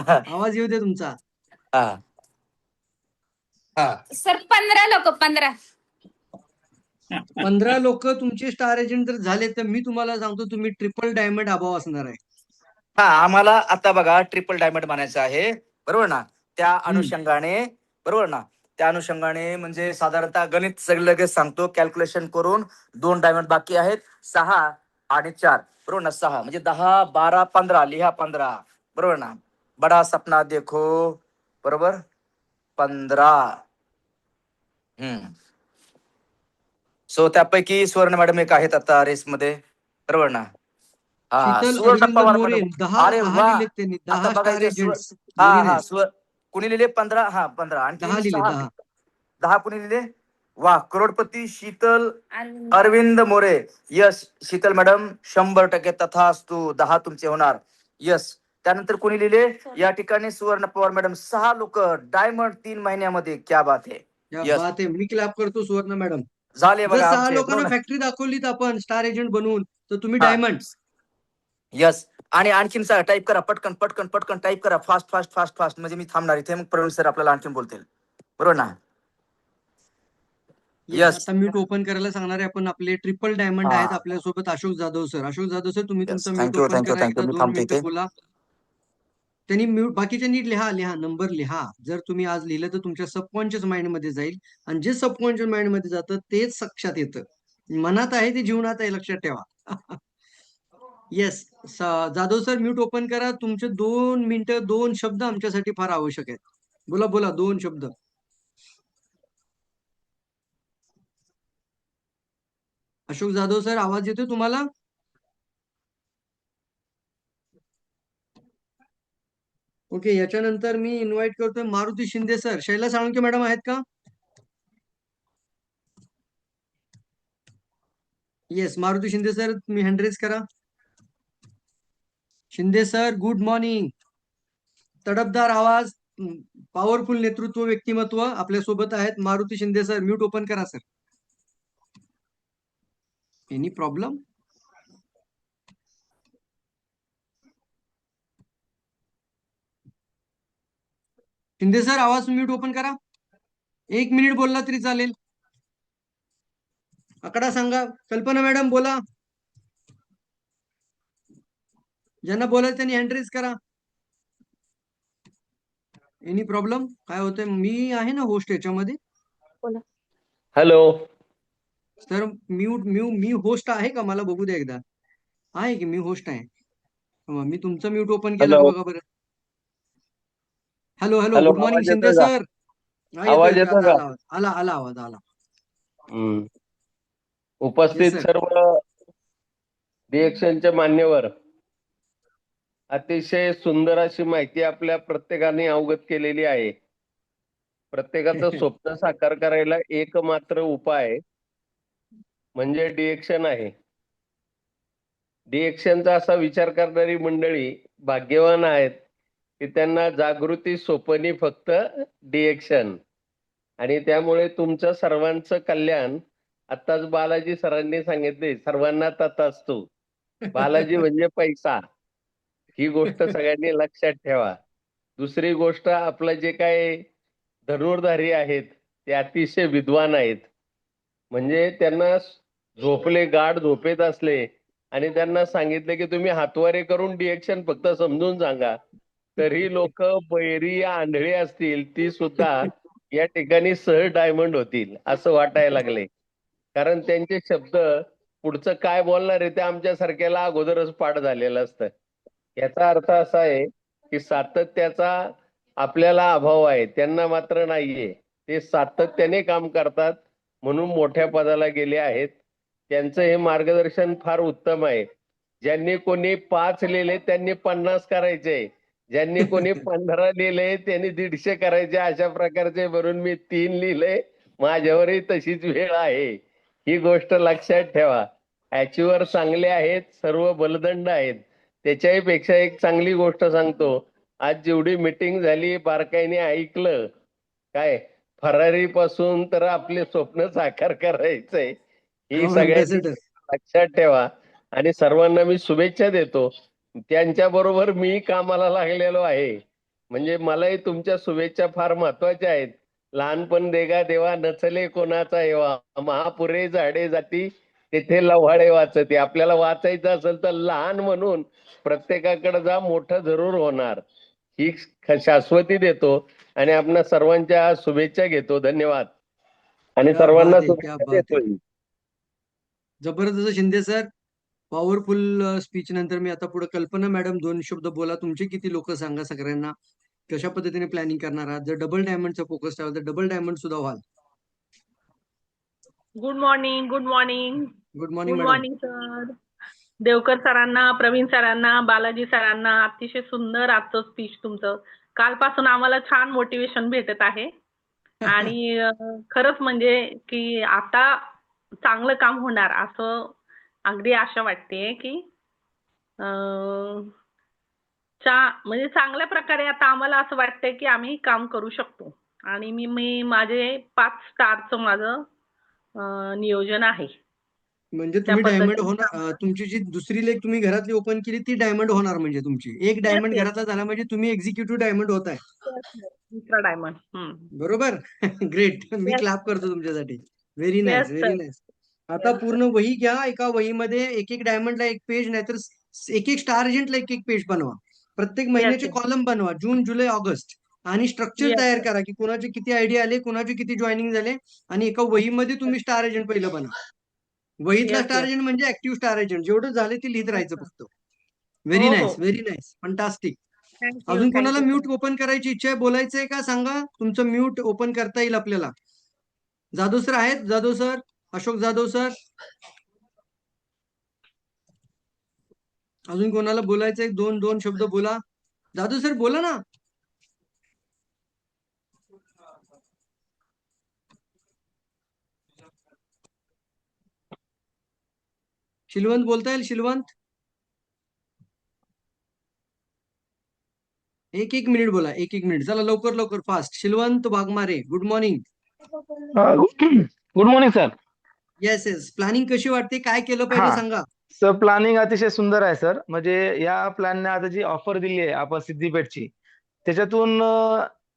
आवाज येऊ दे तुमचा. हा हा. सर 15 लोक, 15. 15 लोक तुमचे स्टार एजंट जर झाले तर मी तुम्हाला सांगतो, तुम्ही ट्रिपल डायमंड अभाव असणार आहे. हा, आम्हाला आता बघा ट्रिपल डायमंड बनायचं आहे. बरोबर ना. त्या अनुषंगाने, बरोबर ना, त्या अनुषंगाने म्हणजे साधारणतः गणित सगळं लगेच सांगतो, कॅल्क्युलेशन करून 2 डायमंड बाकी आहेत, 6 आणि 4. बरोबर ना. 6 म्हणजे 10, 12, 15. लिहा 15. बरोबर ना. बडा सपना देखो. बरोबर, 15. सो त्यापैकी सुवर्ण मॅडम एक आहेत आता रेसमध्ये. बरोबर ना. हा, शीतल सुवर्ण अरविंद पवार मोरे, मॅडम. 10 अरे 10 वा. लिहिलेत त्यांनी. आता 10 बघा स्टार इथे एजंट्स. हा व्हेरी हा, नाईस. कुणी लिहिले 15. हा, 15. आणखी 10 लिहिले, 6. 10. 10 कुणी लिहिले. वा, करोडपती शीतल आणि अरविंद मोरे. यस, शीतल मॅडम 100% तथास्तु. 10 तुमचे होणार. यस. त्यानंतर कोणी लिहिले या ठिकाणी, सुवर्ण पवार मॅडम. 6 लोक डायमंड 3 महिन्यामध्ये. क्या बात आहे. क्या यस, बात आहे. मी क्लॅप करतो सुवर्ण मॅडम. झाले जर बघा 6 आमचे. लोकांना बरोबर. फॅक्टरी दाखवलीत आपण स्टार एजंट बनवून, तर तुम्ही हा. डायमंड. यस. आणि आणखीन टाईप करा, पटकन पटकन पटकन टाईप करा, फास्ट फास्ट फास्ट फास्ट. म्हणजे मी थांबणार इथे, मग प्रवीण सर आपल्याला आणखीन बोलतील. बरोबर ना. Yes, yes. आता म्यूट ओपन करायला सांगणार आहे आपण. आपले ट्रिपल डायमंड आहेत हा. आपल्यासोबत. अशोक जाधव सर. अशोक जाधव सर, तुम्ही यस, तुमचा म्यूट थँक्यू ओपन थँक्यू करा. थँक्यू. एकदा मी 2 थांबतो मिनिटं इथे. बोला. त्यांनी म्यूट, बाकीच्यांनी लिहा लिहा, नंबर लिहा. जर तुम्ही आज लिहिलं तर तुमच्या सबकॉन्शियस माइंड मध्ये जाईल आणि जे सबकॉन्शियस माइंड मध्ये जातं तेच साक्षात येतं. मनात आहे ते जीवनात आहे, लक्षात ठेवा. Yes, Jadhav sir mute open करा. तुमचे 2 मिनिटं 2 शब्द आमच्यासाठी फार आवश्यक आहेत. बोला बोला, 2 शब्द. अशोक जाधव सर, आवाज येतोय तुम्हाला? ओके, याच्यानंतर मी इन्व्हाइट करतोय मारुती शिंदे सर. शैला साळुंके मॅडम आहेत का? येस, मारुती शिंदे सर, तुम्ही हँड रेज करा. Shinde sir, good morning. तडफदार आवाज, पॉवरफुल नेतृत्व व्यक्तिमत्व आपल्या सोबत आहेत. Maruti Shinde sir, mute open करा sir. Any problem? Shinde sir, आवाज म्यूट ओपन करा. 1 मिनिट बोलला तरी चालेल. आकडा सांगा. कल्पना मॅडम बोला. ज्यांना बोलायचं त्यांनी हँड रेज करा. Any problem? काय होतंय? मी आहे ना होस्ट याच्यामध्ये. हॅलो. सर मी होस्ट आहे का? मला बघू द्या एकदा. आहे की मी होस्ट आहे? मी तुमचं म्यूट ओपन केलं का हॅलो. बघा बरं. Hello hello, hello, good morning आवाज शिंदे येतोय का? सर. हा, येतो आवाज येतो. येतो आला का? आला आवाज. आला आला आवाज आला. हम्म. येस उपस्थित सर. सर्व डिएक्शनचे मान्यवर, अतिशय सुंदर अशी माहिती आपल्या प्रत्येकाने अवगत केलेली आहे. प्रत्येकाचं स्वप्न साकार करायला एकमात्र उपाय म्हणजे डिएक्शन आहे. डिएक्शनचा असा विचार करणारी मंडळी भाग्यवान आहेत की त्यांना जागृती सोपनी फक्त डिएक्शन. आणि त्यामुळे तुमचं सर्वांचं कल्याण, आत्ताच बालाजी सरांनी सांगितले, सर्वांना तथास्तु. बालाजी म्हणजे पैसा, ही गोष्ट सगळ्यांनी लक्षात ठेवा. दुसरी गोष्ट, आपलं जे काय धनुर्धारी आहेत ते अतिशय विद्वान आहेत. म्हणजे त्यांना झोपले, गाढ झोपेत असले आणि त्यांना सांगितले की तुम्ही हातवारे करून डिएक्शन फक्त समजून सांगा, तरी लोक बैरी आंधळी असतील ती सुद्धा या ठिकाणी सहज डायमंड होतील असं वाटायला लागले. कारण त्यांचे शब्द पुढचं काय बोलणार आहे ते आमच्या सारख्याला अगोदरच पाठ झालेलं असतं. याचा अर्थ असा आहे की सातत्याचा आपल्याला अभाव आहे, त्यांना मात्र नाहीये. ते सातत्याने काम करतात म्हणून मोठ्या पदाला गेले आहेत. त्यांचं हे मार्गदर्शन फार उत्तम आहे. ज्यांनी कोणी 5 लिहिले त्यांनी 50 करायचे, ज्यांनी कोणी 15 लिहिले त्यांनी 150 करायचे. अशा प्रकारचे भरून मी 3 लिहिले. माझ्यावरही तशीच वेळ आहे, ही गोष्ट लक्षात ठेवा. अचिव्हर चांगले आहेत, सर्व बलदंड आहेत. त्याच्याही पेक्षा एक चांगली गोष्ट सांगतो. आज जेवढी मीटिंग झाली बारकाईने ऐकलं, काय फरारी पासून तर आपले स्वप्न साकार करायचंय, ही हो, सगळ्यांनी अँबॅसेडर. लक्षात ठेवा. आणि सर्वांना मी शुभेच्छा देतो. त्यांच्या बरोबर मी कामाला लागलेलो आहे. म्हणजे मलाही तुमच्या शुभेच्छा फार महत्वाच्या आहेत. लहानपण देगा देवा, नचले कोणाचा हेवा, महापुरे झाडे जाती तेथे लव्हाळे वाचते. आपल्याला वाचायचं असेल तर लहान म्हणून प्रत्येकाकडे जा, मोठं जरूर होणार, ही शाश्वती देतो आणि आपल्या सर्वांच्या शुभेच्छा घेतो. धन्यवाद. आणि क्या सर्वांना बात है, क्या शुभेच्छा बात है. देतो. जबरदस्त शिंदे सर. पॉवरफुल स्पीच नंतर मी आता पुढे कल्पना मॅडम 2 शब्द बोला. तुमचे किती लोक सांगा सगळ्यांना. कशा पद्धतीने प्लॅनिंग करणार आहात? जर डबल डायमंडचा फोकस ठेवा तर डबल डायमंड सुद्धा व्हाल. Good morning. Good morning. Good morning good madam. Morning sir. Devkar सरांना, प्रवीण सरांना, बालाजी सरांना अतिशय सुंदर आजचं स्पीच तुमचं. कालपासून आम्हाला छान मोटिवेशन भेटत आहे. आणि खरंच म्हणजे की आता चांगलं काम होणार असं अगदी आशा वाटते की म्हणजे चांगल्या प्रकारे आता आम्हाला असं वाटतंय की आम्ही काम करू शकतो. आणि मी माझे 5 स्टारचं माझं नियोजन आहे. म्हणजे त्या तुम्ही डायमंड पद्धतीने होणार. तुमची जी दुसरी लेग तुम्ही घरातली ओपन केली ती डायमंड होणार. म्हणजे तुमची एक येस डायमंड येस घरातला झाला म्हणजे तुम्ही एक्झिक्युटिव्ह डायमंड होताय. दुसरा डायमंड. बरोबर. ग्रेट. मी येस क्लॅप करतो तुमच्यासाठी. Very yes nice, very sir. Nice. आता पूर्ण वही घ्या. एका वहीमध्ये एक एक डायमंडला एक पेज, नाहीतर एक एक स्टार एजंटला एक एक पेज बनवा. प्रत्येक येस महिन्याचे येस कॉलम बनवा, जून, जुलै, ऑगस्ट. आणि स्ट्रक्चर येस तयार सर. करा की कोणाचे किती आयडिया आले, कोणाचे किती जॉईनिंग झाले. आणि एका वहीमध्ये तुम्ही स्टार एजंट पहिलं बना. वहीतला येस स्टार येस एजंट म्हणजे ऍक्टिव्ह स्टार एजंट. जेवढं झाले ते लिहित येस राहायचं सर. फक्त. व्हेरी हो हो. Nice, very nice, fantastic. Thank you अजून कोणाला थँक्यू म्यूट सर. ओपन करायची इच्छा आहे, बोलायचंय का सांगा. तुमचं म्यूट ओपन करता येईल आपल्याला. जाधव सर आहेत? Jadhav sir, Ashok Jadhav sir. अजून कोणाला बोलायचं? एक दोन दोन शब्द बोला. जाधव सर बोला ना. शिलवंत बोलता येईल? शिलवंत. एक एक मिनिट बोला, एक एक मिनिट. चला लवकर लवकर fast. Shilwant Waghmare, good morning. Good morning sir. Yes yes. Planning कशी वाटते? काय केलं पाहिजे हा सांगा. सर, प्लॅनिंग अतिशय सुंदर आहे सर. म्हणजे या प्लॅनने आता जी ऑफर दिली आहे आपण सिद्धिपेठची, त्याच्यातून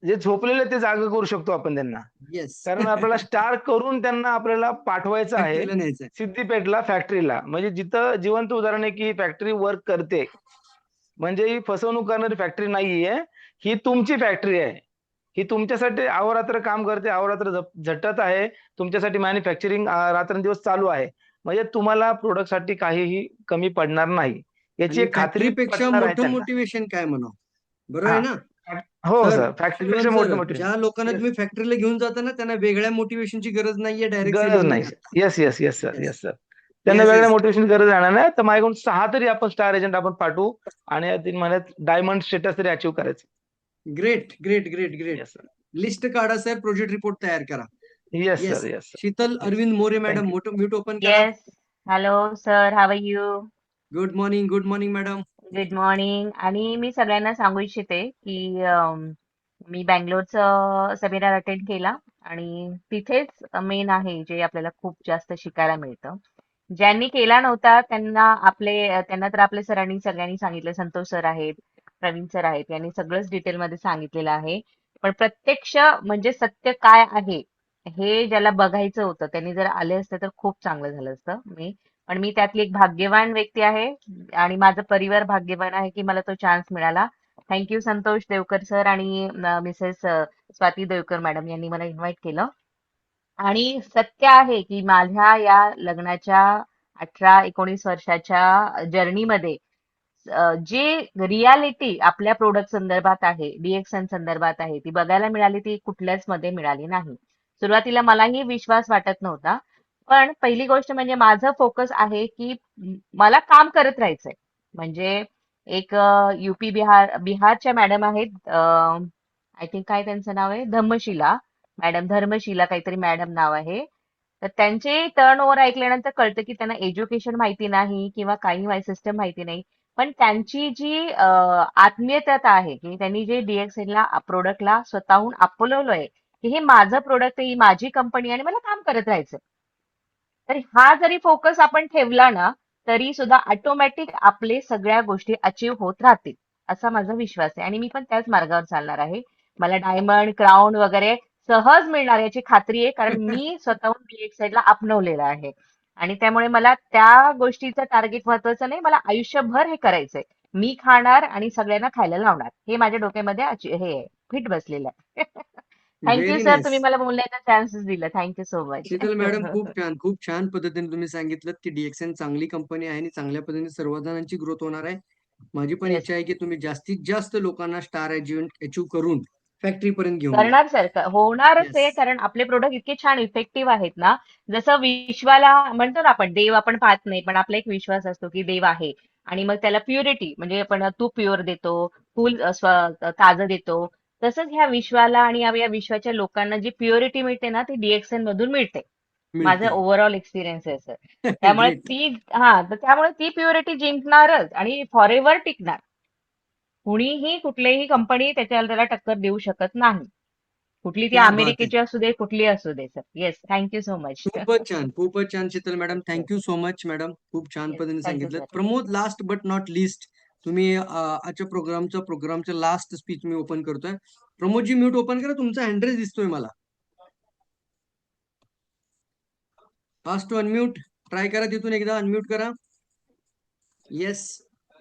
जे झोपलेले ते जागे करू शकतो आपण त्यांना. येस. कारण आपल्याला स्टार करून त्यांना आपल्याला पाठवायचं आहे फॅक्टरीला न्यायचंय. सिद्धिपेठला, फॅक्टरीला. म्हणजे जिथं जिवंत उदाहरण आहे की फॅक्टरी वर्क करते, म्हणजे ही फसवणूक करणारी फॅक्टरी नाहीये, ही तुमची फॅक्टरी आहे. ही तुमच्यासाठी अहोरात्र काम करते, अहोरात्र झटत आहे. तुमच्यासाठी मॅन्युफॅक्चरिंग रात्रंदिवस चालू आहे. म्हणजे तुम्हाला प्रोडक्टसाठी काहीही कमी पडणार नाही, याची आणि एक खात्री फॅक्टरीपेक्षा पटणार आहे मोठं त्यांना. मोटिवेशन काय म्हणावं? बरोबर हा आहे ना? हो सर, सर, फॅक्टरीपेक्षा शिलवंत मोठं सर, मोटिवेशन. ज्या लोकांना तुम्ही फॅक्टरीला घेऊन जाता ना, त्यांना वेगळ्या मोटिवेशनची गरज नाहीये. डायरेक्ट गरज सेलिंग नाही. मध्ये. Yes yes yes sir, yes yes sir. त्यांना येस वेगळ्या येस. मोटिवेशन गरज राहणार नाही. तर माझ्याकडून 6 तरी आपण स्टार एजंट आपण पाठवू आणि या 3 महिन्यात डायमंड स्टेटस तरी अचीव्ह करायचं. Great great great great. Yes sir. List काढा सर, प्रोजेक्ट रिपोर्ट तयार करा. Yes yes. Sir, yes sir. Sheetal yes. Arvind More madam, thank you. मोठं म्यूट ओपन करा. Yes. Hello sir, how are you? Good morning madam. Good morning. आणि मी सगळ्यांना सांगू इच्छिते की मी बँगलोरचं सेमिनार अटेंड केला आणि तिथेच मेन आहे जे आपल्याला खूप जास्त शिकायला मिळतं. ज्यांनी केला नव्हता त्यांना तर आपले सरांनी सगळ्यांनी सांगितलं. संतोष सर आहेत, प्रवीण सर आहेत, यांनी सगळंच डिटेलमध्ये सांगितलेलं आहे. पण प्रत्यक्ष म्हणजे सत्य काय आहे हे ज्याला बघायचं होतं त्यांनी जर आले असते तर खूप चांगलं झालं असतं. पण मी त्यातली एक भाग्यवान व्यक्ती आहे आणि माझं परिवार भाग्यवान आहे की मला तो चान्स मिळाला. थँक्यू संतोष देवकर सर आणि मिसेस स्वाती देवकर मॅडम यांनी मला इन्व्हाइट केलं. आणि सत्य आहे की माझ्या या लग्नाच्या 18-19 वर्षाच्या जर्नीमध्ये जी रियालिटी आपल्या प्रोडक्ट संदर्भात आहे, डीएक्सन संदर्भात आहे, ती बघायला मिळाली, ती कुठल्याच मध्ये मिळाली नाही. सुरुवातीला मलाही विश्वास वाटत नव्हता. पण पहिली गोष्ट म्हणजे माझं फोकस आहे की मला काम करत राहायचंय. म्हणजे एक युपी बिहारच्या मॅडम आहेत, आय थिंक काय त्यांचं नाव आहे, धर्मशिला काहीतरी मॅडम नाव आहे. तर त्यांचे टर्न ओव्हर ऐकल्यानंतर कळतं की त्यांना एज्युकेशन माहिती नाही किंवा काही सिस्टम माहिती नाही. पण त्यांची जी आत्मीयता आहे की त्यांनी जे डीएक्सएलला प्रोडक्टला स्वतःहून आपलवलंय की हे माझं प्रोडक्ट आहे, ही माझी कंपनी आणि मला काम करत राहायचं. तर हा जरी फोकस आपण ठेवला ना तरी सुद्धा ऑटोमॅटिक आपले सगळ्या गोष्टी अचीव्ह होत राहतील असा माझा विश्वास आहे. आणि मी पण त्याच मार्गावर चालणार आहे. मला डायमंड, क्राऊन वगैरे सहज मिळणार याची खात्री आहे, कारण मी स्वतःहून डीएक्सआयला अपनवलेलं आहे. आणि त्यामुळे मला त्या गोष्टीचं टार्गेट महत्वाचं नाही, मला आयुष्यभर हे करायचंय. मी खाणार आणि सगळ्यांना खायला लावणार, हे माझ्या डोक्यामध्ये हे फिट बसलेलं आहे. थँक्यू व्हेरी सर, तुम्ही नाईस. मला बोलण्याचा चान्सेस दिला. Thank you so much. Sheetal madam, खूप छान पद्धतीने तुम्ही सांगितलं की डीएक्सएन चांगली कंपनी आहे आणि चांगल्या पद्धतीने सर्वजणांची ग्रोथ होणार आहे. माझी पण येस. इच्छा आहे की तुम्ही जास्तीत जास्त लोकांना स्टार अचीव्ह करून फॅक्टरी पर्यंत घेऊन या. करणार सर, होणारच आहे, येस. कारण आपले प्रोडक्ट इतके छान इफेक्टिव्ह आहेत ना. जसं विश्वाला म्हणतो ना आपण, देव आपण पाहत नाही पण आपला एक विश्वास असतो की देव आहे. आणि मग त्याला प्युरिटी म्हणजे आपण तूप प्युअर देतो, फुल ताजं देतो. तसंच ह्या विश्वाला आणि या विश्वाच्या लोकांना जी प्युरिटी मिळते ना ती डीएक्सएन मधून मिळते. माझं मिळते. ओव्हरऑल एक्सपिरियन्स आहे सर. त्यामुळे ग्रेट. त्यामुळे ती प्युरिटी जिंकणारच आणि फॉरेव्हर टिकणार. कुणीही कुठलीही कंपनी त्याला टक्कर देऊ शकत नाही. कुठली ती क्या बात है. अमेरिकेची असू दे, कुठली असू दे sir. Yes, thank you so much. खूपच छान Sheetal madam. Thank you so much madam. खूप छान येस, पद्धतीने थँक्यू सांगितलं. Sir. Pramod, last but not least, तुम्ही आजच्या प्रोग्रामचं लास्ट स्पीच मी ओपन करतोय. प्रमोदजी म्यूट ओपन करा, तुमचा हँड्रेस दिसतोय मला. फास्ट टू अनम्यूट ट्राय करा, तिथून एकदा अनम्यूट करा. येस,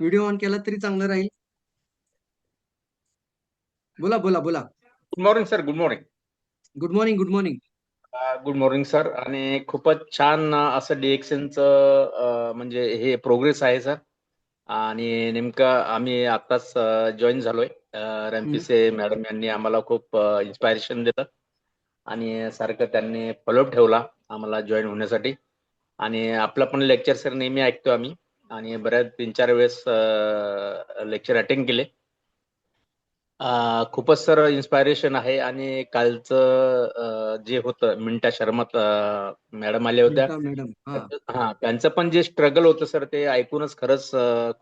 व्हिडिओ ऑन केला तरी चांगलं राहील. बोला बोला बोला. Good morning sir. Good morning. Good morning good morning. Good morning sir. आणि खूपच छान असं डीएक्सएनचं म्हणजे हे प्रोग्रेस आहे सर. आणि नेमकं आम्ही आत्ताच जॉईन झालोय. रॅम्पिसे मॅडम यांनी आम्हाला खूप इन्स्पायरेशन दिलं आणि सारखं त्यांनी फॉलोअप ठेवला आम्हाला जॉईन होण्यासाठी. आणि आपलं पण लेक्चर सर नेहमी ऐकतो आम्ही आणि बऱ्याच 3-4 वेळेस लेक्चर अटेंड केले. खूपच सर इन्स्पायरेशन आहे. आणि कालचं जे होतं मिंटा शर्मा मॅडम आल्या होत्या. मॅडम, त्यांचं पण जे स्ट्रगल होतं सर ते ऐकूनच खरंच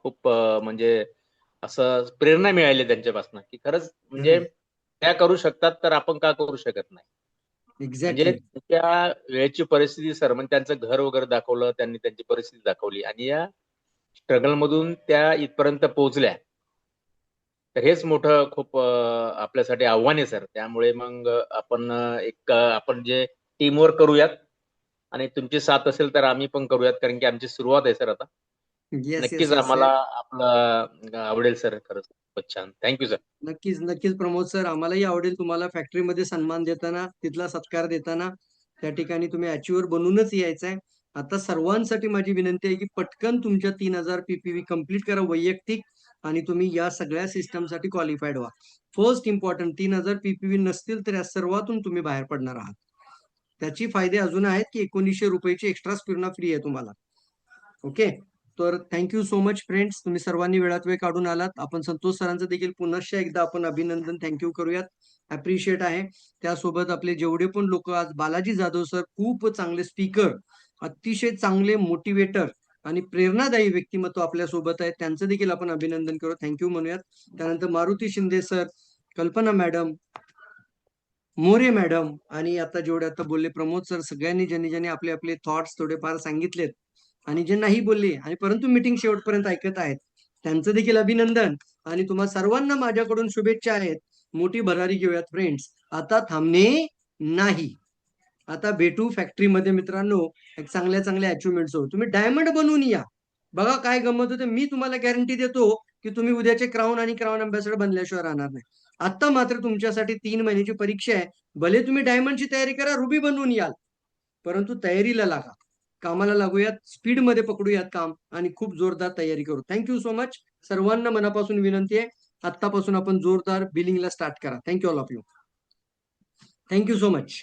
खूप म्हणजे असं प्रेरणा मिळाली त्यांच्यापासून की खरंच म्हणजे त्या करू शकतात तर आपण का करू शकत नाही. म्हणजे एक्झॅक्टली. त्या वेळेची परिस्थिती सर म्हणजे त्यांचं घर वगैरे दाखवलं, त्यांनी त्यांची परिस्थिती दाखवली आणि या स्ट्रगल मधून त्या इथपर्यंत पोहोचल्या. तर हेच मोठं खूप आपल्यासाठी आव्हान आहे सर. त्यामुळे मग आपण जे टीमवर्क करूयात आणि तुमची साथ असेल तर आम्ही पण करूयात कारण की आमची सुरुवात आहे सर आता. येस नक्कीच येस येस. आम्हाला आपलं आवडेल सर खरंच खूपच छान. Thank you sir. नक्कीच नक्कीच प्रमोद सर, आम्हालाही आवडेल तुम्हाला फॅक्टरीमध्ये सन्मान देताना, तिथला सत्कार देताना. त्या ठिकाणी तुम्ही अचिव्हर बनूनच यायचं आहे. आता सर्वांसाठी माझी विनंती आहे की पटकन तुमच्या 3000 PPV कंप्लीट करा वैयक्तिक, आणि तुम्ही या सगळ्या सिस्टमसाठी क्वालिफाईड व्हा. फर्स्ट इम्पॉर्टंट, 3000 PPV नसतील तर या सर्वातून तुम्ही बाहेर पडणार आहात. त्याची फायदे अजून आहेत की 1900 रुपयाची एक्स्ट्रा स्पिरणा फ्री आहे तुम्हाला. ओके, तर थँक्यू सो मच फ्रेंड्स, तुम्ही सर्वांनी वेळात वेळ काढून आलात. आपण संतोष सरांचं देखील पुनश्च एकदा आपण अभिनंदन, थँक्यू करूयात. अप्रिशिएट आहे. त्यासोबत आपले जेवढे पण लोक, आज बालाजी जाधव सर खूप चांगले स्पीकर, अतिशय चांगले मोटिवेटर आणि प्रेरणादायी व्यक्तिमत्व आपल्या सोबत आहेत, त्यांचं देखील आपण अभिनंदन करू, थँक्यू म्हणूयात. त्यानंतर मारुती शिंदे सर, कल्पना मॅडम, मोरे मॅडम, आणि आता जेवढे आता बोलले प्रमोद सर, सगळ्यांनी ज्यांनी आपले आपले थॉट्स थोडेफार सांगितलेत आणि जे नाही बोलले आणि परंतु मीटिंग शेवटपर्यंत ऐकत आहेत, त्यांचं देखील अभिनंदन. आणि तुम्हा सर्वांना माझ्याकडून शुभेच्छा आहेत. मोठी भरारी घेऊयात फ्रेंड्स, आता थांबणे नाही. आता भेटू फॅक्टरीमध्ये मित्रांनो, एक चांगल्या चांगल्या अचिव्हमेंट्स हो. तुम्ही डायमंड बनवून या. बघा काय गंमत होते, मी तुम्हाला गॅरंटी देतो की तुम्ही उद्याचे क्राऊन आणि क्राऊन अँबॅसेडर बनल्याशिवाय राहणार नाही. आता मात्र तुमच्यासाठी 3 महिन्याची परीक्षा आहे. भले तुम्ही डायमंडची तयारी करा, रुबी बनवून याल, परंतु तयारीला लागा, कामाला लागूयात, स्पीडमध्ये पकडूयात काम आणि खूप जोरदार तयारी करू. Thank you so much. सर्वांना मनापासून विनंती आहे, आत्तापासून आपण जोरदार बिलिंगला स्टार्ट करा. Thank you all of you. Thank you so much.